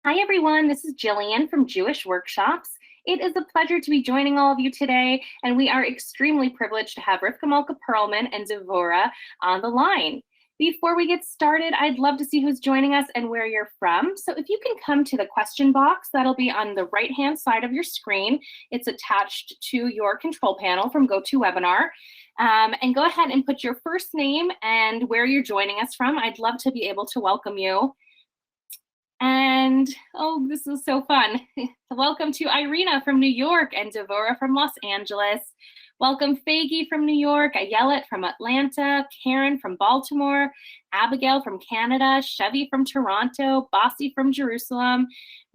Hi, everyone. This is Jillian from Jewish Workshops. It is a pleasure to be joining all of you today, and we are extremely privileged to have Rivka, Malka, Perlman, and Devora on the line. Before we get started, I'd love to see who's joining us and where you're from. So if you can come to the question box, that'll be on the right-hand side of your screen. It's attached to your control panel from GoToWebinar. And go ahead and put your first name and where you're joining us from. I'd love to be able to welcome you. And, oh, this is so fun. Welcome to Irina from New York and Devora from Los Angeles. Welcome Faggy from New York, Ayelet from Atlanta, Karen from Baltimore, Abigail from Canada, Chevy from Toronto, Bossy from Jerusalem,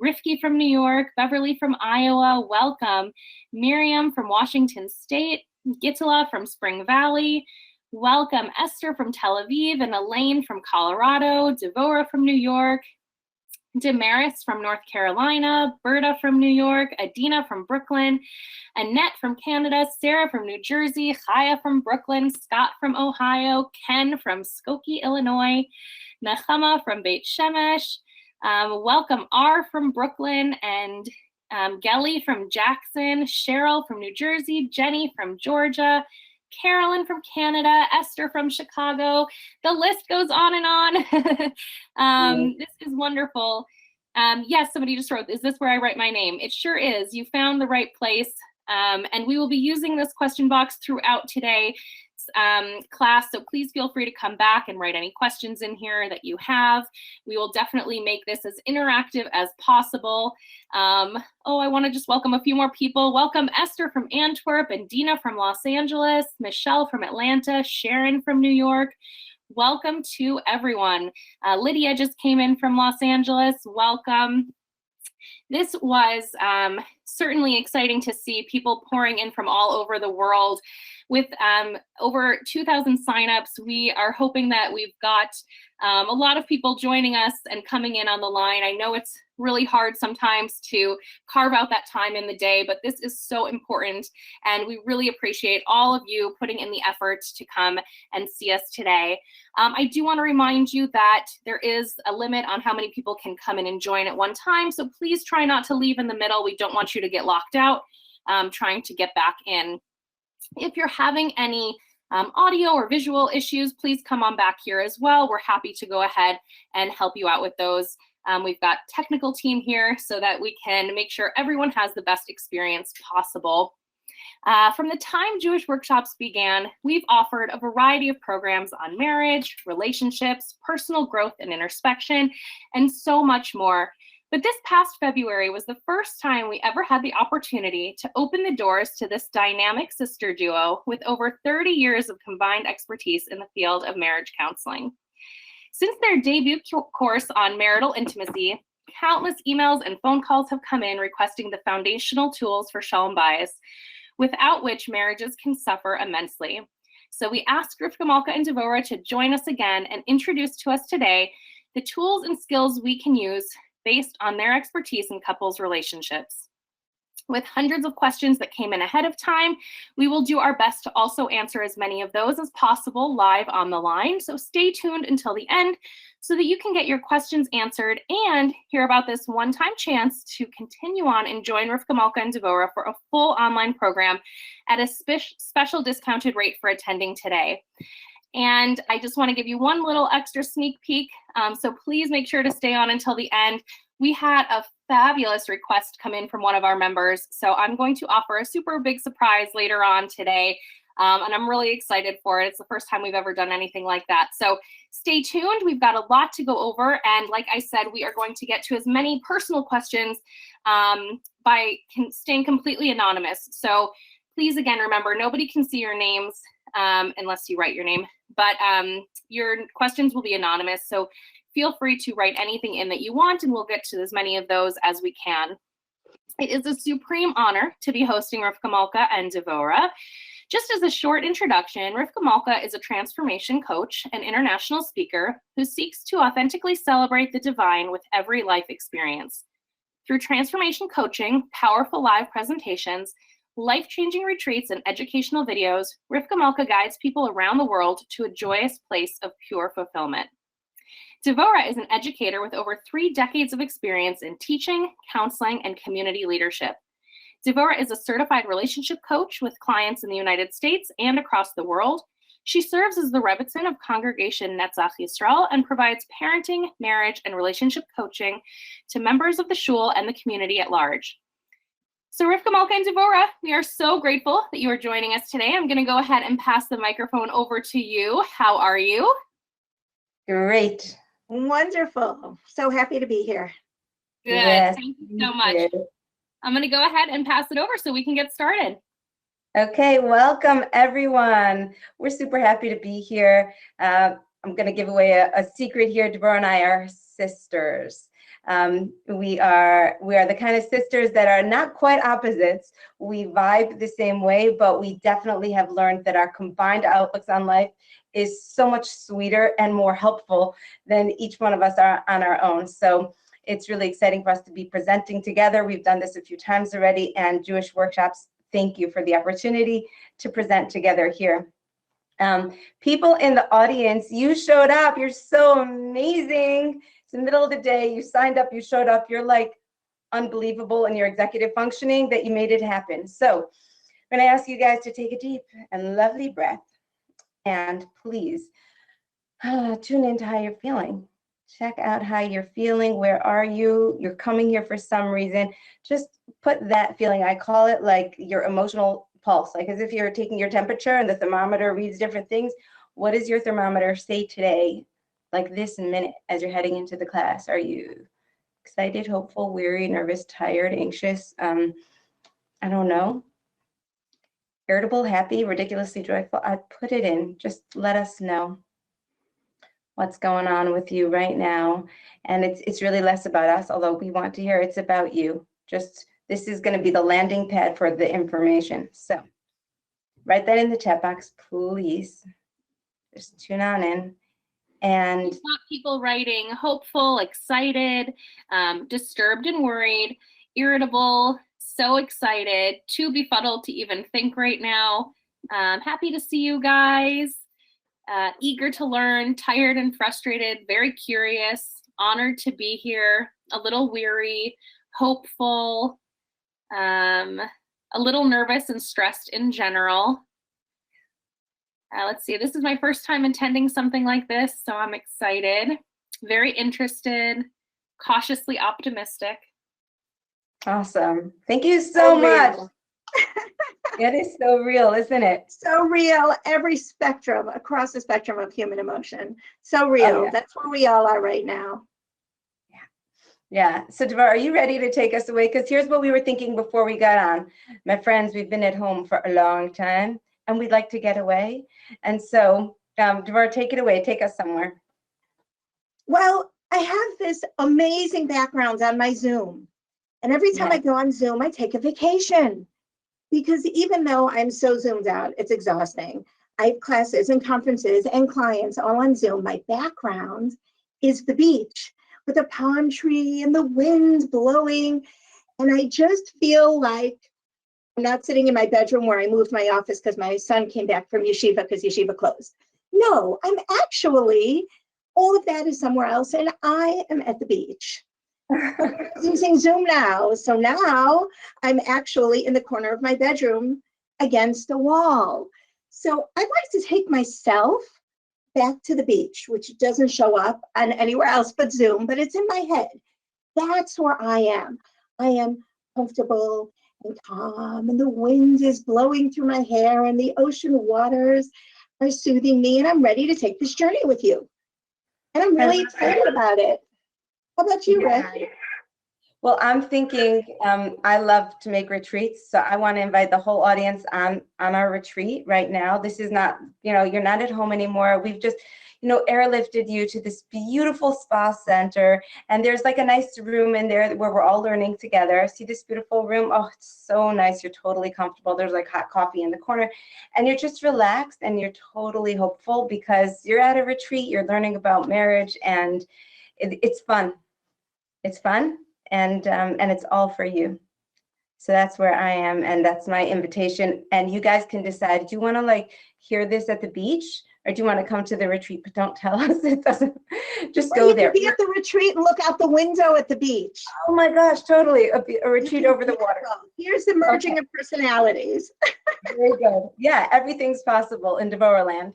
Rifki from New York, Beverly from Iowa, welcome. Miriam from Washington State, Gitala from Spring Valley, welcome Esther from Tel Aviv, and Elaine from Colorado, Devora from New York, Damaris from North Carolina, Berta from New York, Adina from Brooklyn, Annette from Canada, Sarah from New Jersey, Chaya from Brooklyn, Scott from Ohio, Ken from Skokie, Illinois, Nechama from Beit Shemesh, welcome R from Brooklyn, and Gelly from Jackson, Cheryl from New Jersey, Jenny from Georgia, Carolyn from Canada, Esther from Chicago. The list goes on and on. This is wonderful. Yes, somebody just wrote, is this where I write my name? It sure is. You found the right place. And we will be using this question box throughout today. Class, so please feel free to come back and write any questions in here that you have. We will definitely make this as interactive as possible. Oh, I want to just welcome a few more people. Welcome Esther from Antwerp and Dina from Los Angeles, Michelle from Atlanta, Sharon from New York. Welcome to everyone. Lydia just came in from Los Angeles. Welcome. This was certainly exciting to see people pouring in from all over the world. With over 2,000 signups, we are hoping that we've got a lot of people joining us and coming in on the line. I know it's really hard sometimes to carve out that time in the day, but this is so important, and we really appreciate all of you putting in the effort to come and see us today. I do want to remind you that there is a limit on how many people can come in and join at one time, so please try not to leave in the middle. We don't want you to get locked out trying to get back in. If you're having any audio or visual issues, please come on back here as well. We're happy to go ahead and help you out with those. We've got technical team here so that we can make sure everyone has the best experience possible. From the time Jewish Workshops began, we've offered a variety of programs on marriage, relationships, personal growth and introspection, and so much more. But this past February was the first time we ever had the opportunity to open the doors to this dynamic sister duo with over 30 years of combined expertise in the field of marriage counseling. Since their debut course on marital intimacy, countless emails and phone calls have come in requesting the foundational tools for shalom bayis, without which marriages can suffer immensely. So we asked Rivka, Malka, and Devora to join us again and introduce to us today the tools and skills we can use based on their expertise in couples relationships. With hundreds of questions that came in ahead of time, we will do our best to also answer as many of those as possible live on the line. So stay tuned until the end so that you can get your questions answered and hear about this one-time chance to continue on and join Rivka, Malka, and Devora for a full online program at a special discounted rate for attending today. And I just want to give you one little extra sneak peek. So please make sure to stay on until the end. We had a fabulous request come in from one of our members. So I'm going to offer a super big surprise later on today. And I'm really excited for it. It's the first time we've ever done anything like that. So stay tuned. We've got a lot to go over. And like I said, we are going to get to as many personal questions by staying completely anonymous. So please, again, remember, nobody can see your names unless you write your name. But your questions will be anonymous. So feel free to write anything in that you want, and we'll get to as many of those as we can. It is a supreme honor to be hosting Rivka, Malka, and Devora. Just as a short introduction, Rivka Malka is a transformation coach and international speaker who seeks to authentically celebrate the divine with every life experience. Through transformation coaching, powerful live presentations, life-changing retreats, and educational videos, Rivka Malka guides people around the world to a joyous place of pure fulfillment. Devora is an educator with over 3 decades of experience in teaching, counseling, and community leadership. Devora is a certified relationship coach with clients in the United States and across the world. She serves as the Rebbitzin of Congregation Netzach Yisrael and provides parenting, marriage, and relationship coaching to members of the shul and the community at large. So Rivka, Malka, and Devora, we are so grateful that you are joining us today. I'm going to go ahead and pass the microphone over to you. How are you? Great. Wonderful. So happy to be here. Good. Yes, Thank you so much. I'm going to go ahead and pass it over so we can get started. Okay, welcome everyone. We're super happy to be here. I'm going to give away a secret here. Devora and I are sisters. We are the kind of sisters that are not quite opposites. We vibe the same way, but we definitely have learned that our combined outlooks on life is so much sweeter and more helpful than each one of us are on our own. So it's really exciting for us to be presenting together. We've done this a few times already, and Jewish Workshops, thank you for the opportunity to present together here. People in the audience, you showed up. You're so amazing. It's the middle of the day. You signed up. You showed up. You're like unbelievable in your executive functioning that you made it happen. So I'm going to ask you guys to take a deep and lovely breath. And please tune into how you're feeling. Check out how you're feeling. Where are you? You're coming here for some reason. Just put that feeling. I call it like your emotional pulse, like as if you're taking your temperature and the thermometer reads different things. What does your thermometer say today, like this minute as you're heading into the class? Are you excited, hopeful, weary, nervous, tired, anxious? I don't know. Irritable, happy, ridiculously joyful? I put it in. Just let us know what's going on with you right now. And it's really less about us, although we want to hear it's about you. Just this is going to be the landing pad for the information. So write that in the chat box, please. Just tune on in. And people writing hopeful, excited, disturbed and worried, irritable, so excited, too befuddled to even think right now. Happy to see you guys. Eager to learn, tired and frustrated, very curious, honored to be here, a little weary, hopeful, a little nervous and stressed in general. Let's see, this is my first time attending something like this, so I'm excited, very interested, cautiously optimistic. Awesome. Thank you so much. It is so real, isn't it? So real. Every spectrum, across the spectrum of human emotion. So real. Oh, yeah. That's where we all are right now. Yeah. So Devora, are you ready to take us away? Because here's what we were thinking before we got on. My friends, we've been at home for a long time and we'd like to get away. And so Devora, take it away. Take us somewhere. Well, I have this amazing background on my Zoom. And every time I go on Zoom, I take a vacation. Because even though I'm so zoomed out, it's exhausting. I have classes and conferences and clients all on Zoom. My background is the beach with a palm tree and the wind blowing. And I just feel like I'm not sitting in my bedroom where I moved my office because my son came back from yeshiva because yeshiva closed. No, I'm actually, all of that is somewhere else and I am at the beach. Using Zoom now. So now I'm actually in the corner of my bedroom against a wall. So I'd like to take myself back to the beach, which doesn't show up on anywhere else but Zoom, but it's in my head. That's where I am. I am comfortable and calm, and the wind is blowing through my hair, and the ocean waters are soothing me, and I'm ready to take this journey with you. And I'm really excited about it. How about you, Rick? Well, I'm thinking I love to make retreats, so I want to invite the whole audience on our retreat right now. This is not, you're not at home anymore. We've just, airlifted you to this beautiful spa center, and there's like a nice room in there where we're all learning together. See this beautiful room? Oh, it's so nice. You're totally comfortable. There's like hot coffee in the corner, and you're just relaxed and you're totally hopeful because you're at a retreat. You're learning about marriage, and it's fun. It's fun. And it's all for you. So that's where I am, and that's my invitation. And you guys can decide, do you want to hear this at the beach, or do you want to come to the retreat? But don't tell us. It doesn't. Just Well, go you there. can be at the retreat and look out the window at the beach. Oh my gosh, totally. A retreat over the water. Here's the merging of personalities. Very good. Yeah, everything's possible in Devora land.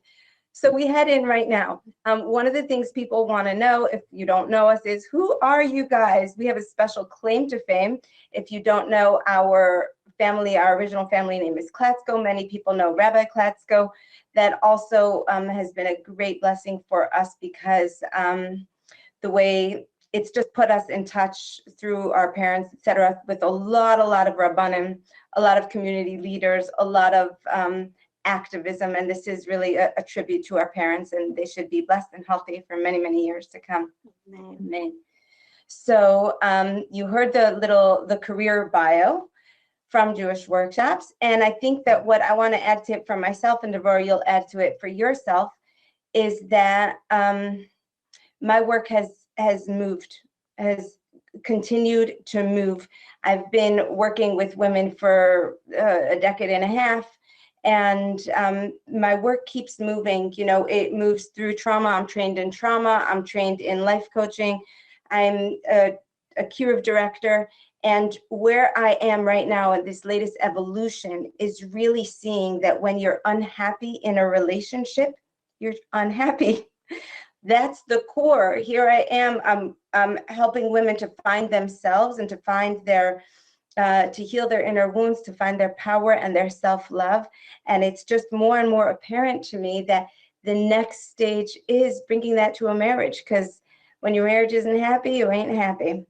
So we head in right now. One of the things people want to know, if you don't know us, is who are you guys? We have a special claim to fame. If you don't know our family, our original family name is Klatsko. Many people know Rabbi Klatsko. That also has been a great blessing for us because the way it's just put us in touch through our parents, etc., with a lot of Rabbanim, a lot of community leaders, a lot of activism, and this is really a tribute to our parents, and they should be blessed and healthy for many, many years to come. Amen. Amen. So you heard the career bio from Jewish Workshops, and I think that what I want to add to it for myself, and Devora, you'll add to it for yourself, is that my work has moved, has continued to move. I've been working with women for a decade and a half, and my work keeps moving. You know, it moves through trauma. I'm trained in trauma. I'm trained in life coaching. I'm a curative director. And where I am right now in this latest evolution is really seeing that when you're unhappy in a relationship, you're unhappy. That's the core. Here I am. I'm helping women to find themselves and to find their to heal their inner wounds, to find their power and their self-love. And it's just more and more apparent to me that the next stage is bringing that to a marriage, because when your marriage isn't happy, you ain't happy.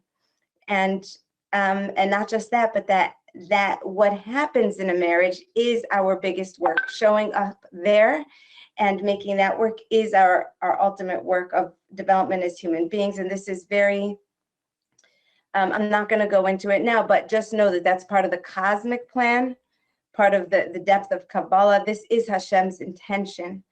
And not just that, but that what happens in a marriage is our biggest work. Showing up there and making that work is our ultimate work of development as human beings. And this is very, I'm not going to go into it now, but just know that that's part of the cosmic plan, part of the depth of Kabbalah. This is Hashem's intention.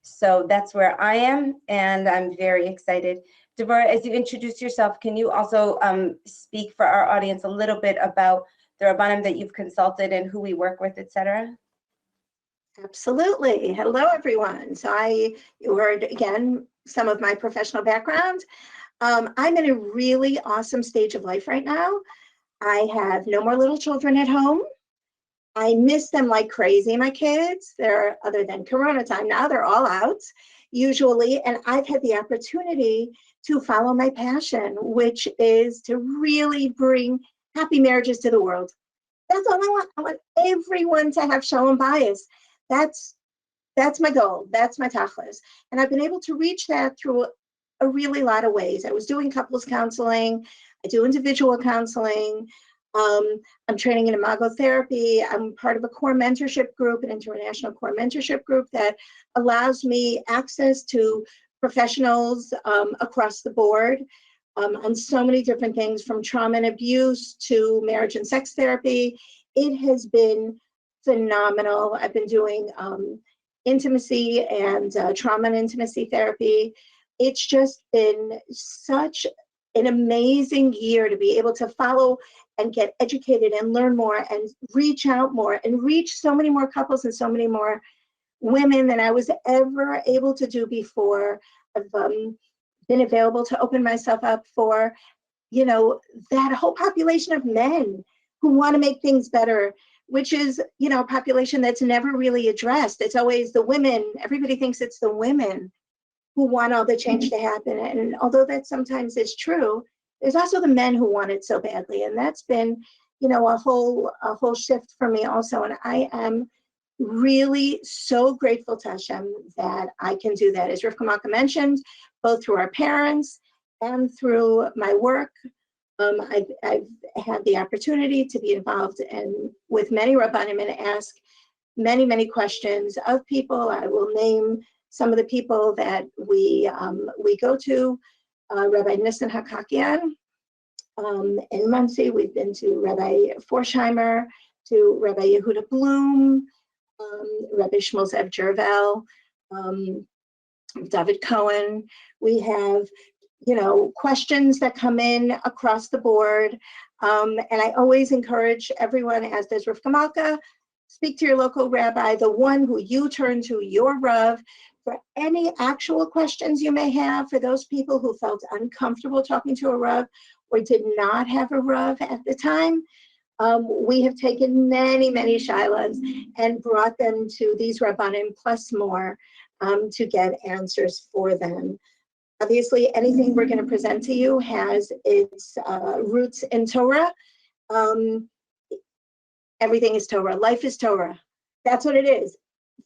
So that's where I am, and I'm very excited. Devora, as you introduce yourself, can you also speak for our audience a little bit about the Rabbanim that you've consulted and who we work with, etc.? Absolutely. Hello, everyone. So you heard, again, some of my professional background. I'm in a really awesome stage of life right now. I have no more little children at home. I miss them like crazy, my kids. They're, other than Corona time now, they're all out usually. And I've had the opportunity to follow my passion, which is to really bring happy marriages to the world. That's all I want. I want everyone to have shalom bayis. That's my goal. That's my tachlis. And I've been able to reach that through a really lot of ways. I was doing couples counseling. I do individual counseling. I'm training in imago therapy. I'm part of a core mentorship group, an international core mentorship group that allows me access to professionals across the board on so many different things, from trauma and abuse to marriage and sex therapy. It has been phenomenal. I've been doing intimacy and trauma and intimacy therapy. It's just been such an amazing year to be able to follow and get educated and learn more and reach out more and reach so many more couples and so many more women than I was ever able to do before. I've been available to open myself up for, you know, that whole population of men who want to make things better, which is, you know, a population that's never really addressed. It's always the women. Everybody thinks it's the women who want all the change to happen. And although that sometimes is true, there's also the men who want it so badly. And that's been, you know, a whole shift for me also. And I am really so grateful to Hashem that I can do that. As Rivka Malka mentioned, both through our parents and through my work, I've had the opportunity to be involved with many Rabbanim and ask many, many questions of people. I will name some of the people that we go to. Rabbi Nissen Hakakian in Muncie. We've been to Rabbi Forsheimer, to Rabbi Yehuda Bloom, Rabbi Shmuel Zev Jervel, David Cohen. We have, you know, questions that come in across the board. And I always encourage everyone, as does Rivka Malka, speak to your local rabbi, the one who you turn to, your Rav, for any actual questions you may have for those people who felt uncomfortable talking to a Rav or did not have a Rav at the time. We have taken many, many shilas and brought them to these Rabbanim plus more to get answers for them. Obviously, anything we're going to present to you has its roots in Torah. Everything is Torah. Life is Torah. That's what it is.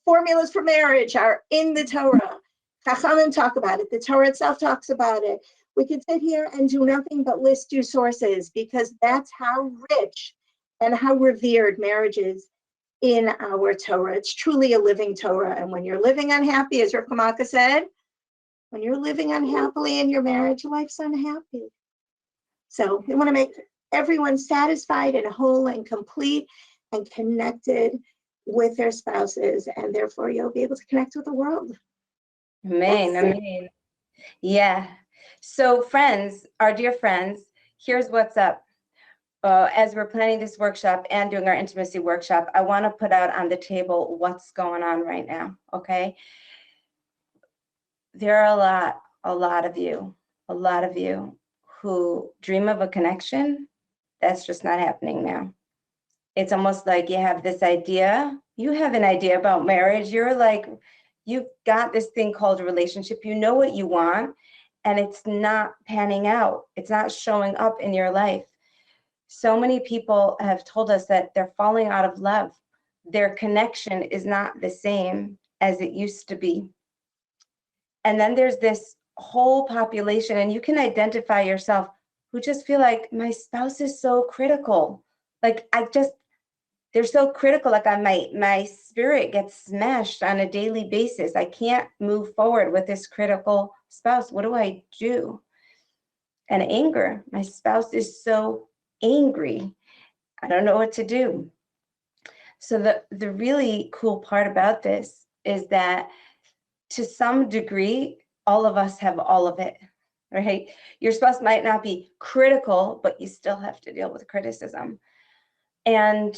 Formulas for marriage are in the Torah. Chachamim talk about it. The Torah itself talks about it. We could sit here and do nothing but list you sources because that's how rich and how revered marriage is in our Torah. It's truly a living Torah. And when you're living unhappy, as Rivka Malka said, when you're living unhappily in your marriage, life's unhappy. So we want to make everyone satisfied and whole and complete and connected with their spouses, and therefore you'll be able to connect with the world. Amen. Amen. Yeah. So friends, our dear friends, here's what's up. As we're planning this workshop and doing our intimacy workshop, I want to put out on the table what's going on right now. Okay. There are a lot of you who dream of a connection. That's just not happening now. It's almost like you have this idea, you have an idea about marriage. You're like, you've got this thing called a relationship. You know what you want, and it's not panning out. It's not showing up in your life. So many people have told us that they're falling out of love. Their connection is not the same as it used to be. And then there's this whole population, and you can identify yourself, who just feel like my spouse is so critical. Like they're so critical, like my spirit gets smashed on a daily basis. I can't move forward with this critical spouse. What do I do? And anger. My spouse is so angry. I don't know what to do. So the really cool part about this is that to some degree, all of us have all of it, right? Your spouse might not be critical, but you still have to deal with criticism. And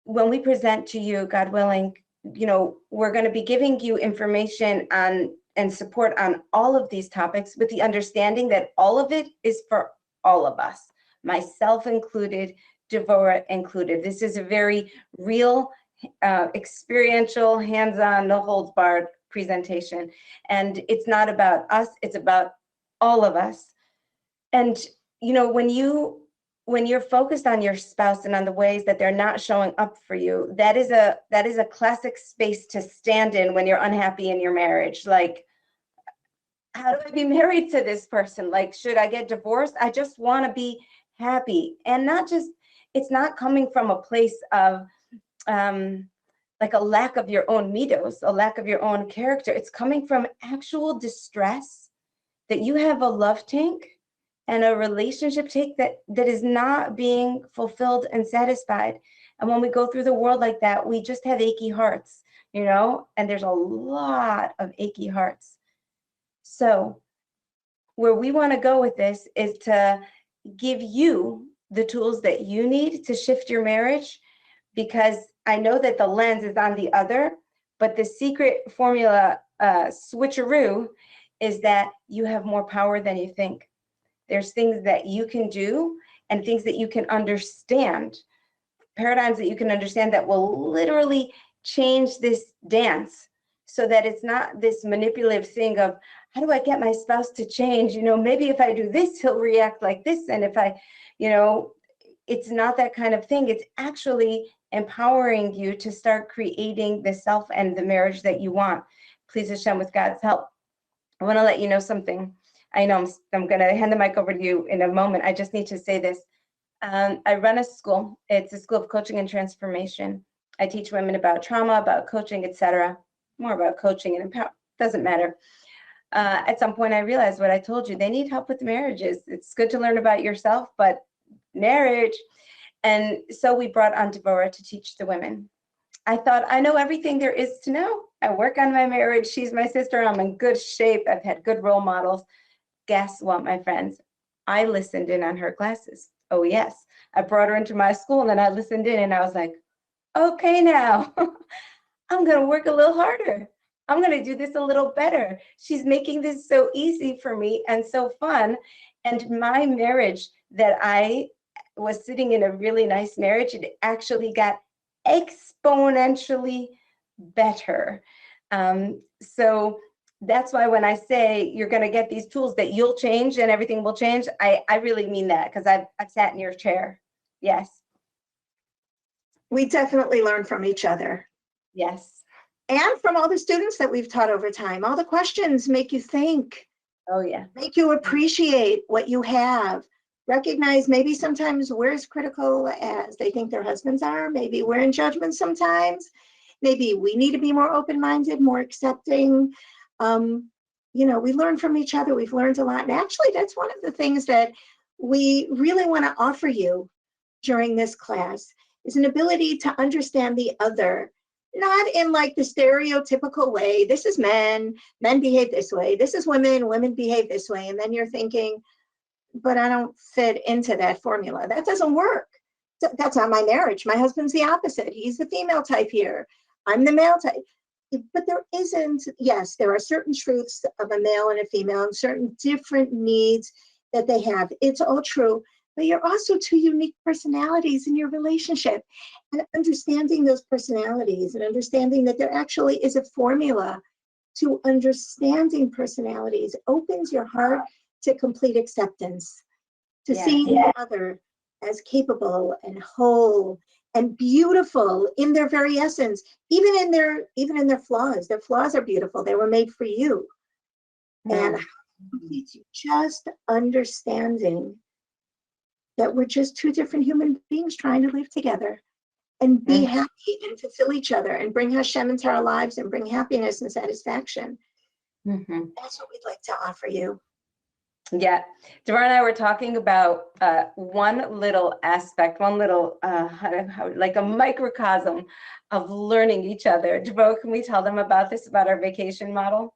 when we present to you, God willing, we're going to be giving you information on and support on all of these topics with the understanding that all of it is for all of us, myself included, Devora included. This is a very real, experiential, hands-on, no holds barred presentation. And it's not about us, it's about all of us. And, when you're focused on your spouse and on the ways that they're not showing up for you, that is a classic space to stand in when you're unhappy in your marriage. Like, how do I be married to this person? Like, should I get divorced? I just want to be happy. And it's not coming from a place of like a lack of your own midos, a lack of your own character. It's coming from actual distress that you have a love tank and a relationship take that is not being fulfilled and satisfied. And when we go through the world like that, we just have achy hearts, and there's a lot of achy hearts. So where we want to go with this is to give you the tools that you need to shift your marriage, because I know that the lens is on the other, but the secret formula switcheroo is that you have more power than you think. There's things that you can do and things that you can understand, paradigms that you can understand that will literally change this dance so that it's not this manipulative thing of, how do I get my spouse to change? Maybe if I do this, he'll react like this. And if I, it's not that kind of thing. It's actually empowering you to start creating the self and the marriage that you want. Please Hashem, with God's help. I want to let you know something. I know I'm going to hand the mic over to you in a moment. I just need to say this. I run a school. It's a school of coaching and transformation. I teach women about trauma, about coaching, etc. More about coaching and empower. Doesn't matter. At some point, I realized what I told you. They need help with marriages. It's good to learn about yourself, but marriage. And so we brought on Devora to teach the women. I thought, I know everything there is to know. I work on my marriage. She's my sister. I'm in good shape. I've had good role models. Guess what, my friends? I listened in on her classes. Oh, yes. I brought her into my school, and then I listened in, and I was like, okay, now I'm going to work a little harder. I'm going to do this a little better. She's making this so easy for me and so fun. And my marriage, that I was sitting in a really nice marriage, it actually got exponentially better. So that's why when I say you're going to get these tools that you'll change and everything will change, I really mean that, because I've sat in your chair. Yes. We definitely learn from each other. Yes. And from all the students that we've taught over time. All the questions make you think. Oh, yeah. Make you appreciate what you have. Recognize maybe sometimes we're as critical as they think their husbands are. Maybe we're in judgment sometimes. Maybe we need to be more open-minded, more accepting. We learn from each other. We've learned a lot. And actually, that's one of the things that we really want to offer you during this class, is an ability to understand the other. Not in like the stereotypical way, this is men behave this way, this is women behave this way. And then you're thinking, but I don't fit into that formula. That doesn't work. That's not my marriage. My husband's the opposite. He's the female type here. I'm the male type. But there isn't, yes, there are certain truths of a male and a female and certain different needs that they have. It's all true. But you're also two unique personalities in your relationship. And understanding those personalities and understanding that there actually is a formula to understanding personalities opens your heart to complete acceptance, to seeing the other as capable and whole and beautiful in their very essence, even in their flaws. Their flaws are beautiful. They were made for you. And it's just understanding that we're just two different human beings trying to live together and be happy and fulfill each other and bring Hashem into our lives and bring happiness and satisfaction. That's what we'd like to offer you. Yeah, Devora and I were talking about one little aspect, like a microcosm of learning each other. Devora, can we tell them about this, about our vacation model?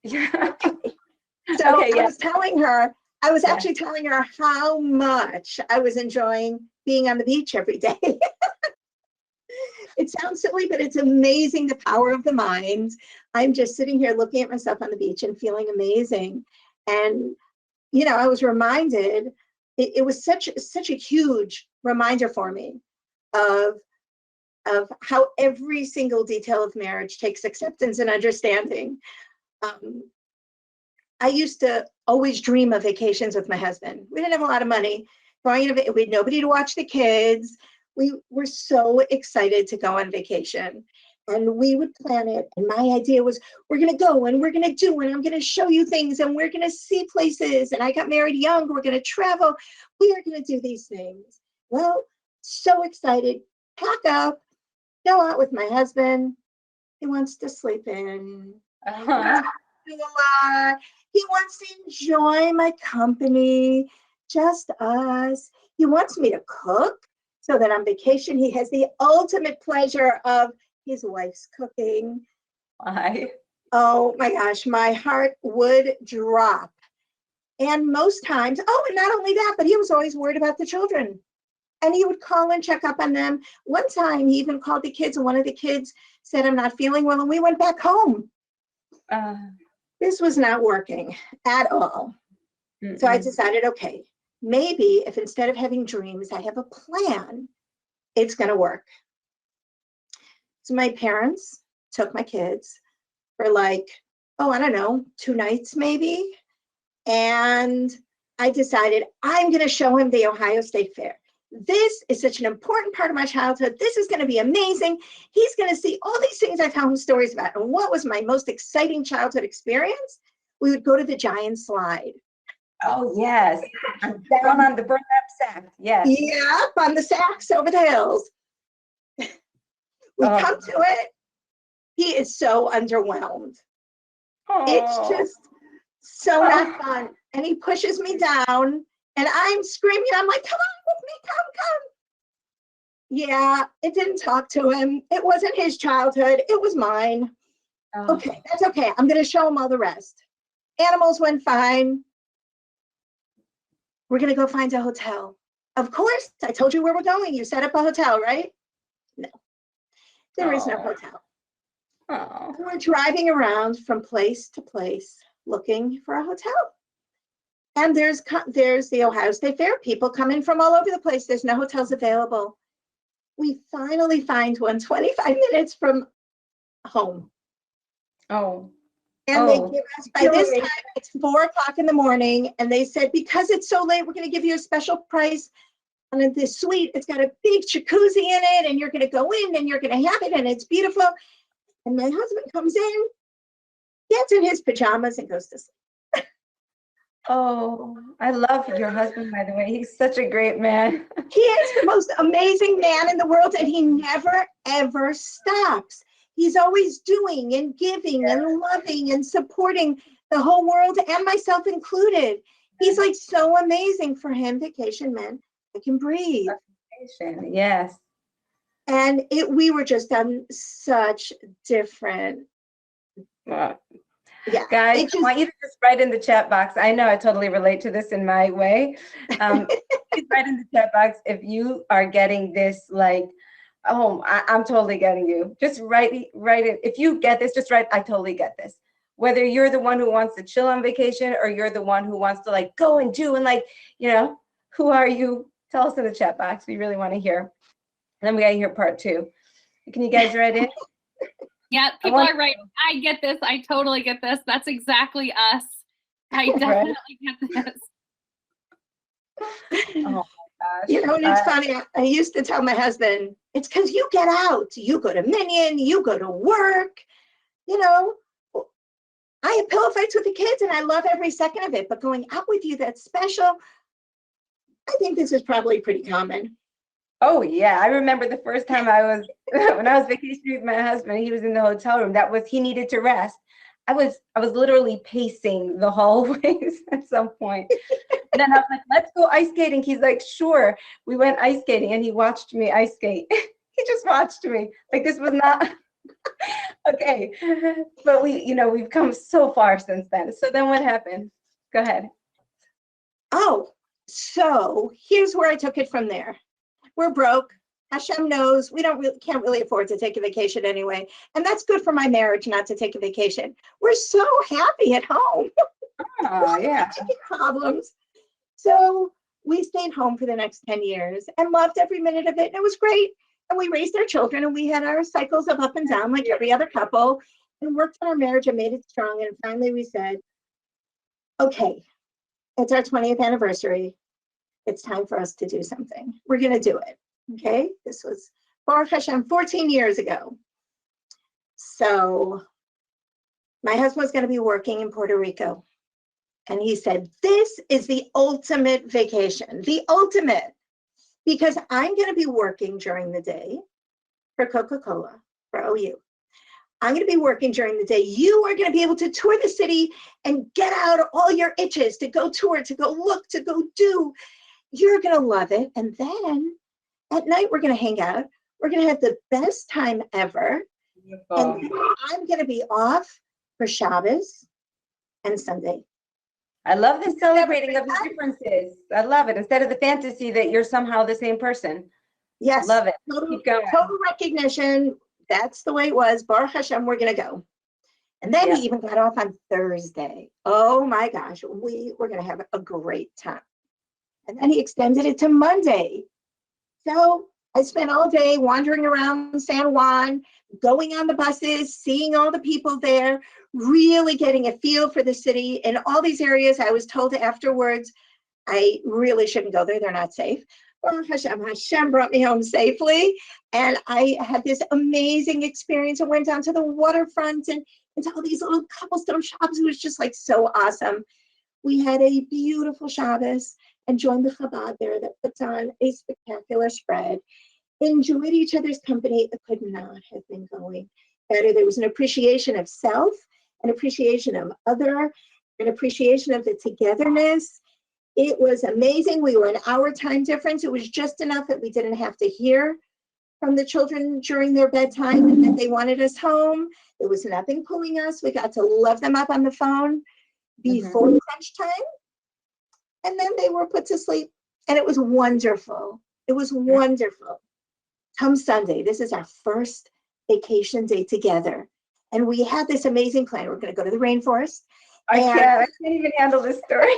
Yeah. So okay, I was actually telling her how much I was enjoying being on the beach every day. It sounds silly, but it's amazing, the power of the mind. I'm just sitting here looking at myself on the beach and feeling amazing. And, I was reminded, it was such a huge reminder for me of how every single detail of marriage takes acceptance and understanding. I used to always dream of vacations with my husband. We didn't have a lot of money. We had nobody to watch the kids. We were so excited to go on vacation, and we would plan it. And my idea was, we're going to go and we're going to do, and I'm going to show you things and we're going to see places. And I got married young. We're going to travel. We are going to do these things. Well, so excited, pack up, go out with my husband. He wants to sleep in. Do a lot. He wants to enjoy my company, just us. He wants me to cook so that on vacation he has the ultimate pleasure of his wife's cooking. Why? Oh my gosh, my heart would drop. And most times, and not only that, but he was always worried about the children. And he would call and check up on them. One time he even called the kids, and one of the kids said, I'm not feeling well, and we went back home. This was not working at all. So I decided, okay, maybe if instead of having dreams, I have a plan, it's going to work. So my parents took my kids for 2 nights maybe. And I decided I'm going to show him the Ohio State Fair. This is such an important part of my childhood. This is going to be amazing. He's going to see all these things I found stories about. And what was my most exciting childhood experience? We would go to the giant slide. Oh, yes. Down on the burn up sack. Yes. Yep, on the sacks over the hills. We come to it. He is so underwhelmed. It's just so not fun. And he pushes me down. And I'm screaming. I'm like, come on with me, come. Yeah, it didn't talk to him. It wasn't his childhood. It was mine. Okay, that's okay. I'm going to show him all the rest. Animals went fine. We're going to go find a hotel. Of course, I told you where we're going. You set up a hotel, right? No, there is no hotel. Oh. We're driving around from place to place looking for a hotel. And there's the Ohio State Fair. People coming from all over the place. There's no hotels available. We finally find one 25 minutes from home. Oh. And they give us, by this time, it's 4 o'clock in the morning. And they said, because it's so late, we're going to give you a special price on this suite. It's got a big jacuzzi in it, and you're going to go in and you're going to have it, and it's beautiful. And my husband comes in, gets in his pajamas, and goes to sleep. Oh, I love your husband, by the way. He's such a great man. He is the most amazing man in the world, and he never, ever stops. He's always doing and giving and loving and supporting the whole world, and myself included. He's like so amazing. For him, vacation meant I can breathe. Yes. And we were just on such different. Yeah. Guys, I want you to just write in the chat box. I know I totally relate to this in my way. Please write in the chat box if you are getting this, like, oh, I'm totally getting you. Just write it. If you get this, just write, I totally get this. Whether you're the one who wants to chill on vacation or you're the one who wants to like go and do and like, you know, who are you? Tell us in the chat box. We really want to hear. And then we got to hear part 2. Can you guys write in? Yeah, people are right. I get this. I totally get this. That's exactly us. I definitely get this. Oh my gosh. You know, and it's funny. I used to tell my husband, it's because you get out. You go to Minion, you go to work. You know, I have pillow fights with the kids, and I love every second of it. But going out with you, that's special. I think this is probably pretty common. Oh yeah, I remember the first time when I was vacationing with my husband, he was in the hotel room. He needed to rest. I was literally pacing the hallways at some point. And then I was like, let's go ice skating. He's like, sure. We went ice skating and he watched me ice skate. He just watched me. Like this was not okay. But we've come so far since then. So then what happened? Go ahead. Oh, so here's where I took it from there. We're broke. Hashem knows we can't really afford to take a vacation anyway. And that's good for my marriage not to take a vacation. We're so happy at home. Oh, yeah. Problems. So we stayed home for the next 10 years and loved every minute of it. And it was great. And we raised our children and we had our cycles of up and down like every other couple and worked on our marriage and made it strong. And finally we said, okay, it's our 20th anniversary. It's time for us to do something. We're going to do it. Okay. This was Baruch Hashem 14 years ago. So my husband was going to be working in Puerto Rico. And he said, this is the ultimate vacation, the ultimate, because I'm going to be working during the day for Coca-Cola, for OU. I'm going to be working during the day. You are going to be able to tour the city and get out all your itches to go tour, to go look, to go do. You're going to love it. And then at night, we're going to hang out. We're going to have the best time ever. Beautiful. And I'm going to be off for Shabbos and Sunday. I love the celebrating of the differences. I love it. Instead of the fantasy that you're somehow the same person. Yes. Love it. Total recognition. That's the way it was. Baruch Hashem, we're going to go. And then we even got off on Thursday. Oh my gosh. We were going to have a great time. And then he extended it to Monday. So I spent all day wandering around San Juan, going on the buses, seeing all the people there, really getting a feel for the city. In all these areas, I was told afterwards, I really shouldn't go there. They're not safe. Well, Hashem brought me home safely. And I had this amazing experience. I went down to the waterfront and into all these little cobblestone shops. It was just like so awesome. We had a beautiful Shabbos and joined the Chabad there that puts on a spectacular spread. Enjoyed each other's company. It could not have been going better. There was an appreciation of self, an appreciation of other, an appreciation of the togetherness. It was amazing. We were an hour time difference. It was just enough that we didn't have to hear from the children during their bedtime and that they wanted us home. There was nothing pulling us. We got to love them up on the phone before crunch time. And then they were put to sleep. And it was wonderful. It was wonderful. Come Sunday, this is our first vacation day together. And we had this amazing plan. We're going to go to the rainforest. I can't even handle this story.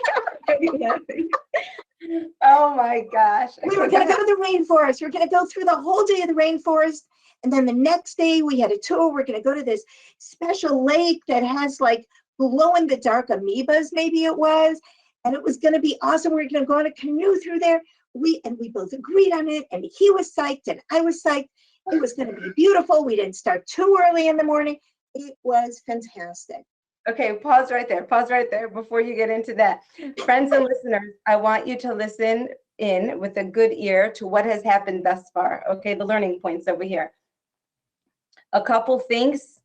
Oh my gosh. We were going to go to the rainforest. We're going to go through the whole day of the rainforest. And then the next day we had a tour. We're going to go to this special lake that has like glow in the dark amoebas, maybe it was. And it was going to be awesome. We were going to go on a canoe through there. We both agreed on it. And he was psyched and I was psyched. It was going to be beautiful. We didn't start too early in the morning. It was fantastic. Okay, pause right there before you get into that. Friends and listeners, I want you to listen in with a good ear to what has happened thus far. Okay, the learning points over here. A couple thinks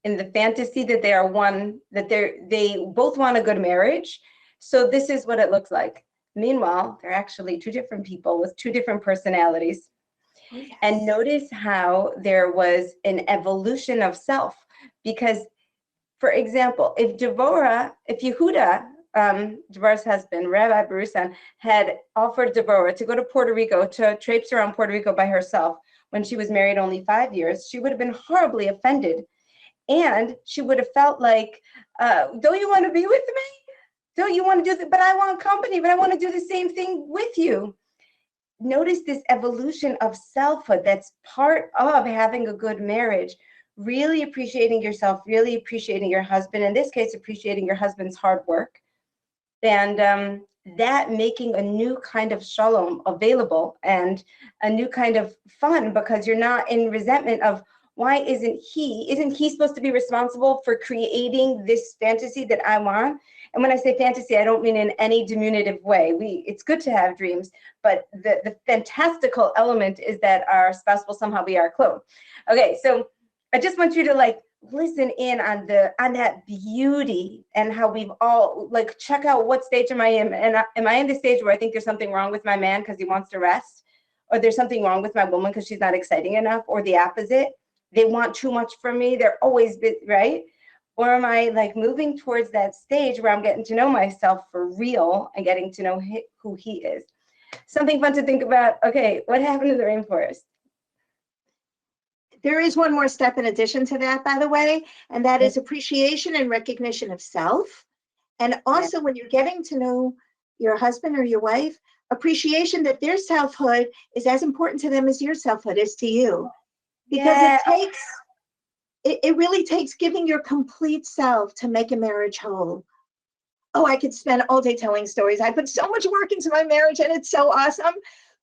in the fantasy that they are one, that they both want a good marriage. So this is what it looks like. Meanwhile, they're actually two different people with two different personalities. Oh, yes. And notice how there was an evolution of self, because for example, if Yehuda, Devora's husband, Rabbi Boroosan, had offered Devora to go to Puerto Rico, to traipse around Puerto Rico by herself when she was married only 5 years, she would have been horribly offended. And she would have felt like, don't you want to be with me? Don't you want to do that? But I want company, but I want to do the same thing with you. Notice this evolution of selfhood that's part of having a good marriage. Really appreciating yourself, really appreciating your husband, in this case, appreciating your husband's hard work, and that making a new kind of shalom available and a new kind of fun, because you're not in resentment of why isn't he supposed to be responsible for creating this fantasy that I want? And when I say fantasy, I don't mean in any diminutive way. It's good to have dreams, but the fantastical element is that our spouse will somehow be our clone. Okay, so I just want you to like listen in on that beauty and how we've all like check out what stage am I in, and am I in the stage where I think there's something wrong with my man because he wants to rest, or there's something wrong with my woman because she's not exciting enough, or the opposite, they want too much from me, they're always right? Or am I like moving towards that stage where I'm getting to know myself for real and getting to know who he is? Something fun to think about. Okay, what happened in the rainforest? There is one more step in addition to that, by the way, and that is appreciation and recognition of self. And also when you're getting to know your husband or your wife, appreciation that their selfhood is as important to them as your selfhood is to you. Because it really takes giving your complete self to make a marriage whole. Oh, I could spend all day telling stories. I put so much work into my marriage and it's so awesome.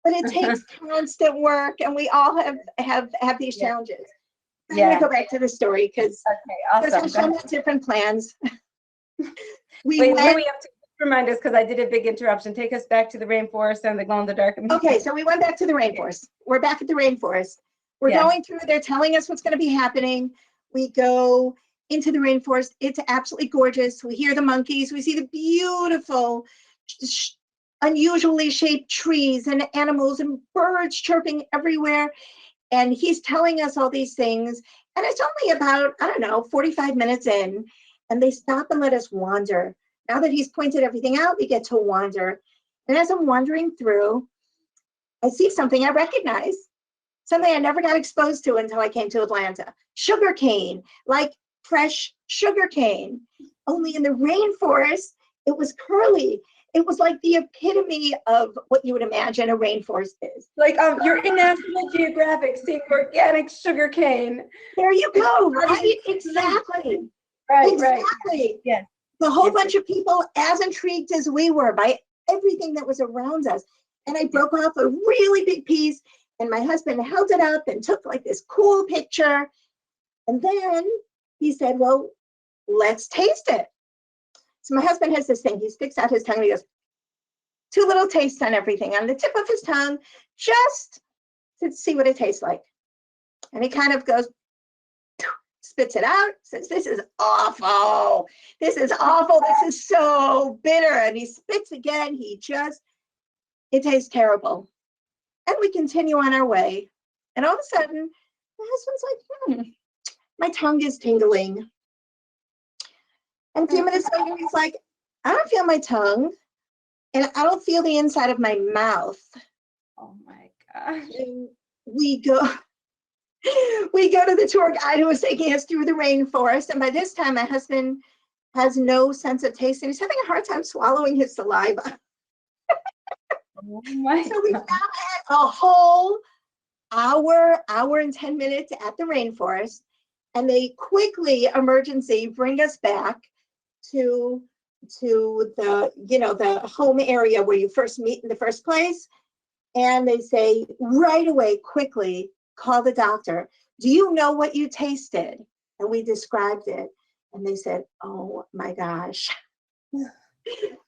But it takes constant work, and we all have these challenges. I'm going to go back to the story because there's so many different plans. We have to remind us, because I did a big interruption. Take us back to the rainforest and the glow in the dark. Okay, so we went back to the rainforest. We're back at the rainforest. We're going through, they're telling us what's going to be happening. We go into the rainforest. It's absolutely gorgeous. We hear the monkeys. We see the beautiful unusually shaped trees and animals and birds chirping everywhere. And he's telling us all these things. And it's only about, 45 minutes in, and they stop and let us wander. Now that he's pointed everything out, we get to wander. And as I'm wandering through, I see something I recognize, something I never got exposed to until I came to Atlanta. Sugar cane, like fresh sugar cane. Only in the rainforest, it was curly. It was like the epitome of what you would imagine a rainforest is. Like you're in National Geographic seeing organic sugar cane. There you go, right? Exactly. Right, exactly. Yes. The whole bunch of people as intrigued as we were by everything that was around us. And I broke off a really big piece, and my husband held it up and took like this cool picture. And then he said, well, let's taste it. So my husband has this thing, he sticks out his tongue and he goes, 2 little tastes on everything on the tip of his tongue, just to see what it tastes like. And he kind of goes, spits it out, says, this is awful. This is awful. This is so bitter. And he spits again. It tastes terrible. And we continue on our way. And all of a sudden, my husband's like, my tongue is tingling. And a few minutes later, he's like, I don't feel my tongue, and I don't feel the inside of my mouth. Oh my gosh. And we go, We go to the tour guide who was taking us through the rainforest. And by this time, my husband has no sense of taste and he's having a hard time swallowing his saliva. Oh my So we've now God. had a whole hour and 10 minutes at the rainforest. And they quickly, emergency, bring us back to the, the home area where you first meet in the first place. And they say right away, quickly, call the doctor. Do you know what you tasted? And we described it. And they said, oh my gosh,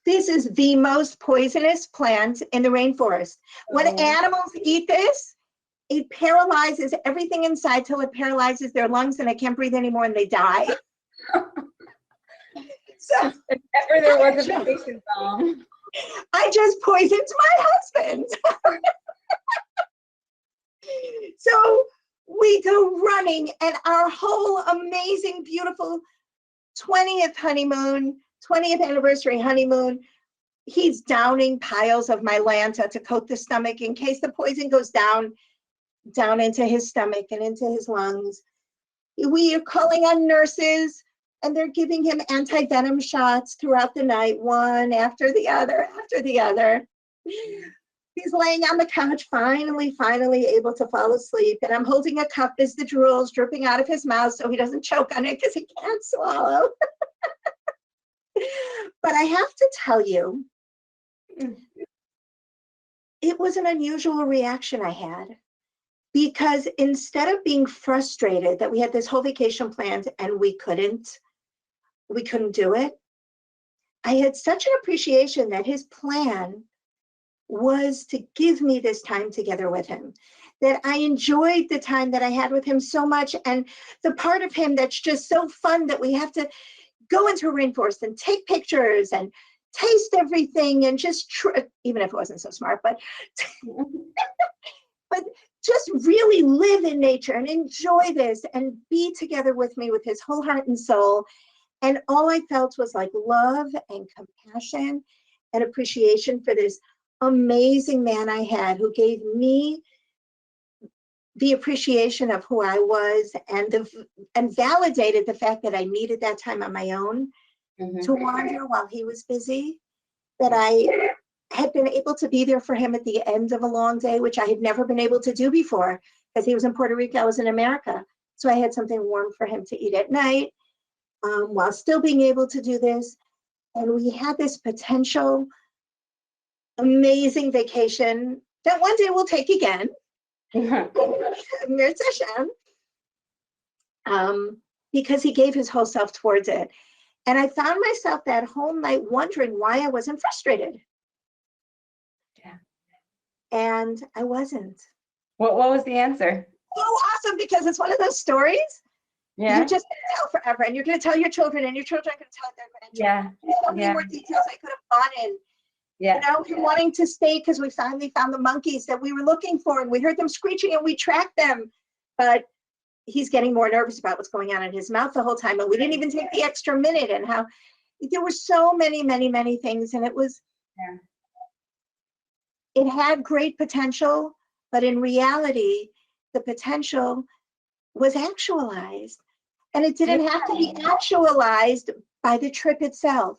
this is the most poisonous plant in the rainforest. When animals eat this, it paralyzes everything inside till it paralyzes their lungs and they can't breathe anymore and they die. So If ever there was a vacation song. I just poisoned my husband. So we go running and our whole amazing, beautiful 20th anniversary honeymoon, he's downing piles of Mylanta to coat the stomach in case the poison goes down into his stomach and into his lungs. We are calling on nurses and they're giving him anti-venom shots throughout the night, one after the other. He's laying on the couch, finally able to fall asleep. And I'm holding a cup as the drool's dripping out of his mouth so he doesn't choke on it because he can't swallow. But I have to tell you, it was an unusual reaction I had. Because instead of being frustrated that we had this whole vacation planned and we couldn't do it, I had such an appreciation that his plan was to give me this time together with him, that I enjoyed the time that I had with him so much. And the part of him that's just so fun that we have to go into a rainforest and take pictures and taste everything and just even if it wasn't so smart, but but just really live in nature and enjoy this and be together with me with his whole heart and soul. And all I felt was like love and compassion and appreciation for this amazing man I had who gave me the appreciation of who I was and validated the fact that I needed that time on my own to wander while he was busy, that I had been able to be there for him at the end of a long day, which I had never been able to do before because he was in Puerto Rico, I was in America. So I had something warm for him to eat at night while still being able to do this. And we had this potential amazing vacation that one day we'll take again. Because he gave his whole self towards it. And I found myself that whole night wondering why I wasn't frustrated. Yeah. And I wasn't. What was the answer? So awesome, because it's one of those stories Yeah. you're just going to tell forever, and you're going to tell your children, and your children are going to tell their grandchildren. Yeah. There's so many more details I could have gone in. Yeah. Him wanting to stay because we finally found the monkeys that we were looking for, and we heard them screeching, and we tracked them. But he's getting more nervous about what's going on in his mouth the whole time, and we didn't even take the extra minute. And how there were so many things, and it was. Yeah. It had great potential, but in reality, the potential was actualized. And it didn't have to be actualized by the trip itself.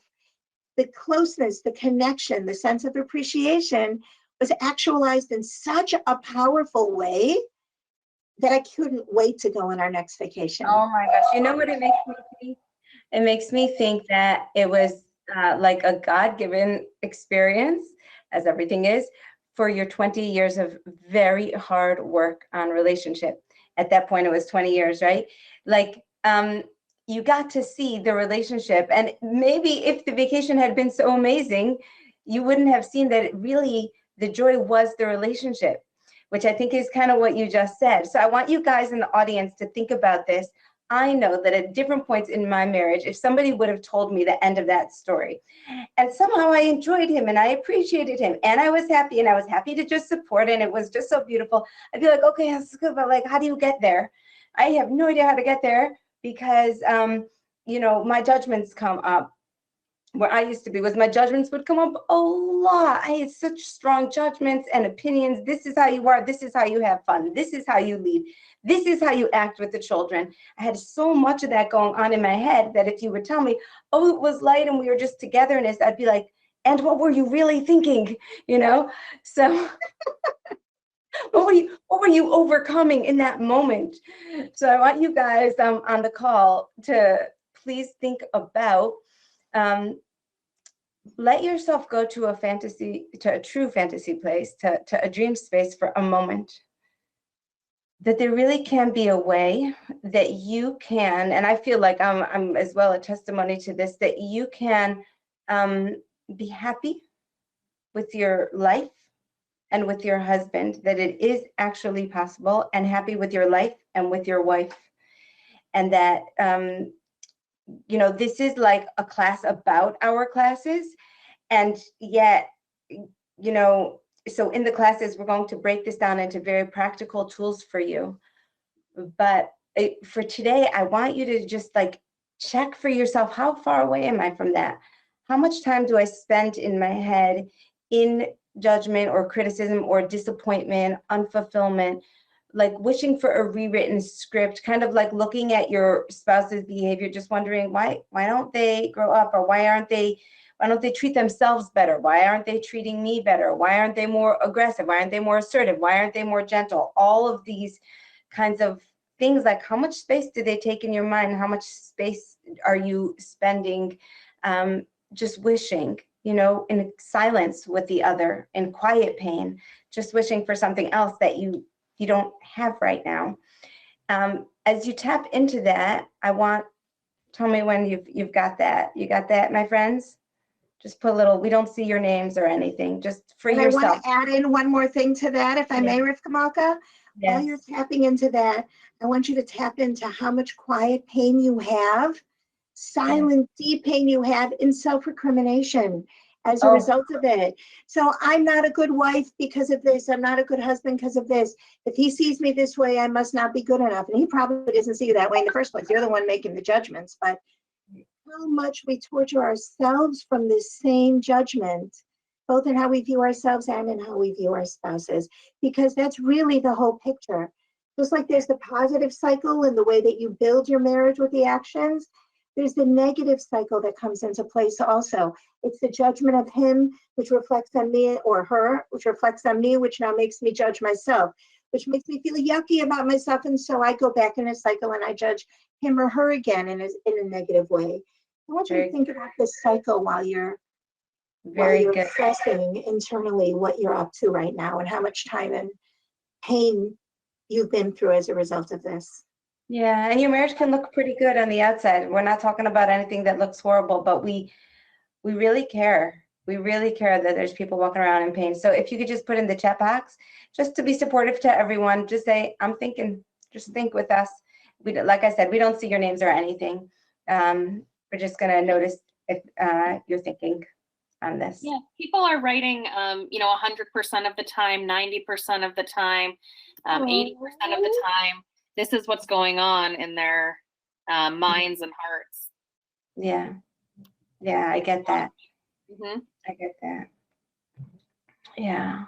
The closeness, the connection, the sense of appreciation was actualized in such a powerful way that I couldn't wait to go on our next vacation. Oh my gosh. You know what it makes me think? It makes me think that it was like a God-given experience, as everything is, for your 20 years of very hard work on relationship. At that point, it was 20 years, right? Like, you got to see the relationship. And maybe if the vacation had been so amazing, you wouldn't have seen that really the joy was the relationship, which I think is kind of what you just said. So I want you guys in the audience to think about this. I know that at different points in my marriage, if somebody would have told me the end of that story, and somehow I enjoyed him and I appreciated him and I was happy and I was happy to just support, and it was just so beautiful, I'd be like, okay, that's good, but like, how do you get there? I have no idea how to get there because, my judgments come up. where I used to be was my judgments would come up a lot. I had such strong judgments and opinions. This is how you are. This is how you have fun. This is how you lead. This is how you act with the children. I had so much of that going on in my head that if you would tell me, oh, it was light and we were just togetherness, I'd be like, and what were you really thinking? You know? So what were you overcoming in that moment? So I want you guys on the call to please think about, let yourself go to a true fantasy place, to a dream space for a moment. That there really can be a way that you can, and I feel like I'm as well a testimony to this, that you can be happy with your life and with your husband, that it is actually possible, and happy with your life and with your wife. And that, this is like a class about our classes. And yet, so in the classes, we're going to break this down into very practical tools for you. But for today, I want you to just like check for yourself, how far away am I from that? How much time do I spend in my head in judgment or criticism or disappointment, unfulfillment, like wishing for a rewritten script, kind of like looking at your spouse's behavior, just wondering why don't they grow up, or why don't they treat themselves better? Why aren't they treating me better? Why aren't they more aggressive? Why aren't they more assertive? Why aren't they more gentle? All of these kinds of things, like how much space do they take in your mind? How much space are you spending just wishing, in silence with the other, in quiet pain, just wishing for something else that you don't have right now? As you tap into that, tell me when you've got that. You got that, my friends? Just put a little, we don't see your names or anything, just for And yourself. I want to add in one more thing to that, if I may, Rivka Malka. Yes. While you're tapping into that, I want you to tap into how much quiet pain you have, silent, deep pain you have in self-recrimination as a result of it. So I'm not a good wife because of this. I'm not a good husband because of this. If he sees me this way, I must not be good enough. And he probably doesn't see you that way in the first place. You're the one making the judgments. But how much we torture ourselves from this same judgment, both in how we view ourselves and in how we view our spouses, because that's really the whole picture. Just like there's the positive cycle in the way that you build your marriage with the actions, there's the negative cycle that comes into place also. It's the judgment of him, which reflects on me, or her, which reflects on me, which now makes me judge myself, which makes me feel yucky about myself. And so I go back in a cycle and I judge him or her again in a negative way. I want you to think about this cycle while you're assessing internally what you're up to right now and how much time and pain you've been through as a result of this. Yeah, and your marriage can look pretty good on the outside. We're not talking about anything that looks horrible, but we really care. We really care that there's people walking around in pain. So if you could just put in the chat box, just to be supportive to everyone, just say, I'm thinking, just think with us. Like I said, we don't see your names or anything. We're just going to notice if you're thinking on this. Yeah, people are writing, 100% of the time, 90% of the time, 80% of the time. This is what's going on in their minds and hearts. Yeah, I get that. Mm-hmm. I get that. Yeah.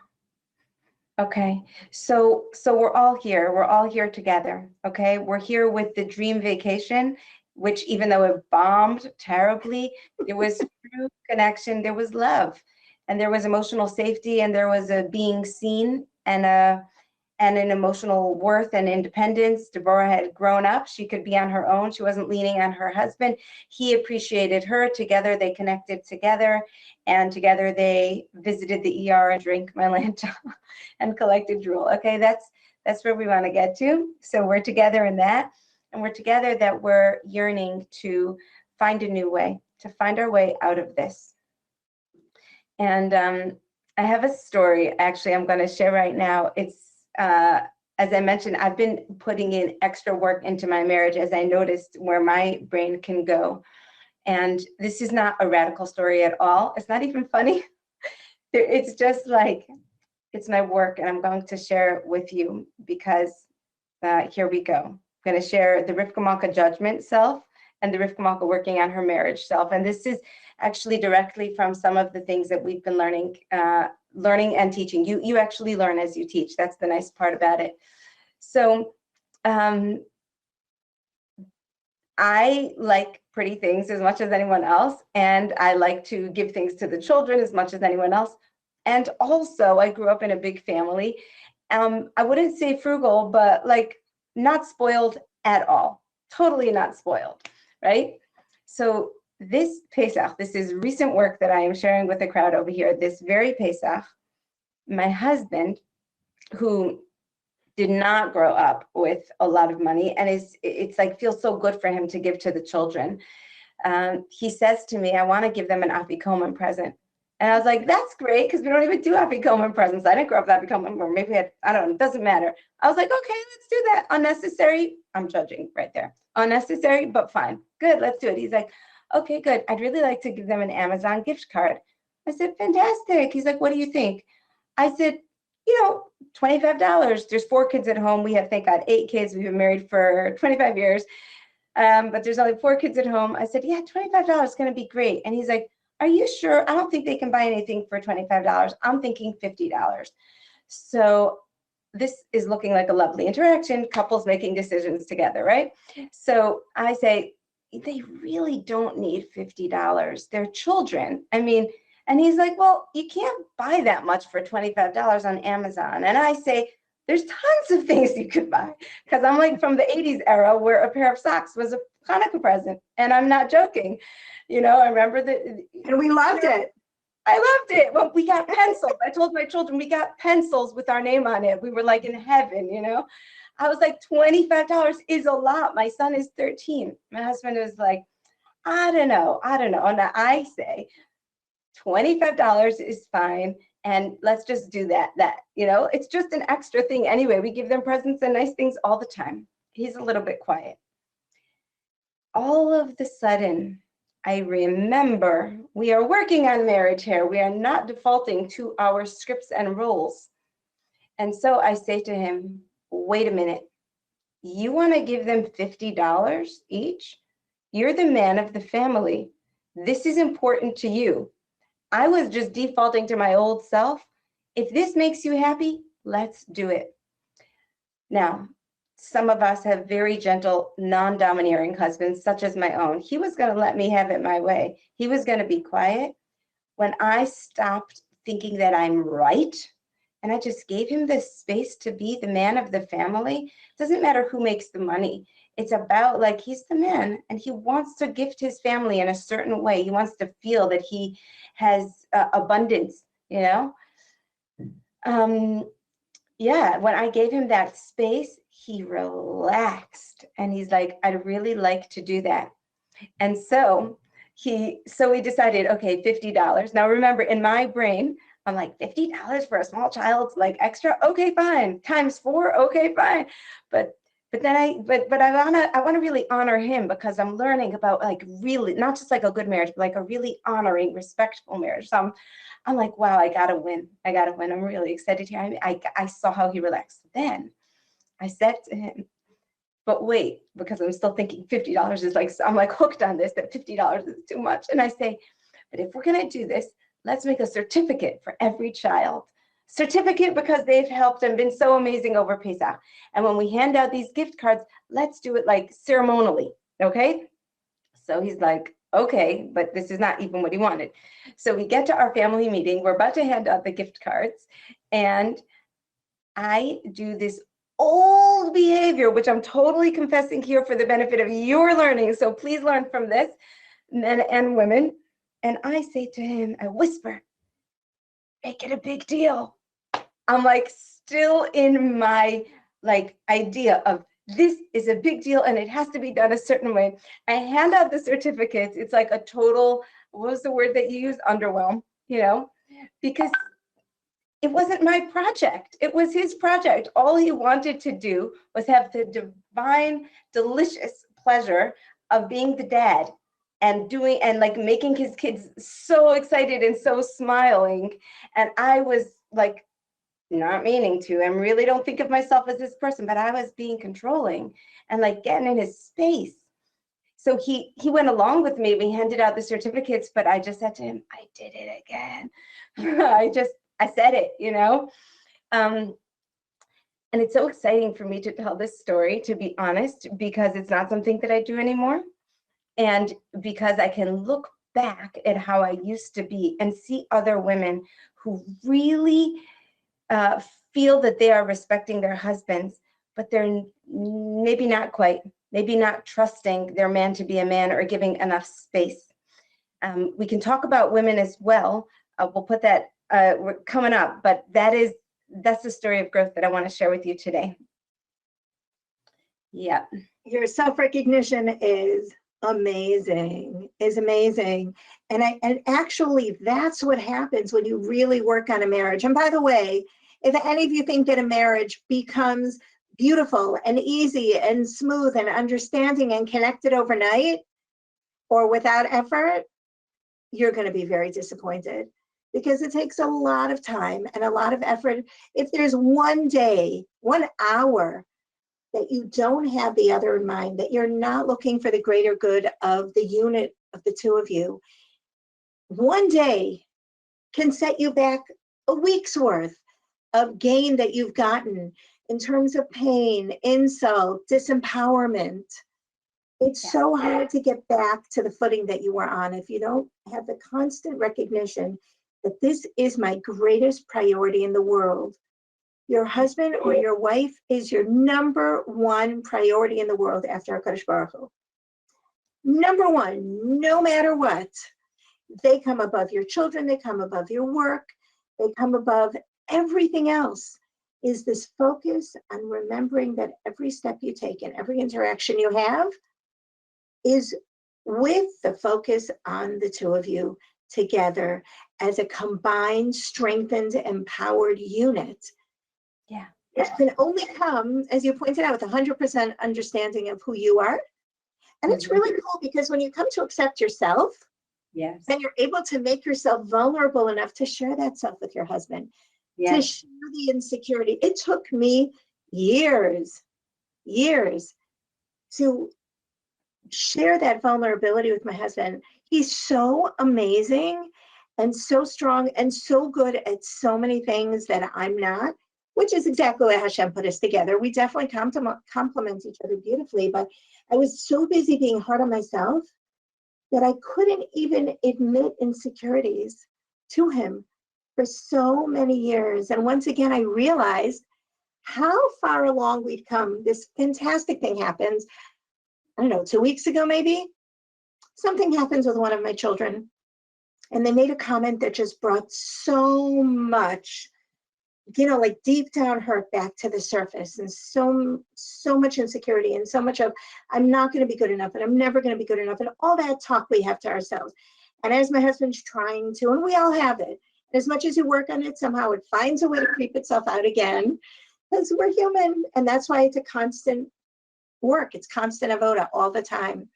Okay, so we're all here. We're all here together. Okay, we're here with the dream vacation, which even though it bombed terribly, there was true connection, there was love, and there was emotional safety, and there was a being seen, and an emotional worth and independence. Devora had grown up. She could be on her own. She wasn't leaning on her husband. He appreciated her. Together, they connected together, and together they visited the ER and drank Mylanta and collected drool. Okay, that's where we want to get to. So we're together in that, and we're together that we're yearning to find a new way, to find our way out of this. And I have a story, actually, I'm going to share right now. It's as I mentioned, I've been putting in extra work into my marriage as I noticed where my brain can go. And this is not a radical story at all. It's not even funny. It's just like, it's my work, and I'm going to share it with you because here we go. I'm going to share the Rivka Malka judgment self and the Rivka Malka working on her marriage self. And this is actually directly from some of the things that we've been learning and teaching. You actually learn as you teach. That's the nice part about it. So I like pretty things as much as anyone else, and I like to give things to the children as much as anyone else. And also, I grew up in a big family. I wouldn't say frugal, but like not spoiled at all. Totally not spoiled, right? So this Pesach, this is recent work that I am sharing with the crowd over here. This very Pesach, my husband, who did not grow up with a lot of money, and it's like feels so good for him to give to the children. He says to me, I want to give them an afikoman present. And I was like, that's great, because we don't even do afikoman presents. I didn't grow up with afikoman, or maybe I don't know, it doesn't matter. I was like, okay, let's do that. Unnecessary, I'm judging right there. Unnecessary, but fine. Good, let's do it. He's like, okay, good. I'd really like to give them an Amazon gift card. I said, fantastic. He's like, what do you think? I said, $25. There's 4 kids at home. We have, thank God, 8 kids. We've been married for 25 years. But there's only 4 kids at home. I said, yeah, $25 is going to be great. And he's like, are you sure? I don't think they can buy anything for $25. I'm thinking $50. So this is looking like a lovely interaction, couples making decisions together, right? So I say, they really don't need $50. They're children. I mean, and he's like, well, you can't buy that much for $25 on Amazon. And I say, there's tons of things you could buy. Because I'm like from the 80s era where a pair of socks was a Hanukkah present. And I'm not joking. I remember that. And we loved it. I loved it. Well, we got pencils. I told my children we got pencils with our name on it. We were like in heaven, I was like, $25 is a lot. My son is 13. My husband is like, I don't know. And I say, $25 is fine. And let's just do that. It's just an extra thing anyway. We give them presents and nice things all the time. He's a little bit quiet. All of the sudden, I remember we are working on marriage here. We are not defaulting to our scripts and roles. And so I say to him, wait a minute. You want to give them $50 each? You're the man of the family. This is important to you. I was just defaulting to my old self. If this makes you happy, let's do it. Now, some of us have very gentle, non-domineering husbands, such as my own. He was going to let me have it my way. He was going to be quiet. When I stopped thinking that I'm right, and I just gave him this space to be the man of the family, it doesn't matter who makes the money. It's about like he's the man and he wants to gift his family in a certain way. He wants to feel that he has abundance, Yeah, when I gave him that space, he relaxed and he's like, I'd really like to do that. And so we decided, okay, $50. Now remember, in my brain, I'm like, $50 for a small child's like extra? Okay, fine. Times 4, okay, fine. But then I want to really honor him because I'm learning about like really, not just like a good marriage, but like a really honoring, respectful marriage. So I'm like, wow, I gotta win. I'm really excited here. I saw how he relaxed. Then I said to him, but wait, because I'm still thinking $50 is like, I'm like hooked on this, that $50 is too much. And I say, but if we're gonna do this, let's make a certificate for every child. Certificate because they've helped and been so amazing over Pesach. And when we hand out these gift cards, let's do it like ceremonially, okay? So he's like, okay, but this is not even what he wanted. So we get to our family meeting. We're about to hand out the gift cards. And I do this old behavior, which I'm totally confessing here for the benefit of your learning. So please learn from this, men and women. And I say to him, I whisper, make it a big deal. I'm like still in my like idea of this is a big deal and it has to be done a certain way. I hand out the certificates. It's like a total, what was the word that you used? Underwhelm, because it wasn't my project. It was his project. All he wanted to do was have the divine, delicious pleasure of being the dad and doing and like making his kids so excited and so smiling. And I was like, not meaning to, and really don't think of myself as this person, but I was being controlling and like getting in his space. So he went along with me. We handed out the certificates, but I just said to him, I did it again. I said it, you know? And it's so exciting for me to tell this story, to be honest, because it's not something that I do anymore. And because I can look back at how I used to be and see other women who really feel that they are respecting their husbands, but they're maybe not quite, maybe not trusting their man to be a man or giving enough space. We can talk about women as well. We'll put that coming up, but that's the story of growth that I want to share with you today. Yeah. Your self-recognition is amazing, and actually that's what happens when you really work on a marriage. And by the way, if any of you think that a marriage becomes beautiful and easy and smooth and understanding and connected overnight or without effort, you're going to be very disappointed, because it takes a lot of time and a lot of effort. If there's one day, 1 hour that you don't have the other in mind, that you're not looking for the greater good of the unit of the two of you, one day can set you back a week's worth of gain that you've gotten in terms of pain, insult, disempowerment. It's so hard to get back to the footing that you were on if you don't have the constant recognition that this is my greatest priority in the world. Your husband or your wife is your number one priority in the world after HaKadosh Baruch Hu. Number one, no matter what. They come above your children, they come above your work, they come above everything else. Is this focus on remembering that every step you take and every interaction you have is with the focus on the two of you together as a combined, strengthened, empowered unit. Yeah. It can only come, as you pointed out, with 100% understanding of who you are. And it's really cool, because when you come to accept yourself, Yes. then you're able to make yourself vulnerable enough to share that self with your husband, to share the insecurity. It took me years to share that vulnerability with my husband. He's so amazing and so strong and so good at so many things that I'm not, which is exactly why Hashem put us together. We definitely complement each other beautifully, but I was so busy being hard on myself that I couldn't even admit insecurities to him for so many years. And once again, I realized how far along we'd come. This fantastic thing happens, I don't know, 2 weeks ago maybe. Something happens with one of my children, and they made a comment that just brought so much, like deep down hurt back to the surface, and so much insecurity and so much of I'm not going to be good enough and I'm never going to be good enough, and all that talk we have to ourselves. And as my husband's trying to, and we all have it, as much as you work on it, somehow it finds a way to creep itself out again, because we're human. And that's why it's a constant work. It's constant avoda all the time.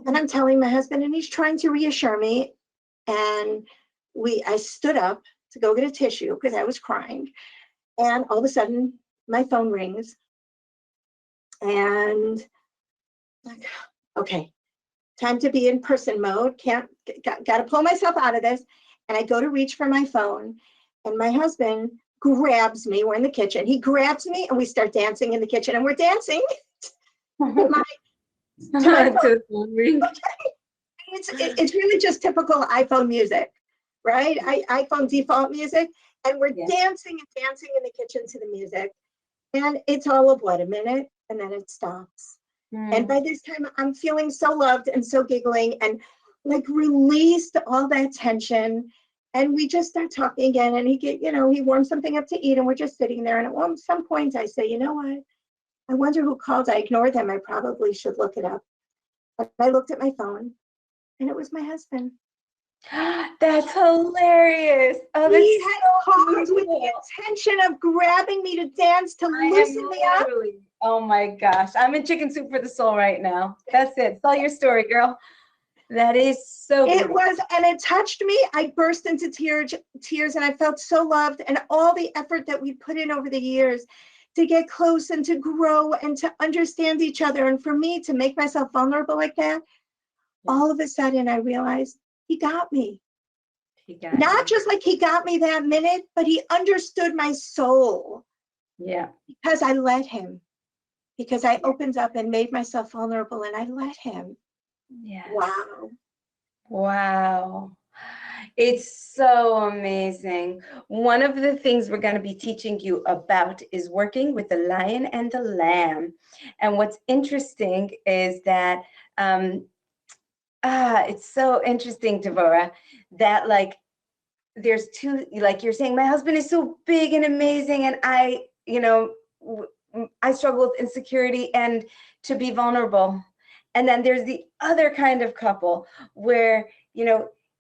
And I'm telling my husband, and he's trying to reassure me. And I stood up to go get a tissue because I was crying. And all of a sudden, my phone rings. And like, okay, time to be in person mode. Got to pull myself out of this. And I go to reach for my phone. And my husband grabs me. We're in the kitchen. He grabs me and we start dancing in the kitchen. And we're dancing to my phone. Okay. It's really just typical iPhone music, right? iPhone default music. And we're dancing and dancing in the kitchen to the music. And it's all of what, a minute? And then it stops. And by this time, I'm feeling so loved and so giggling and like released all that tension. And we just start talking again. And he warms something up to eat. And we're just sitting there. And at some point, I say, you know what? I wonder who called. I ignored them. I probably should look it up. But I looked at my phone. And it was my husband. That's hilarious. Oh, that's he had called with the intention of grabbing me to dance to loosen me up. Oh my gosh. I'm in chicken soup for the soul right now. That's it. Tell your story, girl. That is so It beautiful. was, and it touched me. I burst into tears, and I felt so loved, and all the effort that we put in over the years to get close and to grow and to understand each other. And for me to make myself vulnerable like that, all of a sudden I realized he got me. Not just like he got me that minute, but he understood my soul. Yeah. Because I let him. Because I opened up and made myself vulnerable and I let him. Yeah. Wow. Wow. It's so amazing. One of the things we're going to be teaching you about is working with the lion and the lamb. And what's interesting is that, it's so interesting, Devora, that like, there's two, like you're saying, my husband is so big and amazing. And I, I struggle with insecurity and to be vulnerable. And then there's the other kind of couple where,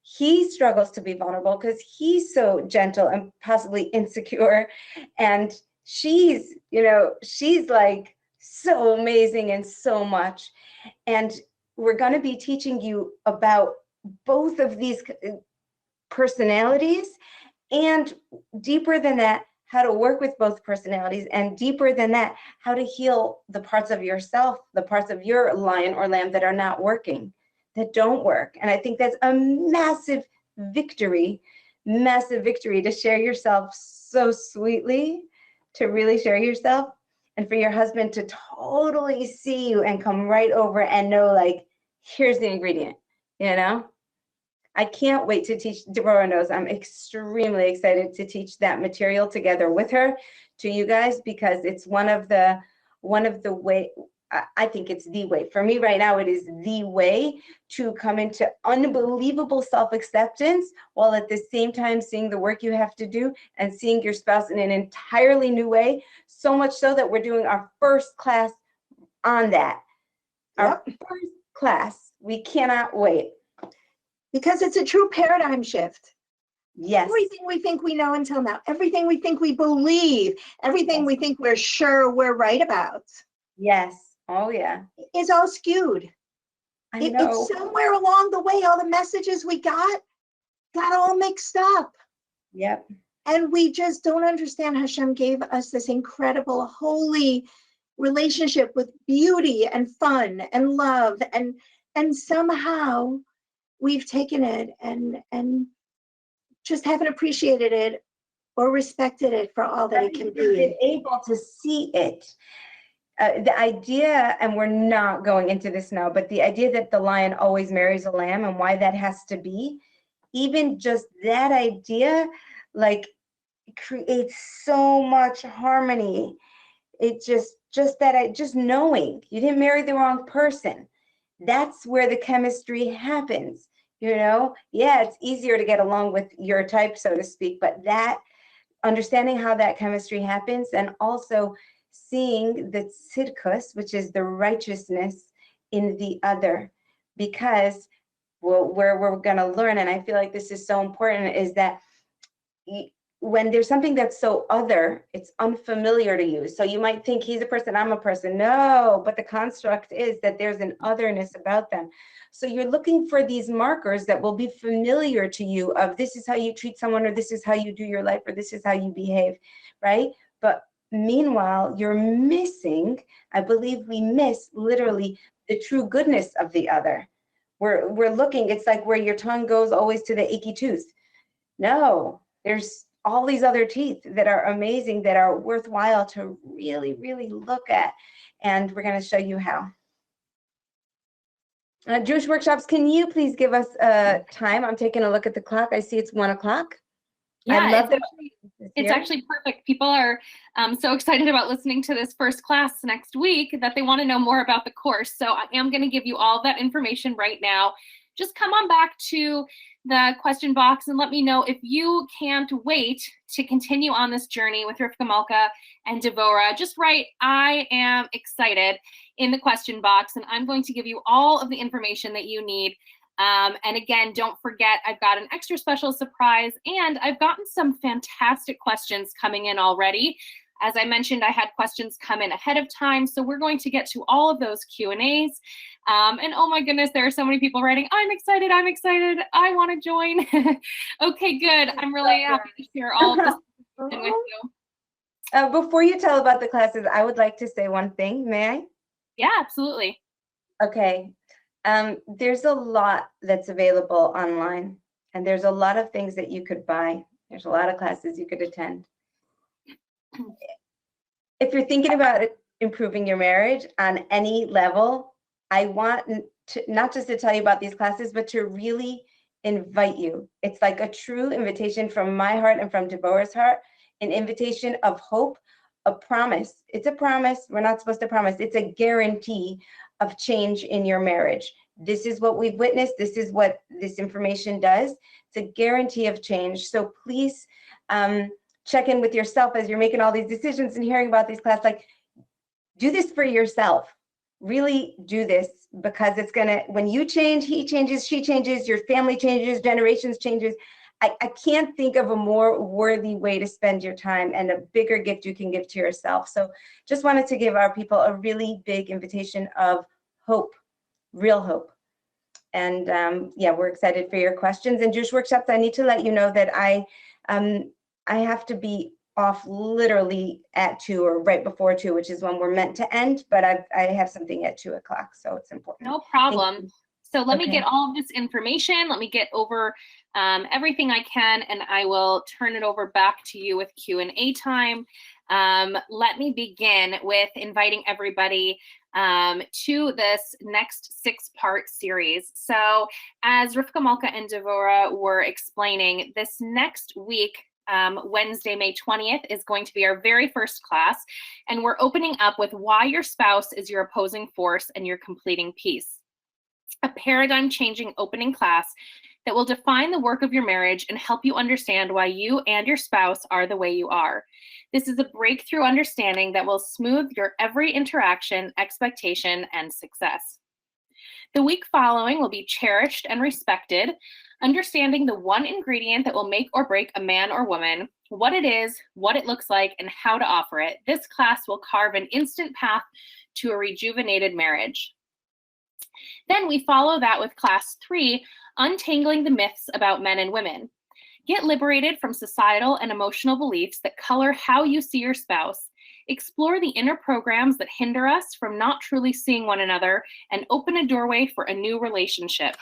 he struggles to be vulnerable because he's so gentle and possibly insecure. And she's like so amazing and so much. And we're going to be teaching you about both of these personalities, and deeper than that, how to work with both personalities, and deeper than that, how to heal the parts of yourself, the parts of your lion or lamb that are not working, that don't work. And I think that's a massive victory to share yourself so sweetly, to really share yourself, and for your husband to totally see you and come right over and know, like, here's the ingredient, I can't wait to teach. Devora knows I'm extremely excited to teach that material together with her to you guys, because it's one of the way, I think it's the way. For me right now, it is the way to come into unbelievable self-acceptance while at the same time seeing the work you have to do and seeing your spouse in an entirely new way. So much so that we're doing our first class on that. Our first class. We cannot wait. Because it's a true paradigm shift. Yes. Everything we think we know until now, everything we think we believe, everything we think we're sure we're right about. Yes. Oh, yeah. Is all skewed. I know. It's somewhere along the way, all the messages we got all mixed up. Yep. And we just don't understand Hashem gave us this incredible, holy relationship with beauty and fun and love. And somehow we've taken it and just haven't appreciated it or respected it for all that it can be. Been able to see it. The idea, and we're not going into this now, but the idea that the lion always marries a lamb and why that has to be, even just that idea, like, creates so much harmony. It just knowing you didn't marry the wrong person. That's where the chemistry happens. Yeah, it's easier to get along with your type, so to speak, but that understanding how that chemistry happens, and also seeing the tzidkus, which is the righteousness in the other, because where we're going to learn, and I feel like this is so important, is that when there's something that's so other, it's unfamiliar to you. So you might think he's a person, I'm a person. No, but the construct is that there's an otherness about them. So you're looking for these markers that will be familiar to you of this is how you treat someone, or this is how you do your life, or this is how you behave, right? But meanwhile, you're missing, I believe we miss literally the true goodness of the other. We're looking, it's like where your tongue goes always to the achy tooth. No, there's all these other teeth that are amazing, that are worthwhile to really, really look at. And we're going to show you how. Jewish Workshops, can you please give us a time? I'm taking a look at the clock. I see it's 1 o'clock. Yeah, it's actually perfect. People are so excited about listening to this first class next week that they want to know more about the course. So I am going to give you all that information right now. Just come on back to the question box and let me know if you can't wait to continue on this journey with Rivka, Malka, and Devora. Just write, I am excited, in the question box, and I'm going to give you all of the information that you need. And again, don't forget, I've got an extra special surprise, and I've gotten some fantastic questions coming in already. As I mentioned, I had questions come in ahead of time, so we're going to get to all of those Q&As. And oh my goodness, there are so many people writing, I'm excited, I want to join. Okay, good. I'm really happy to share all of this with you. Before you tell about the classes, I would like to say one thing. May I? Yeah, absolutely. Okay. There's a lot that's available online, and there's a lot of things that you could buy. There's a lot of classes you could attend. If you're thinking about improving your marriage on any level, I want to not just to tell you about these classes, but to really invite you. It's like a true invitation from my heart and from Devora's heart, an invitation of hope, a promise. It's a promise. We're not supposed to promise. It's a guarantee of change in your marriage. This is what we've witnessed. This is what this information does. It's a guarantee of change. So please check in with yourself as you're making all these decisions and hearing about these classes. Like, do this for yourself. Really do this, because it's gonna, when you change, he changes, she changes, your family changes, generations changes. I can't think of a more worthy way to spend your time and a bigger gift you can give to yourself. So just wanted to give our people a really big invitation of hope, real hope. And yeah, we're excited for your questions. And Jewish Workshops, I need to let you know that I have to be off literally at 2 or right before 2, which is when we're meant to end, but I have something at 2 o'clock, so it's important. No problem. So let me get all of this information. Let me get over everything I can, and I will turn it over back to you with Q&A time. Let me begin with inviting everybody to this next 6-part series. So as Rivka, Malka, and Devora were explaining, this next week, Wednesday, May 20th, is going to be our very first class, and we're opening up with why your spouse is your opposing force and your completing piece. A paradigm-changing opening class that will define the work of your marriage and help you understand why you and your spouse are the way you are. This is a breakthrough understanding that will smooth your every interaction, expectation, and success. The week following will be cherished and respected, understanding the one ingredient that will make or break a man or woman, what it is, what it looks like, and how to offer it. This class will carve an instant path to a rejuvenated marriage. Then we follow that with class 3, untangling the myths about men and women. Get liberated from societal and emotional beliefs that color how you see your spouse. Explore the inner programs that hinder us from not truly seeing one another, and open a doorway for a new relationship.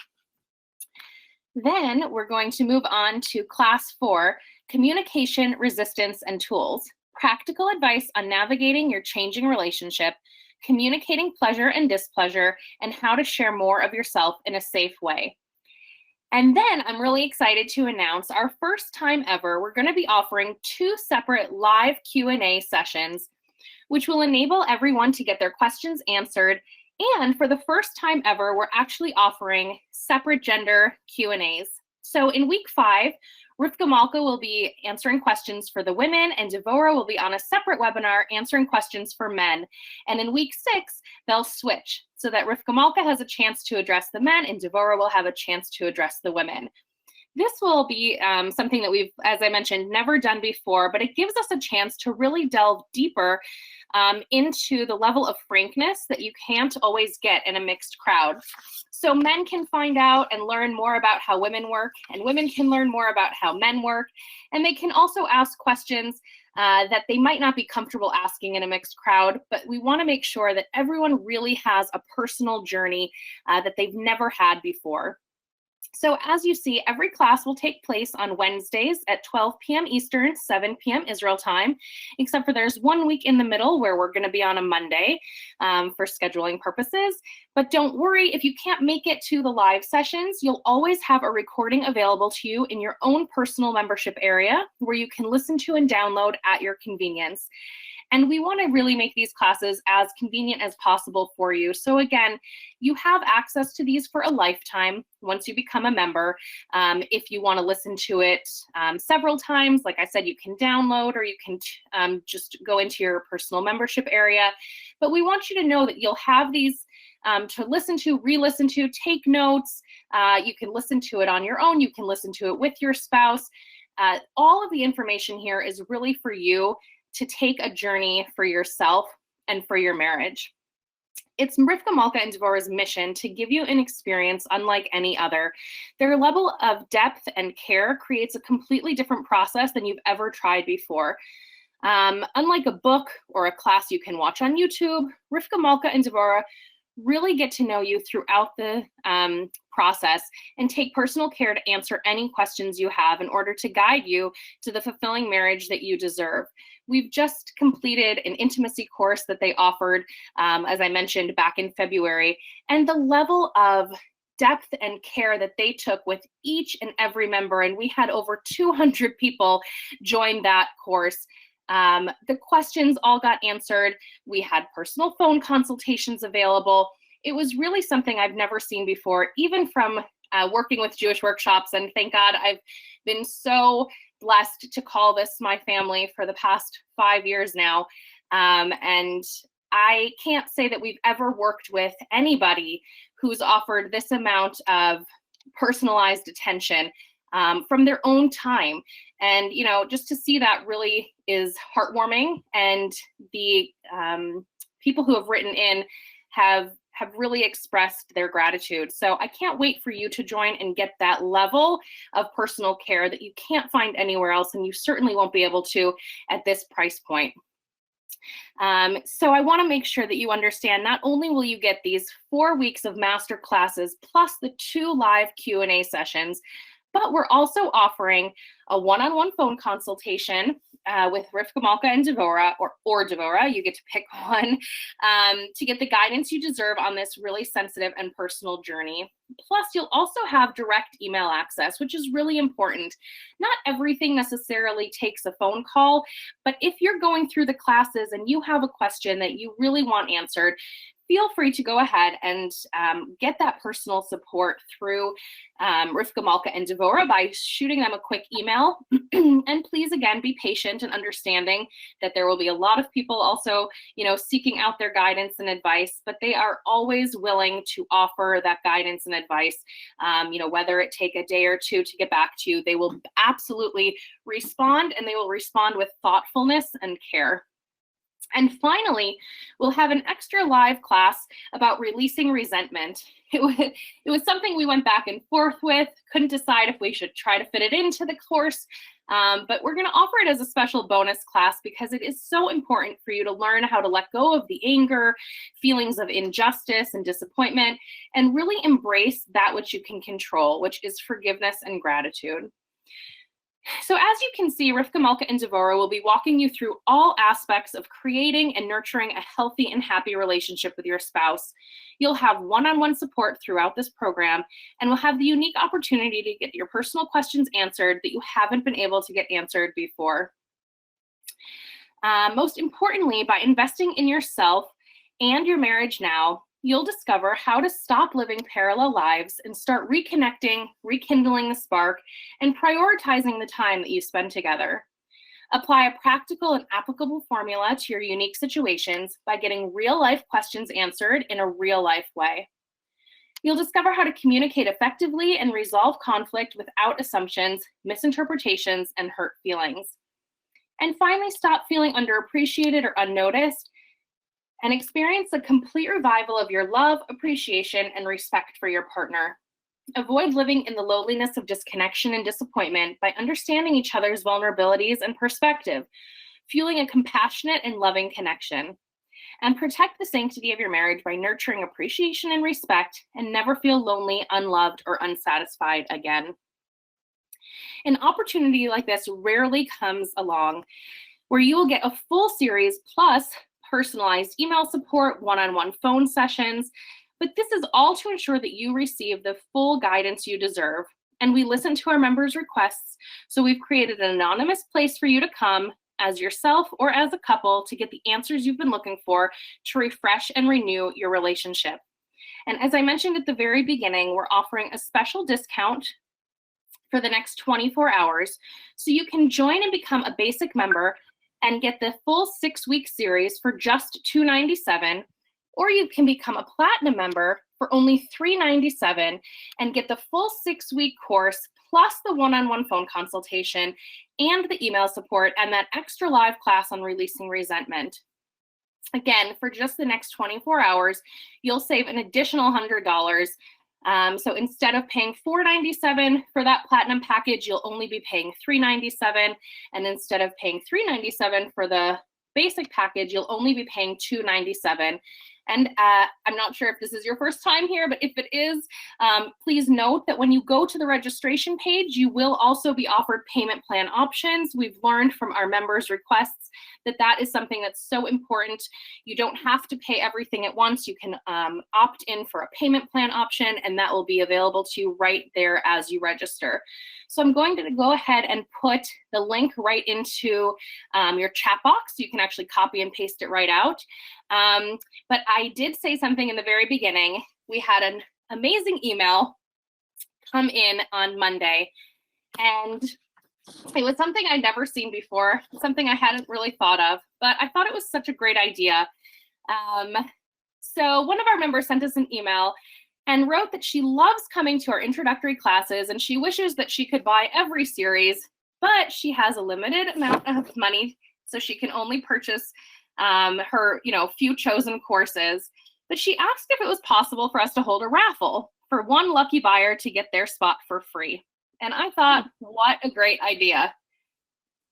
Then we're going to move on to class 4, communication, resistance, and tools. Practical advice on navigating your changing relationship, communicating pleasure and displeasure, and how to share more of yourself in a safe way. And then I'm really excited to announce our first time ever, we're going to be offering 2 separate live Q&A sessions, which will enable everyone to get their questions answered. And for the first time ever, we're actually offering separate gender Q&As. So in week 5, Rivka, Malka will be answering questions for the women, and Devora will be on a separate webinar answering questions for men. And in week 6, they'll switch so that Rivka, Malka has a chance to address the men, and Devora will have a chance to address the women. This will be something that we've, as I mentioned, never done before, but it gives us a chance to really delve deeper into the level of frankness that you can't always get in a mixed crowd. So men can find out and learn more about how women work, and women can learn more about how men work, and they can also ask questions that they might not be comfortable asking in a mixed crowd, but we want to make sure that everyone really has a personal journey that they've never had before. So as you see, every class will take place on Wednesdays at 12 p.m. Eastern, 7 p.m. Israel time, except for there's 1 week in the middle where we're going to be on a Monday for scheduling purposes. But don't worry, if you can't make it to the live sessions, you'll always have a recording available to you in your own personal membership area where you can listen to and download at your convenience. And we want to really make these classes as convenient as possible for you. So again, you have access to these for a lifetime once you become a member. If you want to listen to it several times, like I said, you can download, or you can just go into your personal membership area. But we want you to know that you'll have these to listen to, re-listen to, take notes. You can listen to it on your own. You can listen to it with your spouse. All of the information here is really for you to take a journey for yourself and for your marriage. It's Rivka, Malka, and Devora's mission to give you an experience unlike any other. Their level of depth and care creates a completely different process than you've ever tried before. Unlike a book or a class you can watch on YouTube, Rivka, Malka, and Devora really get to know you throughout the process and take personal care to answer any questions you have in order to guide you to the fulfilling marriage that you deserve. We've just completed an intimacy course that they offered, as I mentioned, back in February, and the level of depth and care that they took with each and every member, and we had over 200 people join that course. The questions all got answered. We had personal phone consultations available. It was really something I've never seen before, even from working with Jewish workshops. And thank God I've been so blessed to call this my family for the past 5 years now. And I can't say that we've ever worked with anybody who's offered this amount of personalized attention from their own time. And, you know, just to see that really is heartwarming. And the people who have written in have really expressed their gratitude. So I can't wait for you to join and get that level of personal care that you can't find anywhere else, and you certainly won't be able to at this price point. So I want to make sure that you understand, not only will you get these 4 weeks of master classes plus the 2 live Q&A sessions, but we're also offering a one-on-one phone consultation with Rivka, Malka, and Devora, or Devora, you get to pick one, to get the guidance you deserve on this really sensitive and personal journey. Plus, you'll also have direct email access, which is really important. Not everything necessarily takes a phone call, but if you're going through the classes and you have a question that you really want answered, feel free to go ahead and get that personal support through Rivka, Malka, and Devora by shooting them a quick email. And please, again, be patient and understanding that there will be a lot of people also, you know, seeking out their guidance and advice, but they are always willing to offer that guidance and advice. You know, whether it take a day or two to get back to you, they will absolutely respond, and they will respond with thoughtfulness and care. And finally, we'll have an extra live class about releasing resentment. It was something we went back and forth with, couldn't decide if we should try to fit it into the course, but we're going to offer it as a special bonus class because it is so important for you to learn how to let go of the anger, feelings of injustice and disappointment, and really embrace that which you can control, which is forgiveness and gratitude. So as you can see, Rivka, Malka, and Devora will be walking you through all aspects of creating and nurturing a healthy and happy relationship with your spouse. You'll have one-on-one support throughout this program, and will have the unique opportunity to get your personal questions answered that you haven't been able to get answered before. Most importantly, by investing in yourself and your marriage now, you'll discover how to stop living parallel lives and start reconnecting, rekindling the spark, and prioritizing the time that you spend together. Apply a practical and applicable formula to your unique situations by getting real-life questions answered in a real-life way. You'll discover how to communicate effectively and resolve conflict without assumptions, misinterpretations, and hurt feelings. And finally, stop feeling underappreciated or unnoticed, and experience a complete revival of your love, appreciation, and respect for your partner. Avoid living in the loneliness of disconnection and disappointment by understanding each other's vulnerabilities and perspective, fueling a compassionate and loving connection. And protect the sanctity of your marriage by nurturing appreciation and respect, and never feel lonely, unloved, or unsatisfied again. An opportunity like this rarely comes along, where you will get a full series plus personalized email support, one-on-one phone sessions, but this is all to ensure that you receive the full guidance you deserve. And we listen to our members' requests, so we've created an anonymous place for you to come as yourself or as a couple to get the answers you've been looking for to refresh and renew your relationship. And as I mentioned at the very beginning, we're offering a special discount for the next 24 hours, so you can join and become a basic member and get the full 6-week series for just $297, or you can become a platinum member for only $397 and get the full 6-week course plus the one-on-one phone consultation and the email support and that extra live class on releasing resentment. Again, for just the next 24 hours, you'll save an additional $100 So instead of paying $497 for that platinum package, you'll only be paying $397. And instead of paying $397 for the basic package, you'll only be paying $297. And I'm not sure if this is your first time here, but if it is, please note that when you go to the registration page, you will also be offered payment plan options. We've learned from our members' requests that that is something that's so important. You don't have to pay everything at once. You can opt in for a payment plan option, and that will be available to you right there as you register. So I'm going to go ahead and put the link right into your chat box. You can actually copy and paste it right out. But I did say something in the very beginning. We had an amazing email come in on Monday, and it was something I'd never seen before, something I hadn't really thought of, but I thought it was such a great idea. So one of our members sent us an email and wrote that she loves coming to our introductory classes and she wishes that she could buy every series, but she has a limited amount of money, so she can only purchase her, few chosen courses. But she asked if it was possible for us to hold a raffle for one lucky buyer to get their spot for free. And I thought, what a great idea.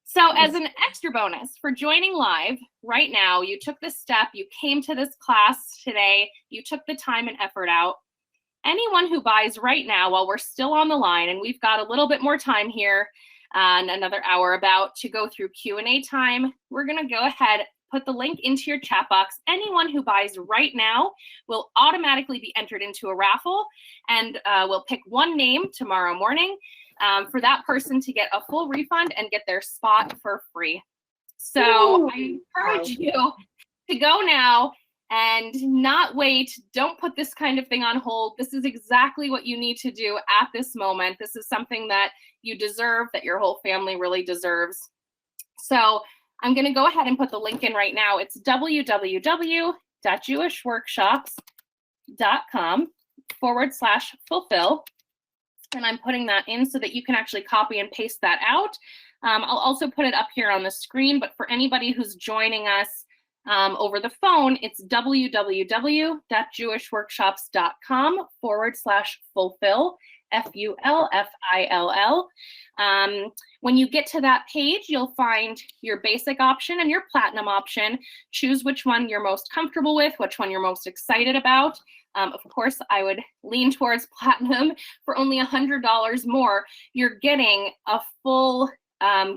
So as an extra bonus for joining live right now, you took this step, you came to this class today, you took the time and effort out. Anyone who buys right now while we're still on the line, and we've got a little bit more time here, and another hour about to go through Q&A time, we're going to go ahead, put the link into your chat box. Anyone who buys right now will automatically be entered into a raffle, and we'll pick one name tomorrow morning for that person to get a full refund and get their spot for free. So I encourage you to go now and not wait. Don't put this kind of thing on hold. This is exactly what you need to do at this moment. This is something that you deserve, that your whole family really deserves. So I'm going to go ahead and put the link in right now. It's www.jewishworkshops.com/fulfill. And I'm putting that in so that you can actually copy and paste that out. I'll also put it up here on the screen, but for anybody who's joining us over the phone, it's www.jewishworkshops.com/fulfill, FULFILL. When you get to that page, you'll find your basic option and your platinum option. Choose which one you're most comfortable with, which one you're most excited about. Of course, I would lean towards platinum. For only $100 more, you're getting a full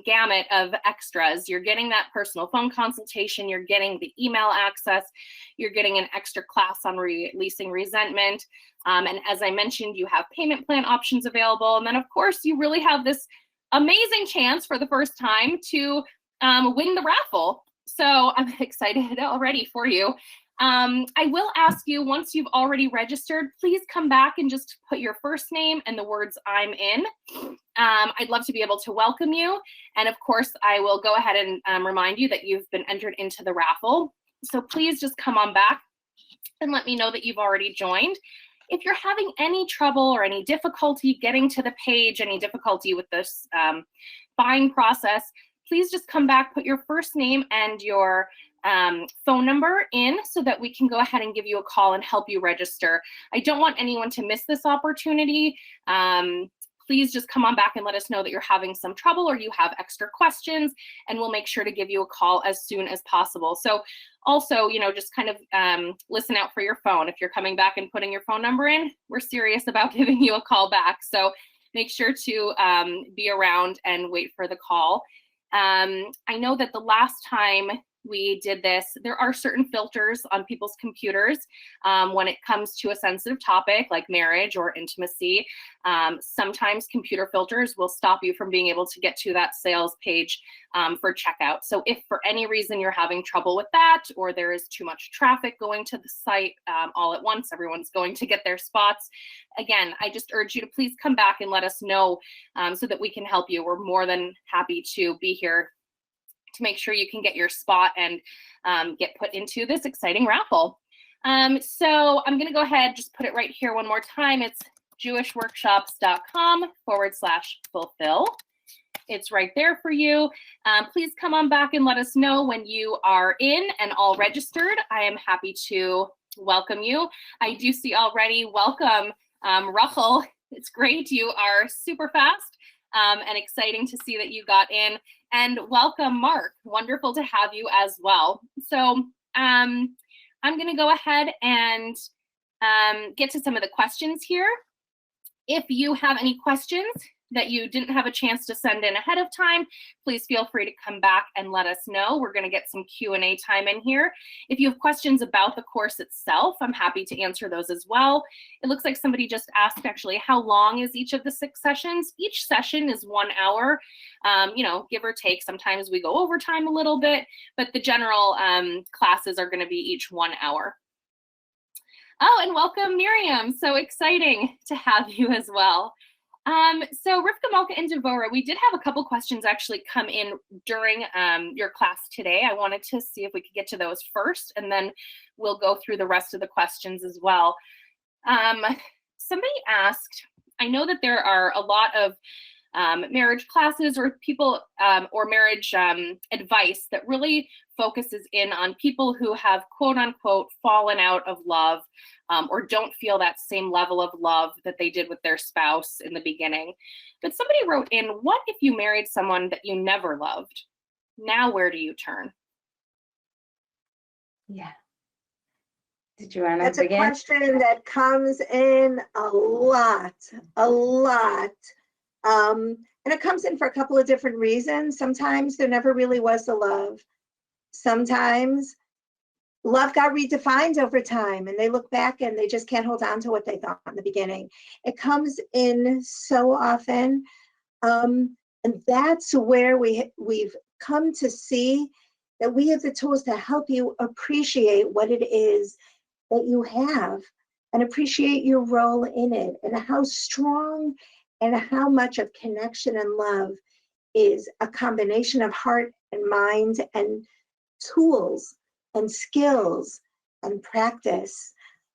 gamut of extras. You're getting that personal phone consultation, you're getting the email access, you're getting an extra class on releasing resentment. And as I mentioned, you have payment plan options available. And then of course, you really have this amazing chance for the first time to win the raffle. So I'm excited already for you. I will ask you, once you've already registered, please come back and just put your first name and the words "I'm in." I'd love to be able to welcome you. And of course, I will go ahead and remind you that you've been entered into the raffle. So please just come on back and let me know that you've already joined. If you're having any trouble or any difficulty getting to the page, any difficulty with this buying process, please just come back, put your first name and your phone number in so that we can go ahead and give you a call and help you register. I don't want anyone to miss this opportunity. Please just come on back and let us know that you're having some trouble or you have extra questions, and we'll make sure to give you a call as soon as possible. So also, just kind of listen out for your phone. If you're coming back and putting your phone number in, we're serious about giving you a call back. So make sure to be around and wait for the call. I know that the last time we did this, there are certain filters on people's computers when it comes to a sensitive topic like marriage or intimacy. Sometimes computer filters will stop you from being able to get to that sales page for checkout. So if for any reason you're having trouble with that, or there is too much traffic going to the site all at once, everyone's going to get their spots. Again, I just urge you to please come back and let us know so that we can help you. We're more than happy to be here to make sure you can get your spot and get put into this exciting raffle. So I'm going to go ahead, just put it right here one more time. It's jewishworkshops.com/fulfill. It's right there for you. Please come on back and let us know when you are in and all registered. I am happy to welcome you. I do see already, welcome Rachel, it's great. You are super fast and exciting to see that you got in. And welcome, Mark. Wonderful to have you as well. So I'm going to go ahead and get to some of the questions here. If you have any questions that you didn't have a chance to send in ahead of time, please feel free to come back and let us know. We're going to get some Q&A time in here. If you have questions about the course itself, I'm happy to answer those as well. It looks like somebody just asked, actually, how long is each of the 6 sessions? Each session is 1 hour, you know, give or take. Sometimes we go overtime a little bit, but the general classes are going to be each 1 hour. Oh, and welcome, Miriam. So exciting to have you as well. So Rivka, Malka, and Devora, we did have a couple questions actually come in during your class today. I wanted to see if we could get to those first, and then we'll go through the rest of the questions as well. Somebody asked, I know that there are a lot of marriage classes or people or marriage advice that really focuses in on people who have quote unquote fallen out of love or don't feel that same level of love that they did with their spouse in the beginning. But somebody wrote in, what if you married someone that you never loved? Now where do you turn? Yeah. Did you want to That's begin? a question that comes in a lot. And it comes in for a couple of different reasons. Sometimes there never really was the love. Sometimes love got redefined over time and they look back and they just can't hold on to what they thought in the beginning. It comes in so often. And that's where we've come to see that we have the tools to help you appreciate what it is that you have and appreciate your role in it and how strong and how much of connection and love is a combination of heart and mind and tools and skills and practice.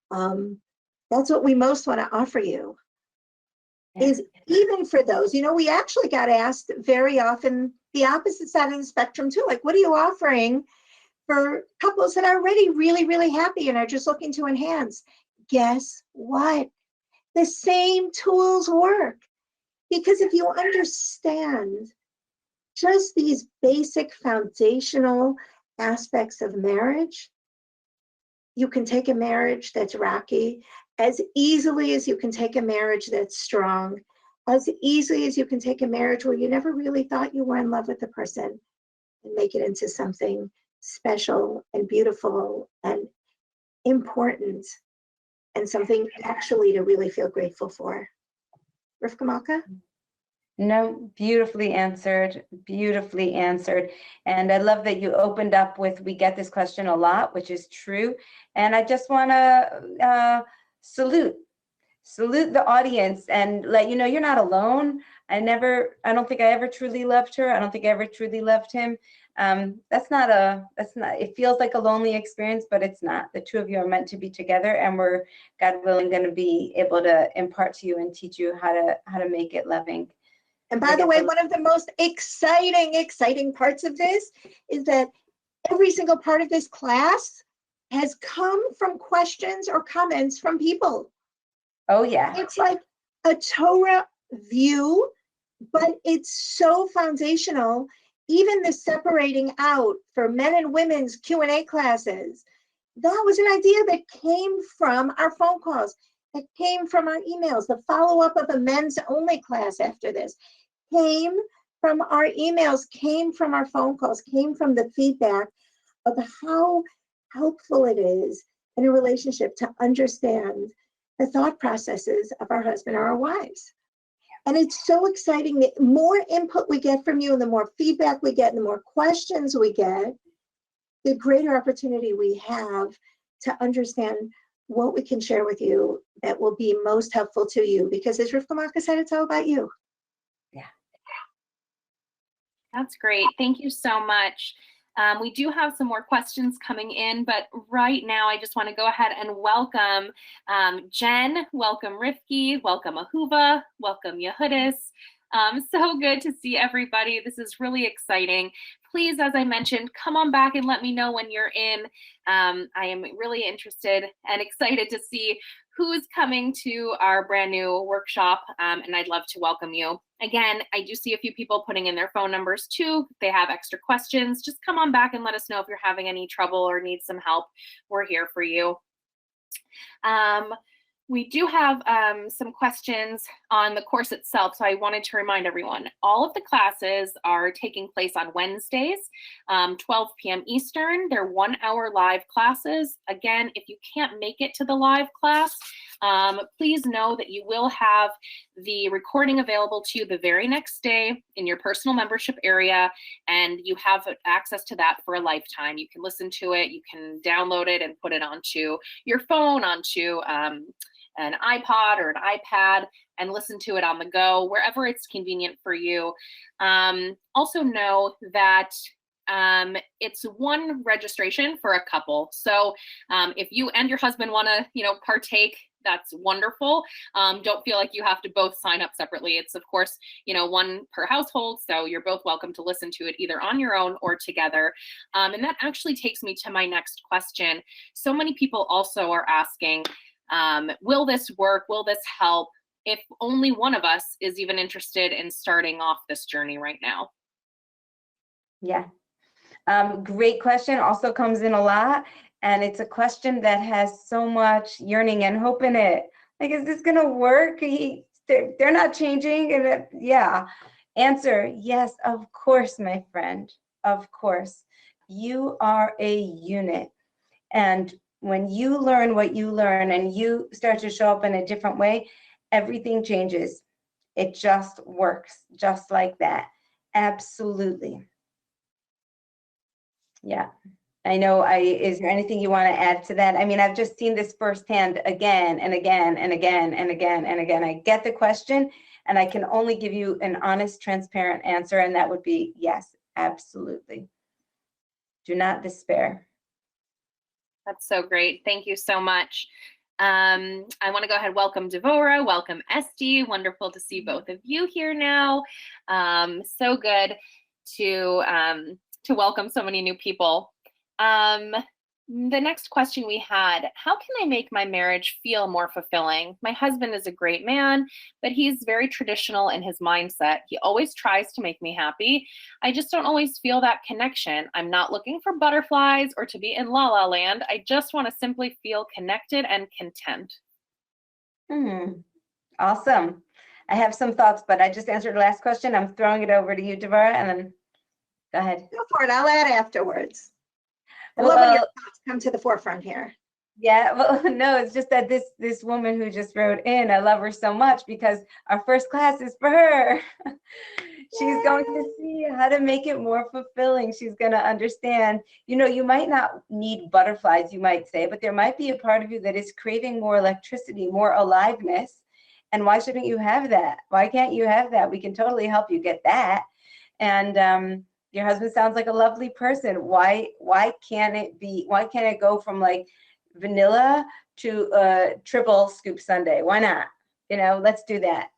That's what we most want to offer you. Is even for those, you know, we actually got asked very often the opposite side of the spectrum too, like, what are you offering for couples that are already really, really happy and are just looking to enhance? Guess what? The same tools work. Because if you understand just these basic foundational aspects of marriage, you can take a marriage that's rocky as easily as you can take a marriage that's strong, as easily as you can take a marriage where you never really thought you were in love with the person and make it into something special and beautiful and important and something actually to really feel grateful for. Rivka, Malka? No, beautifully answered, beautifully answered. And I love that you opened up with, we get this question a lot, which is true. And I just want to salute the audience and let you know you're not alone. I don't think I ever truly loved her. I don't think I ever truly loved him. It feels like a lonely experience, but it's not. The two of you are meant to be together, and we're, God willing, going to be able to impart to you and teach you how to make it loving. And by the way, one of the most exciting parts of this is that every single part of this class has come from questions or comments from people. Oh, yeah. It's like a Torah view, but it's so foundational. Even the separating out for men and women's Q&A classes, that was an idea that came from our phone calls, that came from our emails. The follow-up of a men's only class after this came from our emails, came from our phone calls, came from the feedback of how helpful it is in a relationship to understand the thought processes of our husband or our wives. And it's so exciting. The more input we get from you and the more feedback we get and the more questions we get, the greater opportunity we have to understand what we can share with you that will be most helpful to you. Because as Rivka Malka said, it's all about you. Yeah. That's great. Thank you so much. We do have some more questions coming in, but right now I just want to go ahead and welcome Jen, welcome Rifki, welcome Ahuva, welcome Yehudis. So good to see everybody. This is really exciting. Please, as I mentioned, come on back and let me know when you're in. I am really interested and excited to see who is coming to our brand new workshop, and I'd love to welcome you. Again, I do see a few people putting in their phone numbers too. If they have extra questions, just come on back and let us know if you're having any trouble or need some help. We're here for you. We do have some questions on the course itself, so I wanted to remind everyone, all of the classes are taking place on Wednesdays, 12 p.m. Eastern. They're 1 hour live classes. Again, if you can't make it to the live class, please know that you will have the recording available to you the very next day in your personal membership area, and you have access to that for a lifetime. You can listen to it, you can download it and put it onto your phone, onto an iPod or an iPad, and listen to it on the go, wherever it's convenient for you. Also know that it's one registration for a couple. So if you and your husband want to, partake, that's wonderful. Don't feel like you have to both sign up separately. It's of course, one per household. So you're both welcome to listen to it either on your own or together. And that actually takes me to my next question. So many people also are asking, will this work? Will this help? If only one of us is even interested in starting off this journey right now. Yeah. Great question. Also comes in a lot. And it's a question that has so much yearning and hope in it. Like, is this going to work? They're not changing. And yeah. Answer, yes, of course, my friend. Of course. You are a unit. And when you learn what you learn and you start to show up in a different way, everything changes. It just works just like that. Absolutely. Yeah. I know. Is there anything you want to add to that? I mean, I've just seen this firsthand again and again and again and again and again. I get the question, and I can only give you an honest, transparent answer, and that would be yes, absolutely. Do not despair. That's so great. Thank you so much. I want to go ahead and welcome Devora, welcome Esty. Wonderful to see both of you here now. So good to welcome so many new people. The next question we had, how can I make my marriage feel more fulfilling? My husband is a great man, but he's very traditional in his mindset. He always tries to make me happy. I just don't always feel that connection. I'm not looking for butterflies or to be in la la land. I just want to simply feel connected and content. Awesome. I have some thoughts, but I just answered the last question. I'm throwing it over to you, Devora, and then go ahead. Go for it. I'll add afterwards. I love when your thoughts come to the forefront here. Yeah, well, no, it's just that this woman who just wrote in, I love her so much because our first class is for her. She's going to see how to make it more fulfilling. She's going to understand, you might not need butterflies, you might say, but there might be a part of you that is craving more electricity, more aliveness. And why shouldn't you have that? Why can't you have that? We can totally help you get that. And your husband sounds like a lovely person. Why can't it go from like vanilla to triple scoop sundae? Why not? Let's do that.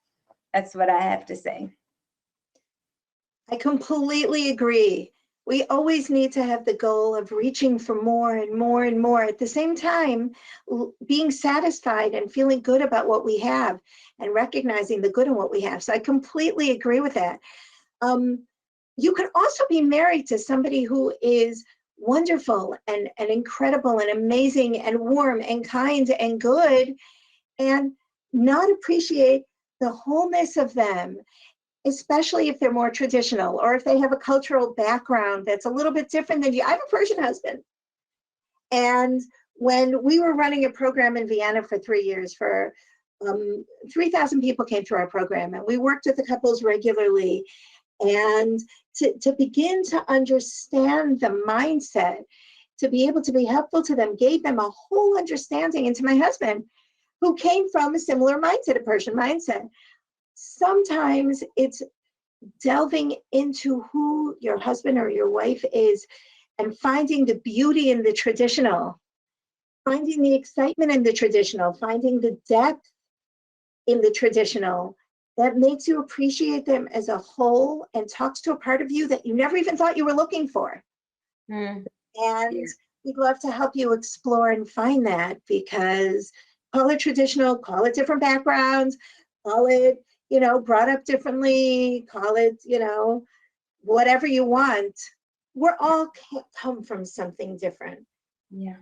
That's what I have to say. I completely agree. We always need to have the goal of reaching for more and more and more. At the same time, being satisfied and feeling good about what we have and recognizing the good in what we have. So I completely agree with that. You could also be married to somebody who is wonderful and incredible and amazing and warm and kind and good, and not appreciate the wholeness of them, especially if they're more traditional or if they have a cultural background that's a little bit different than you. I have a Persian husband. And when we were running a program in Vienna for 3 years, for 3,000 people came through our program, and we worked with the couples regularly. And to begin to understand the mindset, to be able to be helpful to them, gave them a whole understanding. And to my husband, who came from a similar mindset, a Persian mindset, sometimes it's delving into who your husband or your wife is and finding the beauty in the traditional, finding the excitement in the traditional, finding the depth in the traditional, that makes you appreciate them as a whole and talks to a part of you that you never even thought you were looking for. And we'd love to help you explore and find that, because call it traditional, call it different backgrounds, call it, brought up differently, call it, whatever you want. We're all come from something different. Yeah.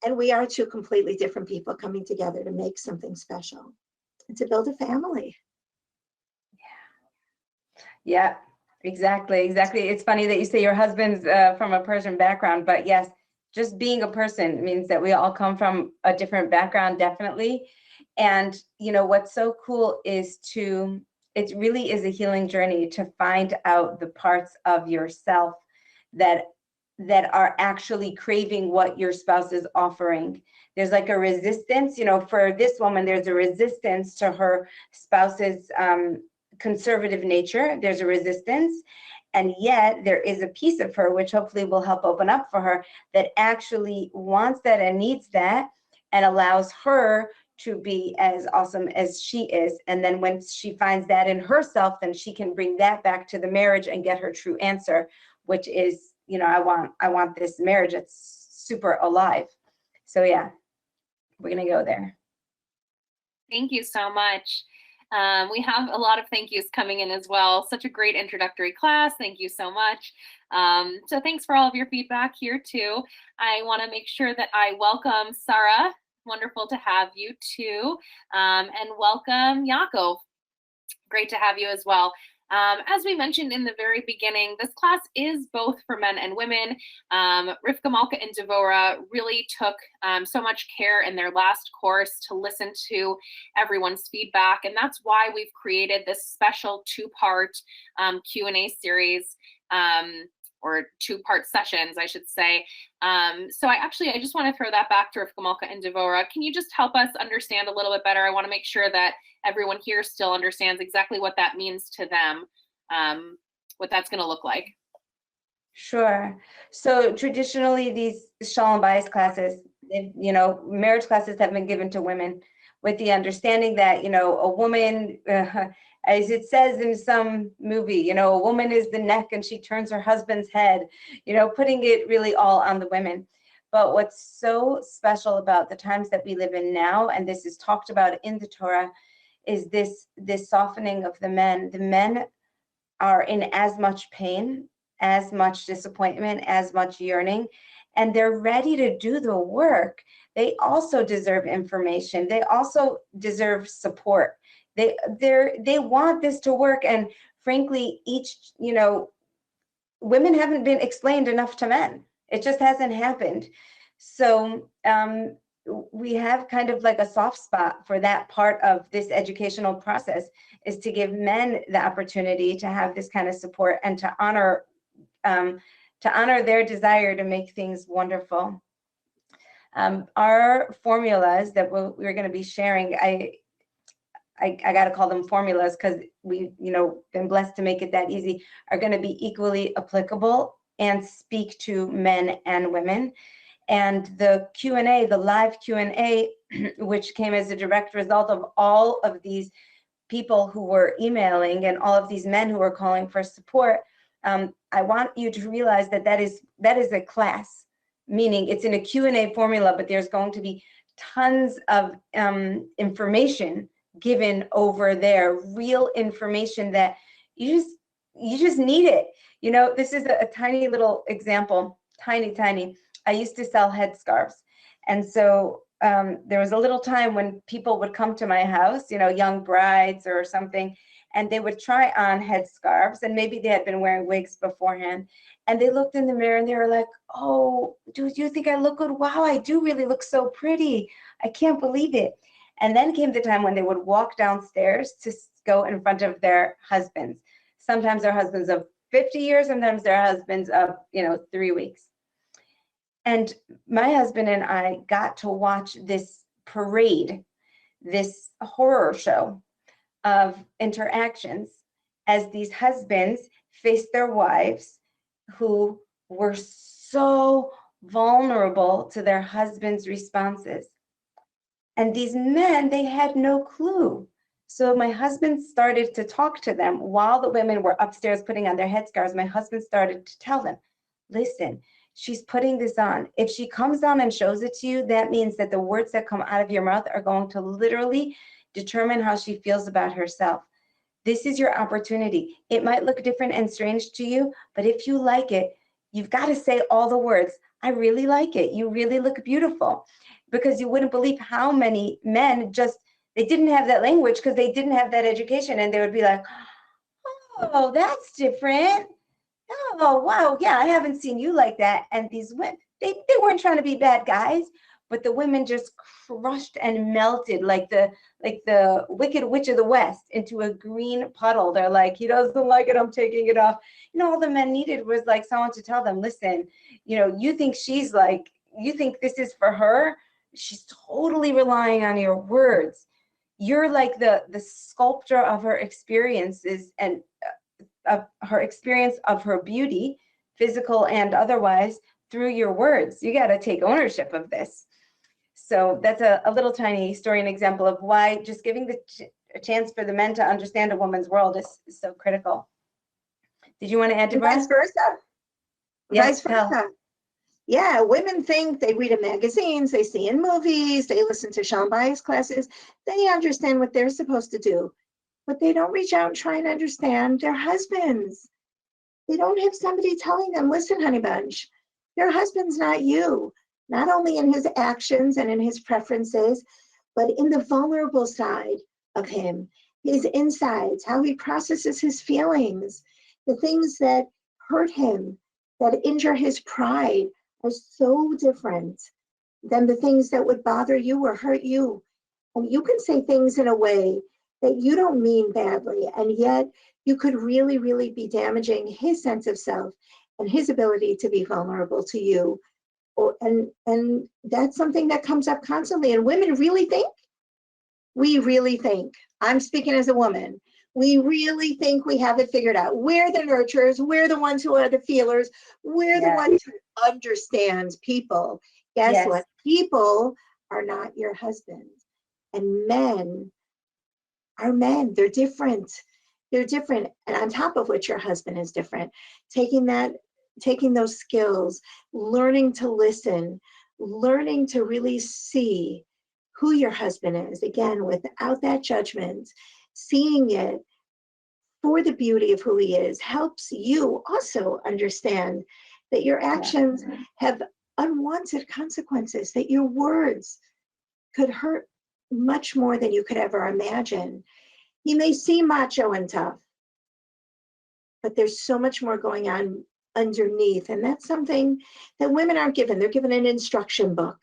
And we are two completely different people coming together to make something special and to build a family. Yeah, exactly. It's funny that you say your husband's from a Persian background, but yes, just being a person means that we all come from a different background, definitely. And what's so cool is it really is a healing journey to find out the parts of yourself that are actually craving what your spouse is offering. There's like a resistance, for this woman, there's a resistance to her spouse's conservative nature. There's a resistance. And yet there is a piece of her, which hopefully will help open up for her, that actually wants that and needs that and allows her to be as awesome as she is. And then when she finds that in herself, then she can bring that back to the marriage and get her true answer, which is, I want this marriage that's super alive. So yeah, we're going to go there. Thank you so much. We have a lot of thank yous coming in as well. Such a great introductory class. Thank you so much. So thanks for all of your feedback here too. I want to make sure that I welcome Sarah. Wonderful to have you too. And welcome Yaakov. Great to have you as well. As we mentioned in the very beginning, this class is both for men and women. Rivka, Malka, and Devora really took so much care in their last course to listen to everyone's feedback, and that's why we've created this special two-part Q&A series, or two-part sessions, I should say. So I just want to throw that back to Rivka, Malka, and Devora. Can you just help us understand a little bit better? I want to make sure that everyone here still understands exactly what that means to them, what that's going to look like. Sure. So traditionally, these Shalom Bayis classes, marriage classes have been given to women with the understanding that, a woman, as it says in some movie, a woman is the neck and she turns her husband's head, putting it really all on the women. But what's so special about the times that we live in now, and this is talked about in the Torah, is this softening of the men. The men are in as much pain, as much disappointment, as much yearning, and they're ready to do the work. They also deserve information. They also deserve support. They want this to work, and frankly, women haven't been explained enough to men. It just hasn't happened. So we have kind of like a soft spot for that part of this educational process, is to give men the opportunity to have this kind of support and to honor their desire to make things wonderful. Our formulas that we're going to be sharing, I got to call them formulas because we've been blessed to make it that easy, are going to be equally applicable and speak to men and women. And the Q&A, the live Q&A, which came as a direct result of all of these people who were emailing and all of these men who were calling for support, I want you to realize that is a class, meaning it's in a Q&A formula, but there's going to be tons of information given over there, real information that you just need it. This is a tiny little example, tiny. I used to sell headscarves. And so there was a little time when people would come to my house, young brides or something, and they would try on headscarves, and maybe they had been wearing wigs beforehand. And they looked in the mirror and they were like, "Oh, do you think I look good? Wow, I do really look so pretty. I can't believe it." And then came the time when they would walk downstairs to go in front of their husbands. Sometimes their husbands of 50 years, sometimes their husbands of, 3 weeks. And my husband and I got to watch this parade, this horror show of interactions as these husbands faced their wives who were so vulnerable to their husbands' responses. And these men, they had no clue. So my husband started to talk to them while the women were upstairs putting on their headscarves. My husband started to tell them, "Listen, she's putting this on. If she comes down and shows it to you, that means that the words that come out of your mouth are going to literally determine how she feels about herself. This is your opportunity. It might look different and strange to you, but if you like it, you've got to say all the words. I really like it. You really look beautiful. Because you wouldn't believe how many men just, they didn't have that language because they didn't have that education, and they would be like, oh, that's different. Oh, wow, yeah, I haven't seen you like that. And these women, they weren't trying to be bad guys, but the women just crushed and melted like the Wicked Witch of the West into a green puddle. They're like, he doesn't like it, I'm taking it off. All the men needed was like someone to tell them, listen, you think she's like, you think this is for her? She's totally relying on your words. You're like the sculptor of her experiences and of her experience of her beauty, physical and otherwise, through your words. You got to take ownership of this. So that's a little tiny story and example of why just giving a chance for the men to understand a woman's world is so critical. Did you want to add to Vice versa? Yes, Vice versa. Yeah, women think, they read in magazines, they see in movies, they listen to Sean Bias classes, they understand what they're supposed to do, but they don't reach out and try and understand their husbands. They don't have somebody telling them, listen, honey bunch, your husband's not you, not only in his actions and in his preferences, but in the vulnerable side of him, his insides, how he processes his feelings, the things that hurt him, that injure his pride, are so different than the things that would bother you or hurt you. And you can say things in a way that you don't mean badly, and yet you could really, really be damaging his sense of self and his ability to be vulnerable to you. And that's something that comes up constantly. And women really think, I'm speaking as a woman, we really think we have it figured out. We're the nurturers, we're the ones who are the feelers, we're the ones who understand people. Guess what? People are not your husband. And men are men. They're different. They're different. And on top of which your husband is different. Taking those skills, learning to listen, learning to really see who your husband is, again, without that judgment, seeing it for the beauty of who he is, helps you also understand that your actions have unwanted consequences, that your words could hurt much more than you could ever imagine. He may seem macho and tough, but there's so much more going on underneath. And that's something that women aren't given. They're given an instruction book.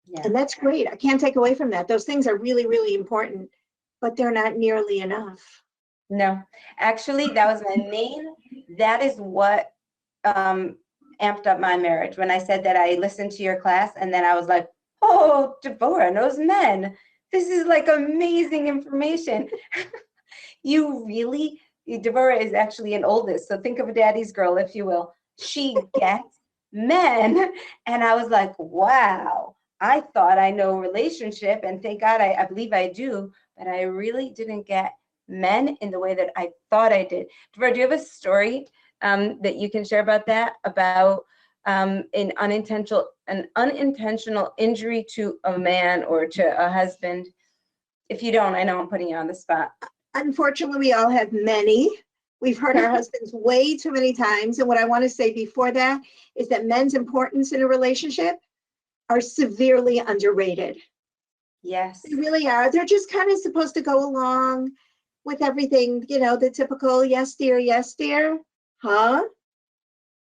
Yeah. And that's great. I can't take away from that. Those things are really, really important, but they're not nearly enough. No, actually, that was that is what amped up my marriage. When I said that I listened to your class, and then I was like, oh, Devora knows men. This is like amazing information. Devora is actually an oldest, so think of a daddy's girl, if you will. She gets men. And I was like, wow, I thought I know relationship, and thank God I believe I do, but I really didn't get men in the way that I thought I did. Devora, do you have a story that you can share about that, about an unintentional injury to a man or to a husband? If you don't, I know I'm putting you on the spot. Unfortunately, we all have many. We've hurt our husbands way too many times. And what I want to say before that is that men's importance in a relationship are severely underrated. Yes. They really are. They're just kind of supposed to go along with everything, the typical, yes, dear, huh?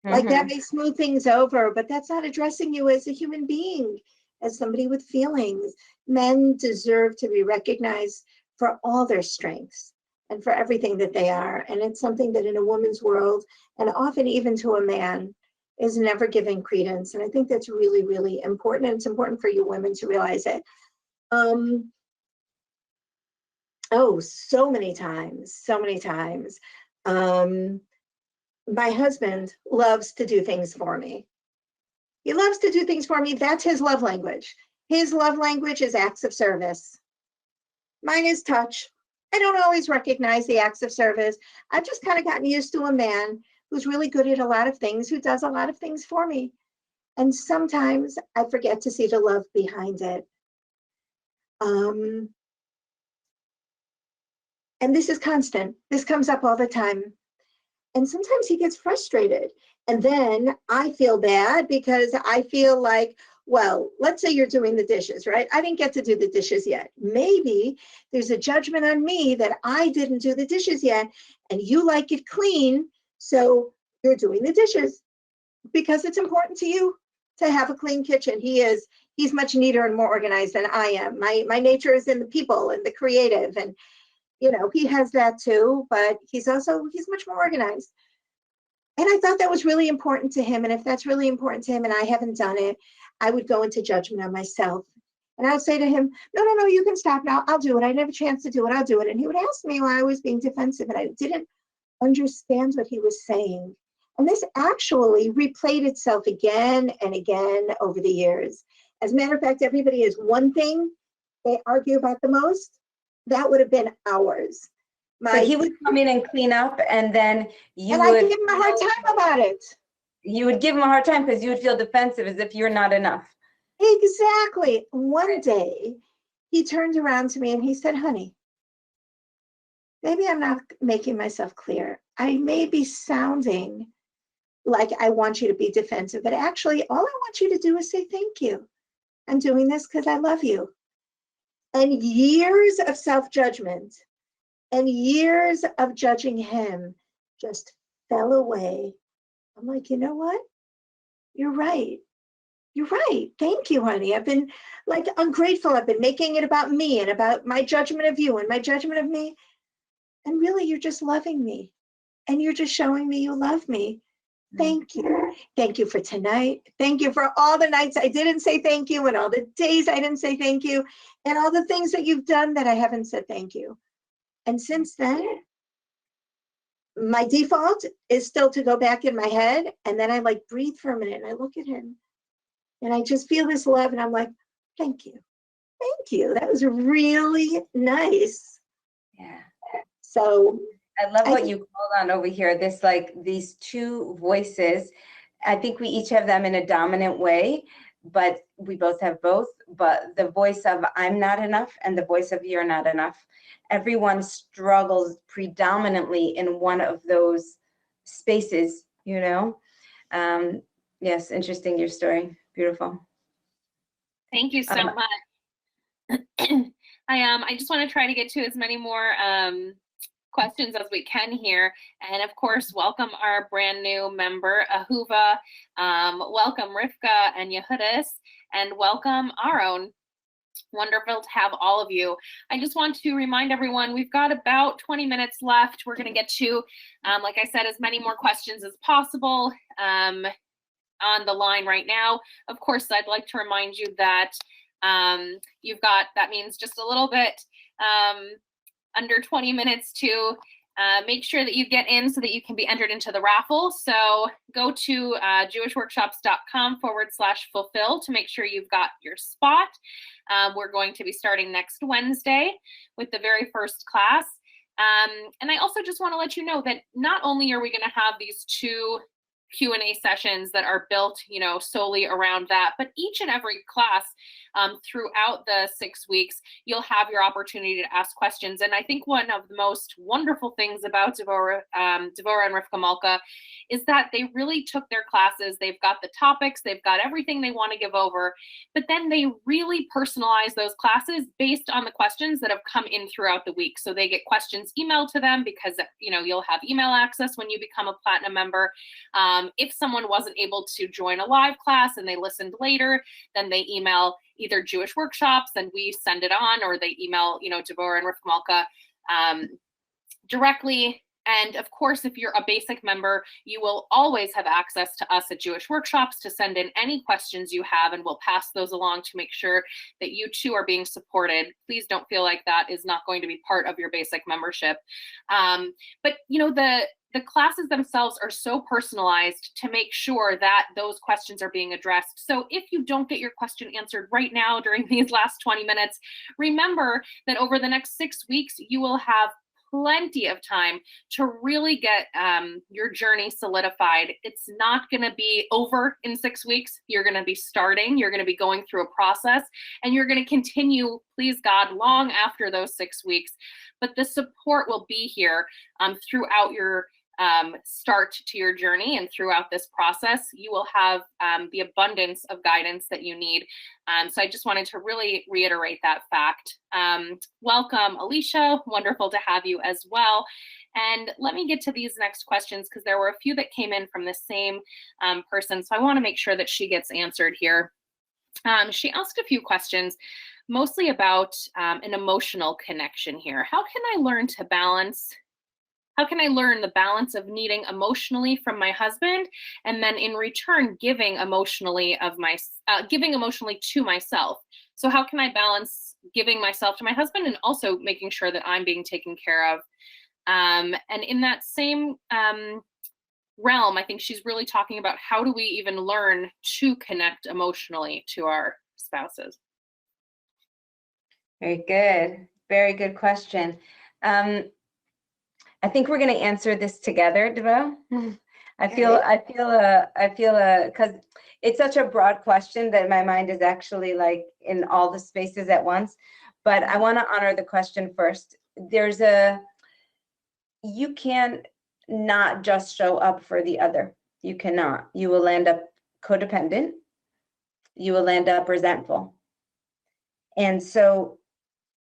Like that may smooth things over, but that's not addressing you as a human being, as somebody with feelings. Men deserve to be recognized for all their strengths and for everything that they are. And it's something that in a woman's world, and often even to a man, is never given credence. And I think that's really, really important. And it's important for you women to realize it. So many times. My husband loves to do things for me. He loves to do things for me. That's his love language. His love language is acts of service. Mine is touch. I don't always recognize the acts of service. I've just kind of gotten used to a man who's really good at a lot of things, who does a lot of things for me. And sometimes I forget to see the love behind it. And this is constant. This comes up all the time. And sometimes he gets frustrated. And then I feel bad because I feel like, well, let's say you're doing the dishes, right? I didn't get to do the dishes yet. Maybe there's a judgment on me that I didn't do the dishes yet, and you like it clean, so you're doing the dishes because it's important to you to have a clean kitchen. He's much neater and more organized than I am. My nature is in the people and the creative, and he has that too, but he's much more organized. And I thought that was really important to him. And if that's really important to him and I haven't done it, I would go into judgment on myself. And I would say to him, no, you can stop now. I'll do it. I didn't have a chance to do it. I'll do it. And he would ask me why I was being defensive, and I didn't understand what he was saying. And this actually replayed itself again and again over the years. As a matter of fact, everybody has one thing they argue about the most. That would have been ours. So he would come in and clean up, and then I'd give him a hard time about it. You would give him a hard time because you would feel defensive, as if you're not enough. Exactly. One day, he turned around to me and he said, honey, maybe I'm not making myself clear. I may be sounding like I want you to be defensive, but actually, all I want you to do is say thank you. I'm doing this because I love you. And years of self-judgment and years of judging him just fell away. I'm like, you know what? You're right. You're right. Thank you, honey. I've been like ungrateful. I've been making it about me and about my judgment of you and my judgment of me. And really, you're just loving me. And you're just showing me you love me. Thank you. Thank you for tonight. Thank you for all the nights I didn't say thank you, and all the days I didn't say thank you, and all the things that you've done that I haven't said thank you. And since then, my default is still to go back in my head, and then I like breathe for a minute and I look at him and I just feel this love, and I'm like, thank you. Thank you. That was really nice. Yeah. So I love what you called on over here. This, like, these two voices. I think we each have them in a dominant way, but we both have both. But the voice of I'm not enough and the voice of you're not enough. Everyone struggles predominantly in one of those spaces, Yes, interesting, your story. Beautiful. Thank you so much. I just want to try to get to as many more questions as we can here. And of course, welcome our brand new member, Ahuva. Welcome Rivka and Yehudis, and welcome Aaron. Wonderful to have all of you. I just want to remind everyone, we've got about 20 minutes left. We're going to get to, like I said, as many more questions as possible on the line right now. Of course, I'd like to remind you that that means just a little bit under 20 minutes to make sure that you get in so that you can be entered into the raffle. So go to jewishworkshops.com/fulfill to make sure you've got your spot. We're going to be starting next Wednesday with the very first class. And I also just want to let you know that not only are we going to have these two Q&A sessions that are built, solely around that, but each and every class throughout the 6 weeks, you'll have your opportunity to ask questions. And I think one of the most wonderful things about Devora and Rivka Malka is that they really took their classes. They've got the topics, they've got everything they want to give over, but then they really personalize those classes based on the questions that have come in throughout the week. So they get questions emailed to them because, you'll have email access when you become a platinum member. If someone wasn't able to join a live class and they listened later, then they email either Jewish Workshops and we send it on, or they email, Devora and Rivka Malka directly. And of course, if you're a basic member, you will always have access to us at Jewish Workshops to send in any questions you have, and we'll pass those along to make sure that you too are being supported. Please don't feel like that is not going to be part of your basic membership. But the classes themselves are so personalized to make sure that those questions are being addressed. So if you don't get your question answered right now during these last 20 minutes, remember that over the next 6 weeks, you will have plenty of time to really get your journey solidified. It's not going to be over in 6 weeks. You're going to be starting, you're going to be going through a process, and you're going to continue, please God, long after those 6 weeks. But the support will be here throughout your start to your journey, and throughout this process, you will have the abundance of guidance that you need. So I just wanted to really reiterate that fact. Welcome, Alicia. Wonderful to have you as well. And let me get to these next questions because there were a few that came in from the same person. So I want to make sure that she gets answered here. She asked a few questions, mostly about an emotional connection here. How can I learn to balance? How can I learn the balance of needing emotionally from my husband, and then in return giving emotionally to myself? So how can I balance giving myself to my husband and also making sure that I'm being taken care of? And in that same realm, I think she's really talking about how do we even learn to connect emotionally to our spouses? Very good. Very good question. I think we're going to answer this together, Devora. I feel because it's such a broad question that my mind is actually like in all the spaces at once. But I want to honor the question first. You can not just show up for the other. You cannot. You will end up codependent. You will end up resentful. And so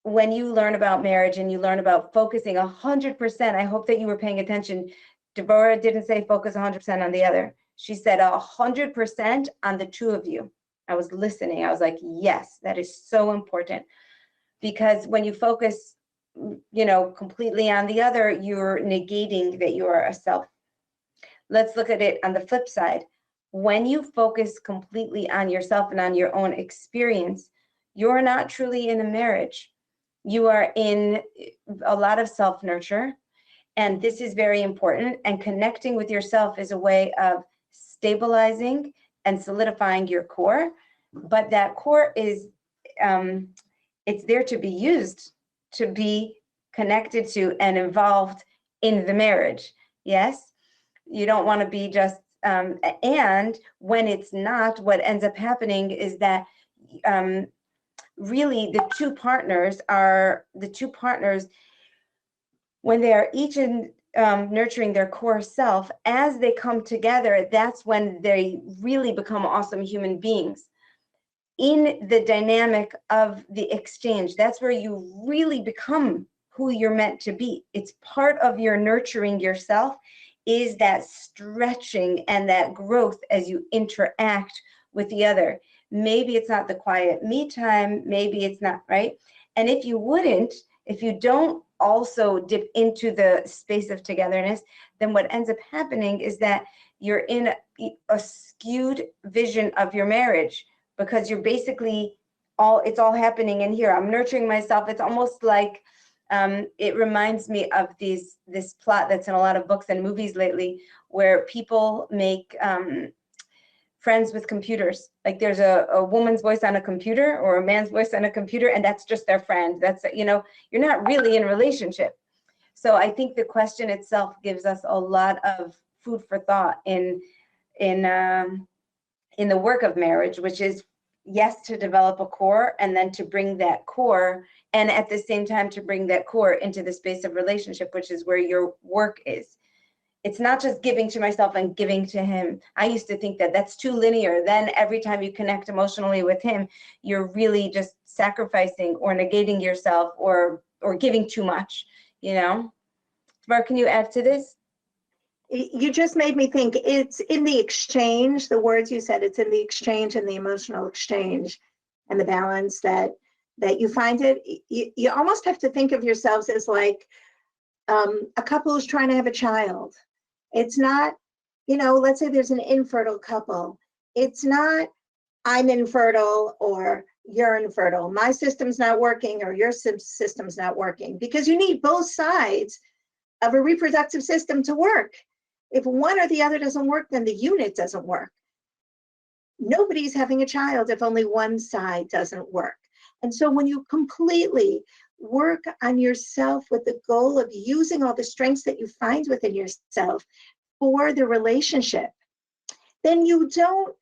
when you learn about marriage and you learn about focusing 100%, I hope that you were paying attention. Devora didn't say focus 100% on the other. She said 100% on the two of you. I was listening. I was like, yes, that is so important. Because when you focus, completely on the other, you're negating that you are a self. Let's look at it on the flip side. When you focus completely on yourself and on your own experience, you're not truly in a marriage. You are in a lot of self-nurture, and this is very important. And connecting with yourself is a way of stabilizing and solidifying your core. But that core is, it's there to be used, to be connected to and involved in the marriage. Yes, you don't want to be just, and when it's not, what ends up happening is that really the two partners, when they are each in nurturing their core self, as they come together, that's when they really become awesome human beings. In the dynamic of the exchange, that's where you really become who you're meant to be. It's part of your nurturing yourself, is that stretching and that growth as you interact with the other. Maybe it's not the quiet me time, maybe it's not, right? And if you don't also dip into the space of togetherness, then what ends up happening is that you're in a skewed vision of your marriage, because you're basically it's all happening in here. I'm nurturing myself. It's almost like, it reminds me of this plot that's in a lot of books and movies lately, where people make friends with computers. Like there's a woman's voice on a computer or a man's voice on a computer, and that's just their friend. That's, you're not really in a relationship. So I think the question itself gives us a lot of food for thought in the work of marriage, which is, yes, to develop a core, and then to bring that core, and at the same time to bring that core into the space of relationship, which is where your work is. It's not just giving to myself and giving to him. I used to think that that's too linear. Then every time you connect emotionally with him, you're really just sacrificing or negating yourself or giving too much, Devora, can you add to this? You just made me think it's in the exchange, the words you said, it's in the exchange and the emotional exchange and the balance that you find it. You almost have to think of yourselves as like a couple who's trying to have a child. It's not, let's say there's an infertile couple. It's not, I'm infertile or you're infertile. My system's not working or your system's not working, because you need both sides of a reproductive system to work. If one or the other doesn't work, then the unit doesn't work. Nobody's having a child if only one side doesn't work. And so when you completely work on yourself with the goal of using all the strengths that you find within yourself for the relationship, then you don't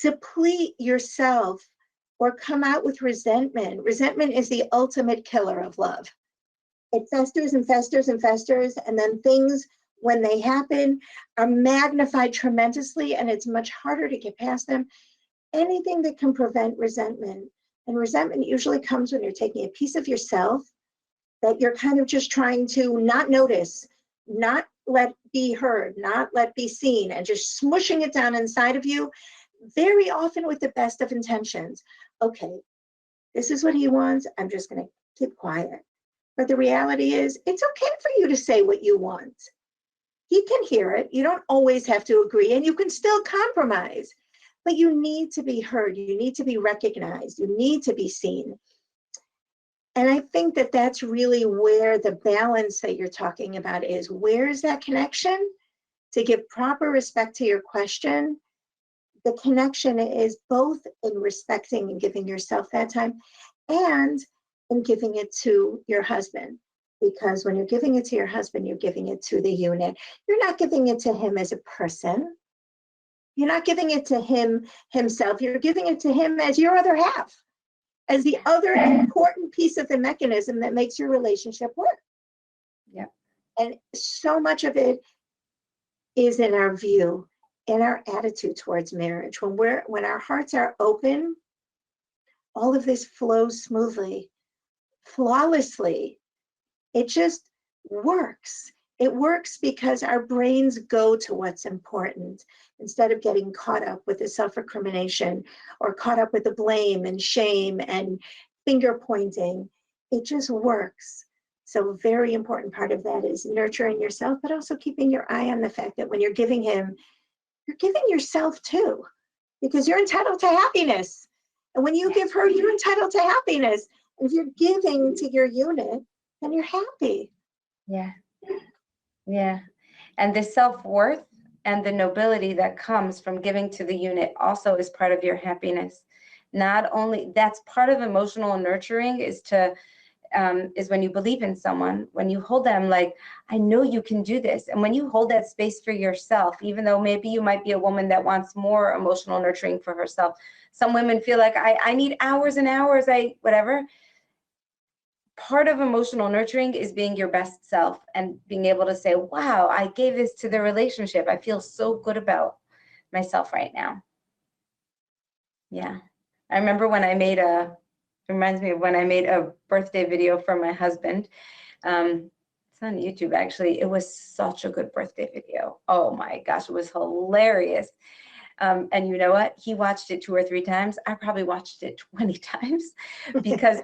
deplete yourself or come out with resentment. Resentment is the ultimate killer of love. It festers and festers and festers, and then things, when they happen, are magnified tremendously, and it's much harder to get past them. Anything that can prevent resentment, and resentment usually comes when you're taking a piece of yourself that you're kind of just trying to not notice, not let be heard, not let be seen, and just smushing it down inside of you, very often with the best of intentions. Okay, this is what he wants, I'm just going to keep quiet. But the reality is, it's okay for you to say what you want. He can hear it. You don't always have to agree, and you can still compromise. But you need to be heard. You need to be recognized. You need to be seen. And I think that that's really where the balance that you're talking about is. Where is that connection? To give proper respect to your question, the connection is both in respecting and giving yourself that time, and in giving it to your husband. Because when you're giving it to your husband, you're giving it to the unit. You're not giving it to him as a person. You're not giving it to him himself. You're giving it to him as your other half, as the other important piece of the mechanism that makes your relationship work. Yeah. And so much of it is in our view, in our attitude towards marriage. When our hearts are open, all of this flows smoothly, flawlessly. It just works. It works because our brains go to what's important instead of getting caught up with the self-recrimination or caught up with the blame and shame and finger pointing. It just works. So a very important part of that is nurturing yourself, but also keeping your eye on the fact that when you're giving him, you're giving yourself too, because you're entitled to happiness. And when you give her, you're entitled to happiness. And if you're giving to your unit, then you're happy. Yeah. Yeah. And the self-worth and the nobility that comes from giving to the unit also is part of your happiness. Not only, that's part of emotional nurturing is when you believe in someone, when you hold them like, I know you can do this. And when you hold that space for yourself, even though maybe you might be a woman that wants more emotional nurturing for herself. Some women feel like I need hours and hours, whatever. Part of emotional nurturing is being your best self and being able to say, wow, I gave this to the relationship. I feel so good about myself right now. Yeah. I remember when I made reminds me of when I made a birthday video for my husband. It's on YouTube, actually. It was such a good birthday video. Oh my gosh, it was hilarious. And you know what? He watched it 2 or 3 times. I probably watched it 20 times because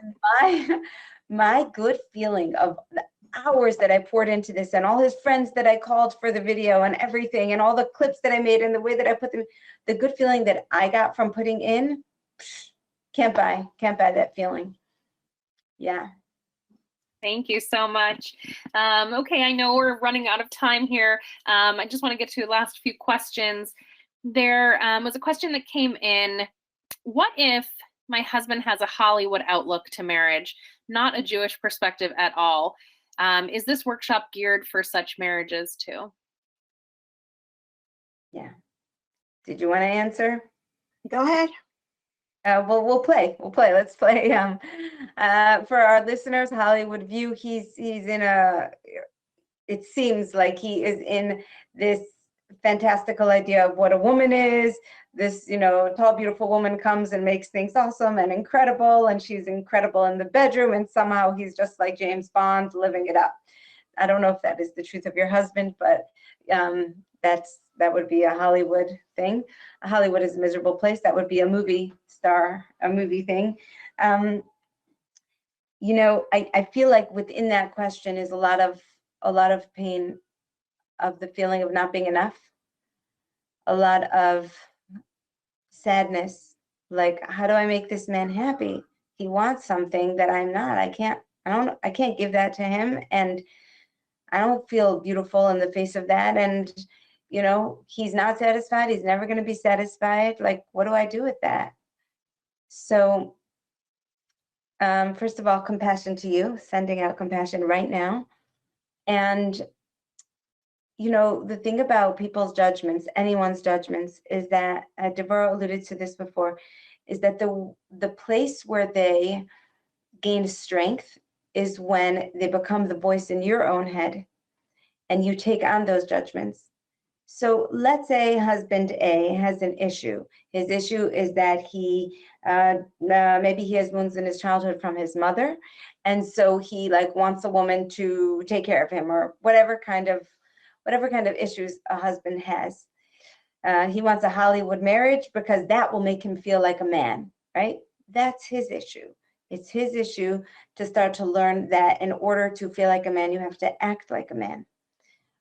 my good feeling of the hours that I poured into this and all his friends that I called for the video and everything and all the clips that I made and the way that I put them, the good feeling that I got from putting in, can't buy that feeling. Yeah. Thank you so much. Okay, I know we're running out of time here. I just want to get to the last few questions. There was a question that came in. What if my husband has a Hollywood outlook to marriage, not a Jewish perspective at all? Is this workshop geared for such marriages too? Yeah. Did you want to answer? Go ahead. Well, we'll play. Let's play. For our listeners, Hollywood View, he's in it seems like he is in this fantastical idea of what a woman is. This, tall, beautiful woman comes and makes things awesome and incredible, and she's incredible in the bedroom, and somehow he's just like James Bond living it up. I don't know if that is the truth of your husband, but that would be a Hollywood thing. Hollywood is a miserable place. That would be a movie star, a movie thing. I feel like within that question is a lot of pain of the feeling of not being enough, a lot of sadness, like, how do I make this man happy? He wants something that I'm not. I can't give that to him, and I don't feel beautiful in the face of that. And he's not satisfied. He's never going to be satisfied. Like, what do I do with that? So First of all, compassion to you, sending out compassion right now. And, you know, the thing about people's judgments, anyone's judgments, is that, Devora alluded to this before, is that the place where they gain strength is when they become the voice in your own head and you take on those judgments. So let's say husband A has an issue. His issue is that he maybe he has wounds in his childhood from his mother, and so he like wants a woman to take care of him, or whatever kind of issues a husband has. He wants a Hollywood marriage because that will make him feel like a man, right? That's his issue. It's his issue to start to learn that in order to feel like a man, you have to act like a man.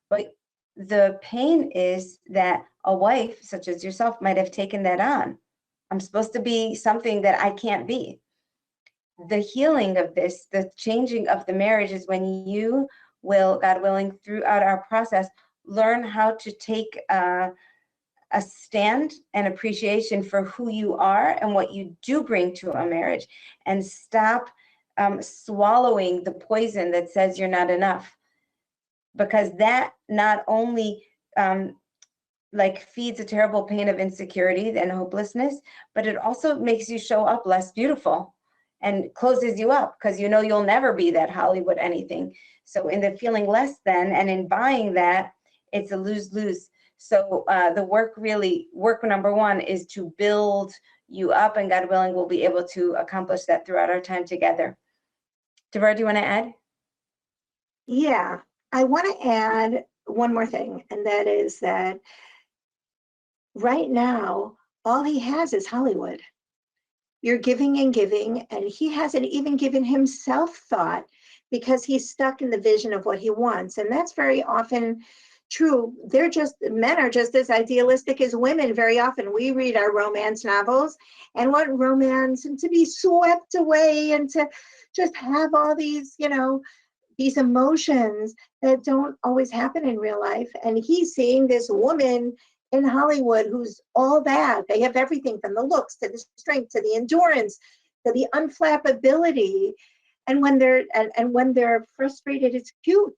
But the pain is that a wife, such as yourself, might have taken that on. I'm supposed to be something that I can't be. The healing of this, the changing of the marriage, is when you will, God willing, throughout our process, learn how to take a stand and appreciation for who you are and what you do bring to a marriage, and stop swallowing the poison that says you're not enough. Because that not only like feeds a terrible pain of insecurity and hopelessness, but it also makes you show up less beautiful and closes you up because you know you'll never be that Hollywood anything. So in the feeling less than and in buying that, it's a lose-lose. So the work number one is to build you up, and God willing, we'll be able to accomplish that throughout our time together. Devora, do you want to add? Yeah, I want to add one more thing, and that is that right now, all he has is Hollywood. You're giving and giving, and he hasn't even given himself thought because he's stuck in the vision of what he wants. And that's very often true. Men are just as idealistic as women. Very often we read our romance novels and want romance and to be swept away and to just have all these, these emotions that don't always happen in real life. And he's seeing this woman in Hollywood who's all that. They have everything from the looks to the strength to the endurance to the unflappability. And when they're frustrated, it's cute.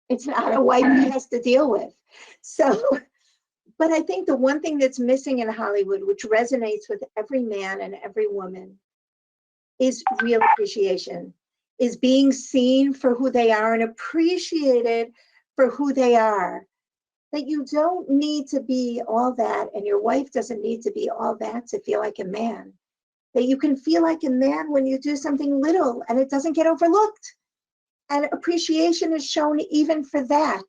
It's not a wife he has to deal with. So, but I think the one thing that's missing in Hollywood, which resonates with every man and every woman, is real appreciation, is being seen for who they are and appreciated for who they are. That you don't need to be all that, and your wife doesn't need to be all that to feel like a man. That you can feel like a man when you do something little and it doesn't get overlooked. And appreciation is shown even for that.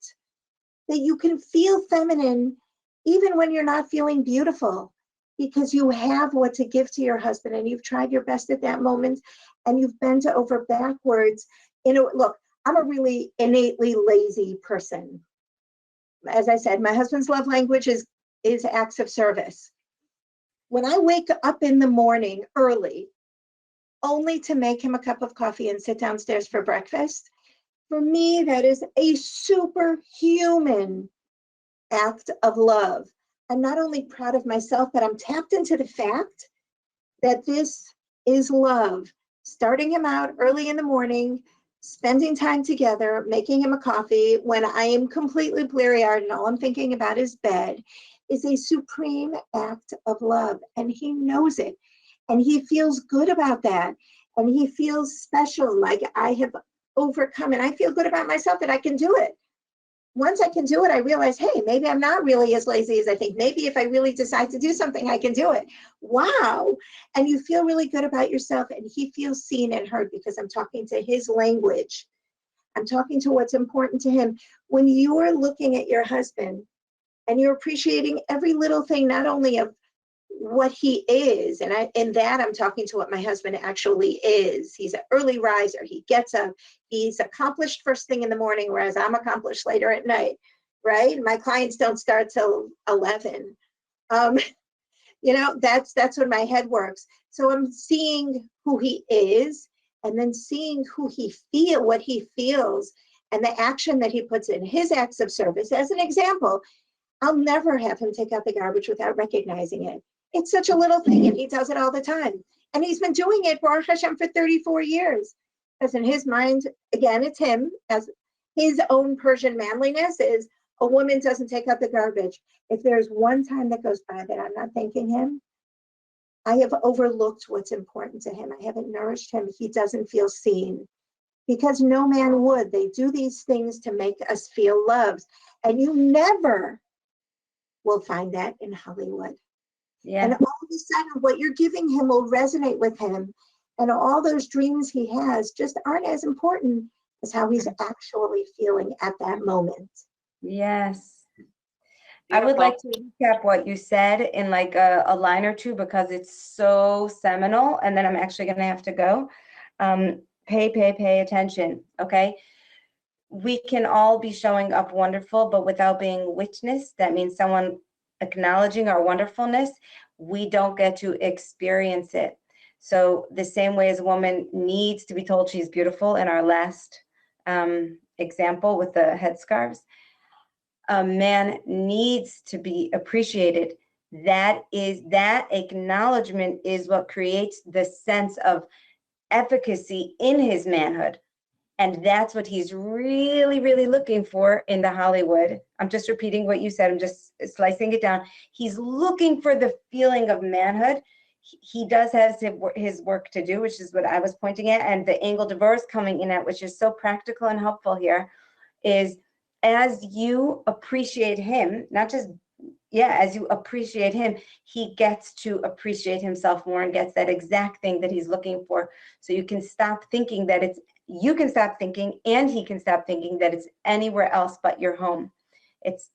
That you can feel feminine even when you're not feeling beautiful, because you have what to give to your husband and you've tried your best at that moment and you've bent over backwards. Look, I'm a really innately lazy person. As I said, my husband's love language is acts of service. When I wake up in the morning early, only to make him a cup of coffee and sit downstairs for breakfast, for me, that is a superhuman act of love. I'm not only proud of myself, but I'm tapped into the fact that this is love. Starting him out early in the morning, spending time together, making him a coffee when I am completely bleary-eyed and all I'm thinking about is bed, is a supreme act of love. And he knows it. And he feels good about that. And he feels special, like I have overcome. And I feel good about myself that I can do it. Once I can do it, I realize, hey, maybe I'm not really as lazy as I think. Maybe if I really decide to do something, I can do it. Wow. And you feel really good about yourself. And he feels seen and heard because I'm talking to his language. I'm talking to what's important to him. When you are looking at your husband and you're appreciating every little thing, not only of what he is, and in that I'm talking to what my husband actually is. He's an early riser. He gets up. He's accomplished first thing in the morning, whereas I'm accomplished later at night, right? My clients don't start till 11. That's when my head works. So I'm seeing who he is, and then seeing what he feels, and the action that he puts in, his acts of service. As an example, I'll never have him take out the garbage without recognizing it. It's such a little thing, and he does it all the time. And he's been doing it, Baruch Hashem, for 34 years. Because in his mind, again, it's him, as his own Persian manliness is, a woman doesn't take out the garbage. If there's one time that goes by that I'm not thanking him, I have overlooked what's important to him. I haven't nourished him. He doesn't feel seen. Because no man would. They do these things to make us feel loved. And you never will find that in Hollywood. Yeah. And all of a sudden, what you're giving him will resonate with him. And all those dreams he has just aren't as important as how he's actually feeling at that moment. Yes. I would like to recap what you said in like a line or two because it's so seminal, and then I'm actually going to have to go. Pay attention, okay? We can all be showing up wonderful, but without being witnessed, that means someone acknowledging our wonderfulness, we don't get to experience it. So the same way as a woman needs to be told she's beautiful in our last example with the headscarves, a man needs to be appreciated. That acknowledgement is what creates the sense of efficacy in his manhood. And that's what he's really, really looking for in the Hollywood. I'm just repeating what you said. I'm just slicing it down. He's looking for the feeling of manhood. He does have his work to do, which is what I was pointing at. And the angle Devora is coming in at, which is so practical and helpful here, is as you appreciate him, not just, as you appreciate him, he gets to appreciate himself more and gets that exact thing that he's looking for. So you can stop thinking that you can stop thinking and he can stop thinking that it's anywhere else but your home. It's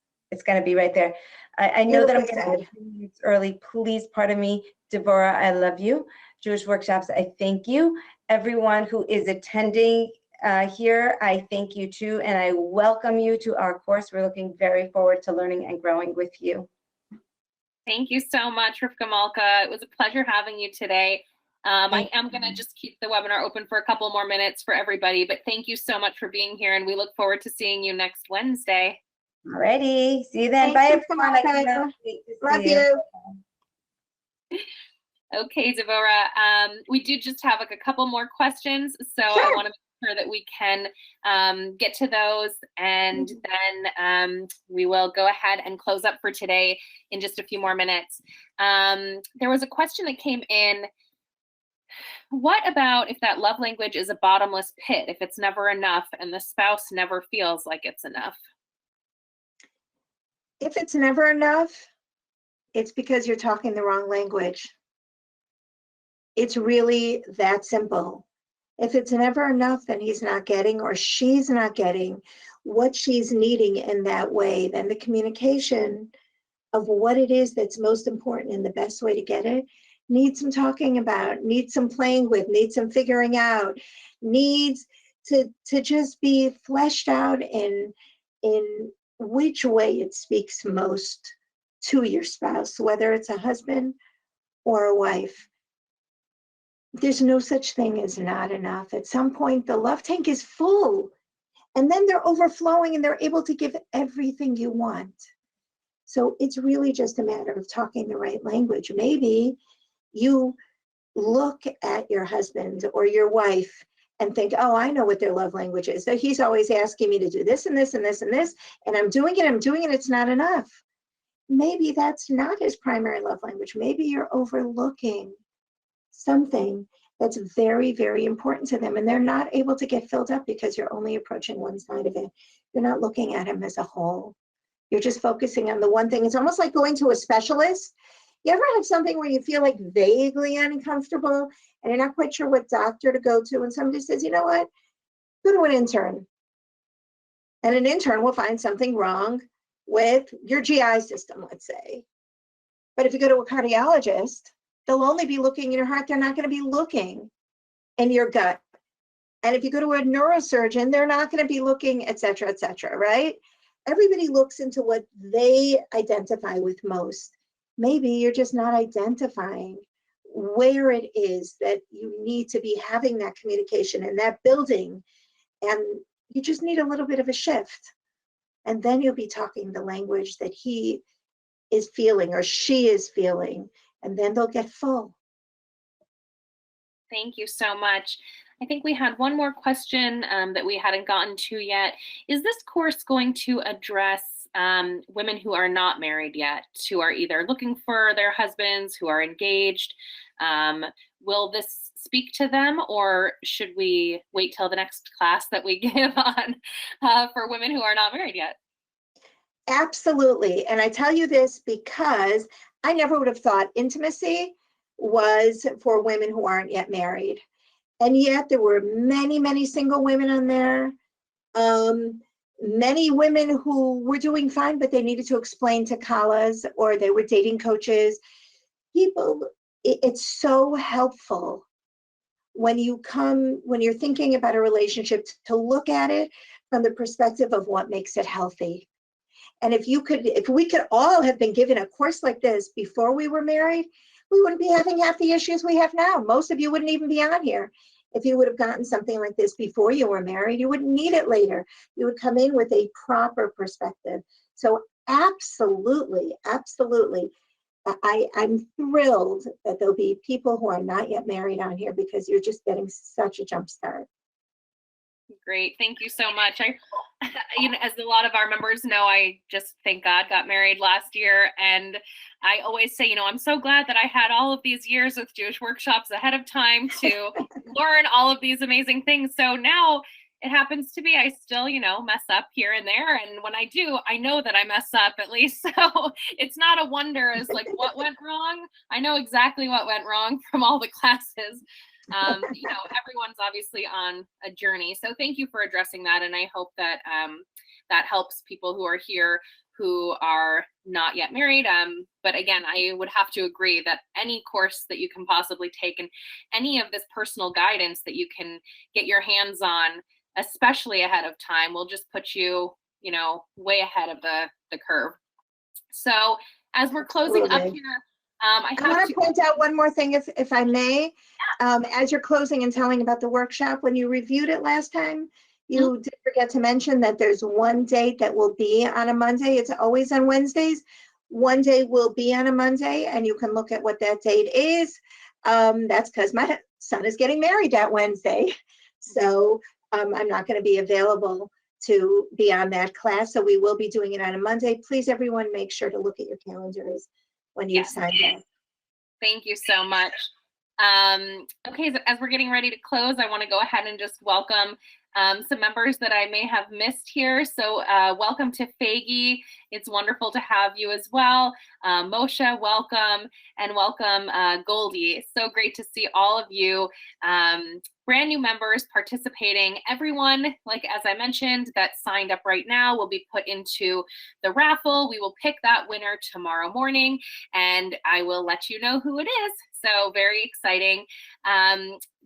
going to be right there. I know that I'm going to be early. Please pardon me, Devora, I love you. Jewish Workshops, I thank you. Everyone who is attending here, I thank you too, and I welcome you to our course. We're looking very forward to learning and growing with you. Thank you so much, Rivka Malka. It was a pleasure having you today. I am going to just keep the webinar open for a couple more minutes for everybody, but thank you so much for being here, and we look forward to seeing you next Wednesday. Alrighty, see you then. Bye, everyone. Love you. Okay, Devora, we do just have like a couple more questions, so Sure. I want to make sure that we can get to those, and then we will go ahead and close up for today in just a few more minutes. There was a question that came in. What about if that love language is a bottomless pit, if it's never enough and the spouse never feels like it's enough? If it's never enough, it's because you're talking the wrong language. It's really that simple. If it's never enough, then he's not getting or she's not getting what she's needing in that way, then the communication of what it is that's most important and the best way to get it needs some talking about, needs some playing with, needs some figuring out, needs to just be fleshed out in which way it speaks most to your spouse, whether it's a husband or a wife. There's no such thing as not enough. At some point, the love tank is full, and then they're overflowing and they're able to give everything you want. So it's really just a matter of talking the right language. Maybe you look at your husband or your wife and think, oh, I know what their love language is. So he's always asking me to do this and this and this and this, and I'm doing it, it's not enough. Maybe that's not his primary love language. Maybe you're overlooking something that's very, very important to them, and they're not able to get filled up because you're only approaching one side of it. You're not looking at him as a whole. You're just focusing on the one thing. It's almost like going to a specialist. You ever have something where you feel like vaguely uncomfortable and you're not quite sure what doctor to go to, and somebody says, you know what, go to an intern. And an intern will find something wrong with your GI system, let's say. But if you go to a cardiologist, they'll only be looking in your heart. They're not going to be looking in your gut. And if you go to a neurosurgeon, they're not going to be looking, et cetera, right? Everybody looks into what they identify with most. Maybe you're just not identifying where it is that you need to be having that communication and that building. And you just need a little bit of a shift. And then you'll be talking the language that he is feeling or she is feeling. And then they'll get full. Thank you so much. I think we had one more question that we hadn't gotten to yet. Is this course going to address women who are not married yet, who are either looking for their husbands, who are engaged? Will this speak to them, or should we wait till the next class that we give on for women who are not married yet? Absolutely. And I tell you this because I never would have thought intimacy was for women who aren't yet married. And yet there were many, many single women on there. Many women who were doing fine, but they needed to explain to Kalas, or they were dating coaches. People, it's so helpful when you're thinking about a relationship, to look at it from the perspective of what makes it healthy. And if we could all have been given a course like this before we were married, we wouldn't be having half the issues we have now. Most of you wouldn't even be on here. If you would have gotten something like this before you were married, you wouldn't need it later. You would come in with a proper perspective. So absolutely, absolutely. I'm thrilled that there'll be people who are not yet married on here, because you're just getting such a jump start. Great. Thank you so much. As a lot of our members know, I just, thank God, got married last year. And I always say, I'm so glad that I had all of these years with Jewish workshops ahead of time to learn all of these amazing things. So now it happens to be, I still, mess up here and there. And when I do, I know that I mess up at least. So it's not a wonder as like what went wrong. I know exactly what went wrong from all the classes. Everyone's obviously on a journey. So thank you for addressing that. And I hope that that helps people who are here who are not yet married. But again, I would have to agree that any course that you can possibly take, and any of this personal guidance that you can get your hands on, especially ahead of time, will just put you, way ahead of the curve. So as we're closing up here, I want to point out one more thing, if I may. As you're closing and telling about the workshop, when you reviewed it last time, you did forget to mention that there's one date that will be on a Monday. It's always on Wednesdays. One day will be on a Monday, and you can look at what that date is. That's because my son is getting married that Wednesday. So I'm not going to be available to be on that class. So we will be doing it on a Monday. Please, everyone, make sure to look at your calendars when you've signed up. Thank you so much. Okay, so as we're getting ready to close, I want to go ahead and just welcome some members that I may have missed here. So welcome to Fagi. It's wonderful to have you as well. Moshe, welcome, and welcome Goldie. So great to see all of you. Brand new members participating. Everyone, like as I mentioned, that signed up right now will be put into the raffle. We will pick that winner tomorrow morning, and I will let you know who it is. So very exciting.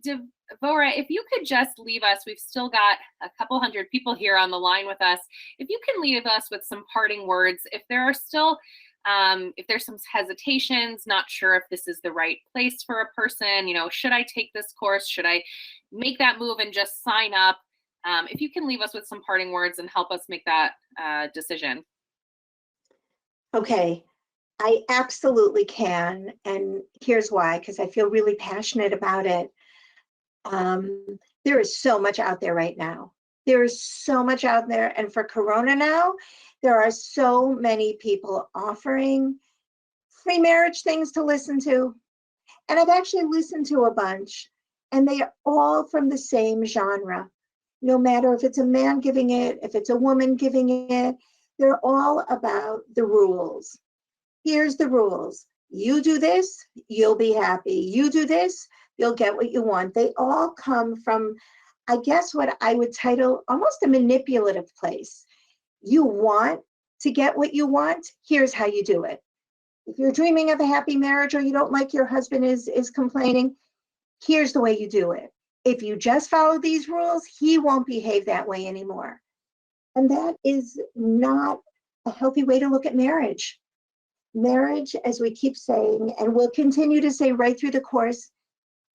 Devora, if you could just leave us, we've still got a couple hundred people here on the line with us. If you can leave us with some parting words, if there are still if there's some hesitations, not sure if this is the right place for a person, should I take this course? Should I make that move and just sign up? If you can leave us with some parting words and help us make that decision. Okay, I absolutely can. And here's why, because I feel really passionate about it. There is so much out there right now. There is so much out there. And for Corona now, there are so many people offering free marriage things to listen to. And I've actually listened to a bunch, and they are all from the same genre. No matter if it's a man giving it, if it's a woman giving it, they're all about the rules. Here's the rules. You do this, you'll be happy. You do this, you'll get what you want. They all come from, I guess, what I would title almost a manipulative place. You want to get what you want, here's how you do it. If you're dreaming of a happy marriage, or you don't like your husband is complaining, here's the way you do it. If you just follow these rules, he won't behave that way anymore. And that is not a healthy way to look at marriage. Marriage, as we keep saying, and we'll continue to say right through the course,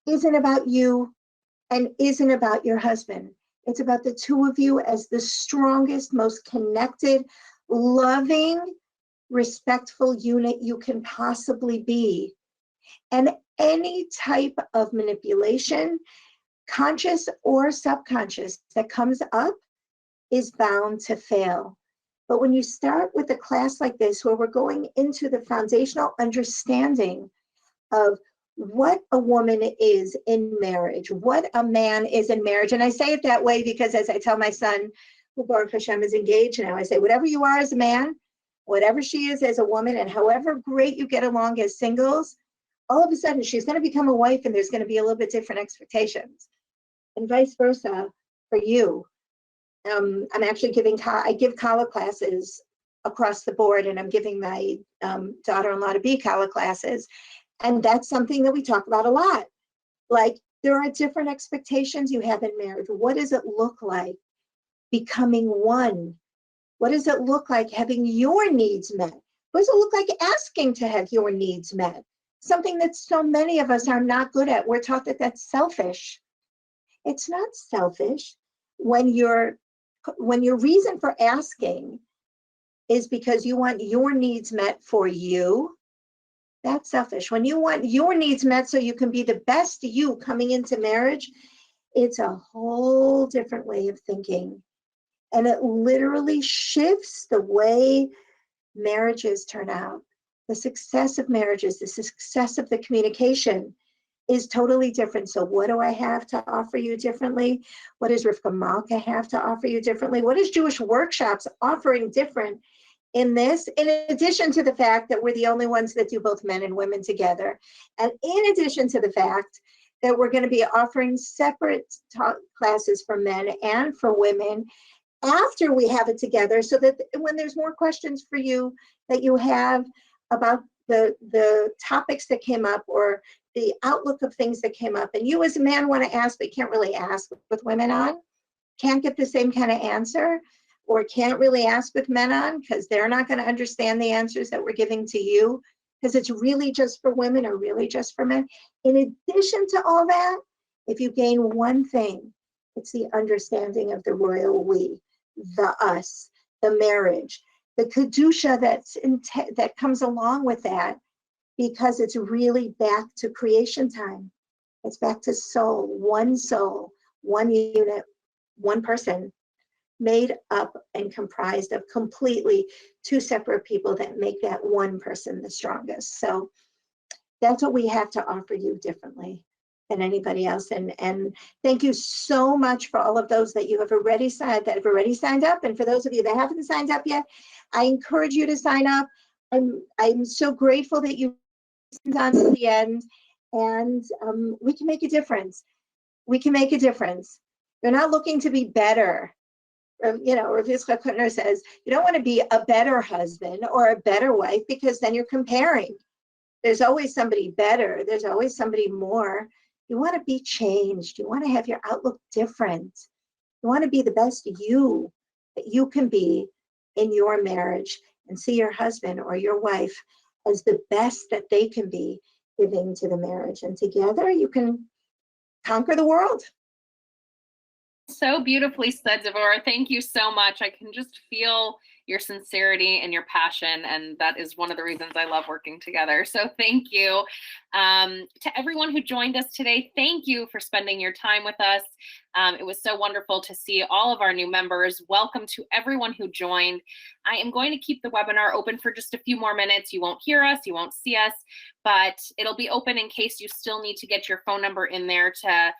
isn't about you and isn't about your husband. It's about the two of you as the strongest, most connected, loving, respectful unit you can possibly be. And any type of manipulation, conscious or subconscious, that comes up is bound to fail. But when you start with a class like this, where we're going into the foundational understanding of what a woman is in marriage, what a man is in marriage, and I say it that way because as I tell my son, who Baruch Hashem is engaged now, I say, whatever you are as a man, whatever she is as a woman, and however great you get along as singles, all of a sudden she's going to become a wife and there's going to be a little bit different expectations. And vice versa for you. I'm actually I give Kala classes across the board, and I'm giving my daughter-in-law to be Kala classes. And that's something that we talk about a lot. Like, there are different expectations you have in marriage. What does it look like becoming one? What does it look like having your needs met? What does it look like asking to have your needs met? Something that so many of us are not good at. We're taught that that's selfish. It's not selfish when your reason for asking is because you want your needs met for you. That's selfish. When you want your needs met so you can be the best you coming into marriage, it's a whole different way of thinking. And it literally shifts the way marriages turn out. The success of marriages, the success of the communication is totally different. So what do I have to offer you differently? What does Rivka Malka have to offer you differently? What is Jewish Workshops offering different in this? In addition to the fact that we're the only ones that do both men and women together. And in addition to the fact that we're going to be offering separate classes for men and for women after we have it together, so that when there's more questions for you that you have about the topics that came up or the outlook of things that came up, and you as a man want to ask but can't really ask with women on, can't get the same kind of answer, or can't really ask with men on because they're not going to understand the answers that we're giving to you because it's really just for women or really just for men. In addition to all that, if you gain one thing, it's the understanding of the royal we, the us, the marriage, the kedusha that comes along with that, because it's really back to creation time. It's back to soul, one unit, one person, made up and comprised of completely two separate people that make that one person the strongest. So that's what we have to offer you differently than anybody else. And thank you so much for all of those that you have already signed up. And for those of you that haven't signed up yet, I encourage you to sign up. I'm so grateful that you listened on to the end, and we can make a difference. We can make a difference. You're not looking to be better. Rivka Kuttner says, you don't want to be a better husband or a better wife, because then you're comparing. There's always somebody better. There's always somebody more. You want to be changed. You want to have your outlook different. You want to be the best you that you can be in your marriage, and see your husband or your wife as the best that they can be giving to the marriage. And together you can conquer the world. So beautifully said, Devora. Thank you so much. I can just feel your sincerity and your passion, and that is one of the reasons I love working together. So thank you. To everyone who joined us today, thank you for spending your time with us. It was so wonderful to see all of our new members. Welcome to everyone who joined. I am going to keep the webinar open for just a few more minutes. You won't hear us, you won't see us, but it'll be open in case you still need to get your phone number in there to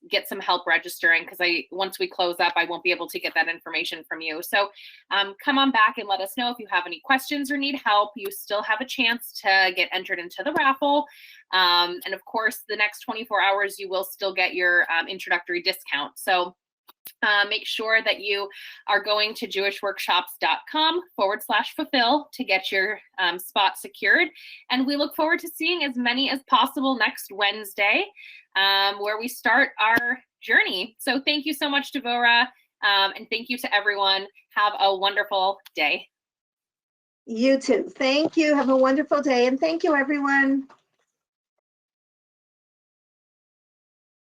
get some help registering, because once we close up, I won't be able to get that information from you. So come on back and let us know if you have any questions or need help. You still have a chance to get entered into the raffle. And of course, the next 24 hours, you will still get your introductory discount. So make sure that you are going to jewishworkshops.com/fulfill to get your spot secured. And we look forward to seeing as many as possible next Wednesday, where we start our journey. So thank you so much, Devora, and thank you to everyone. Have a wonderful day. You too. Thank you. Have a wonderful day. And thank you, everyone.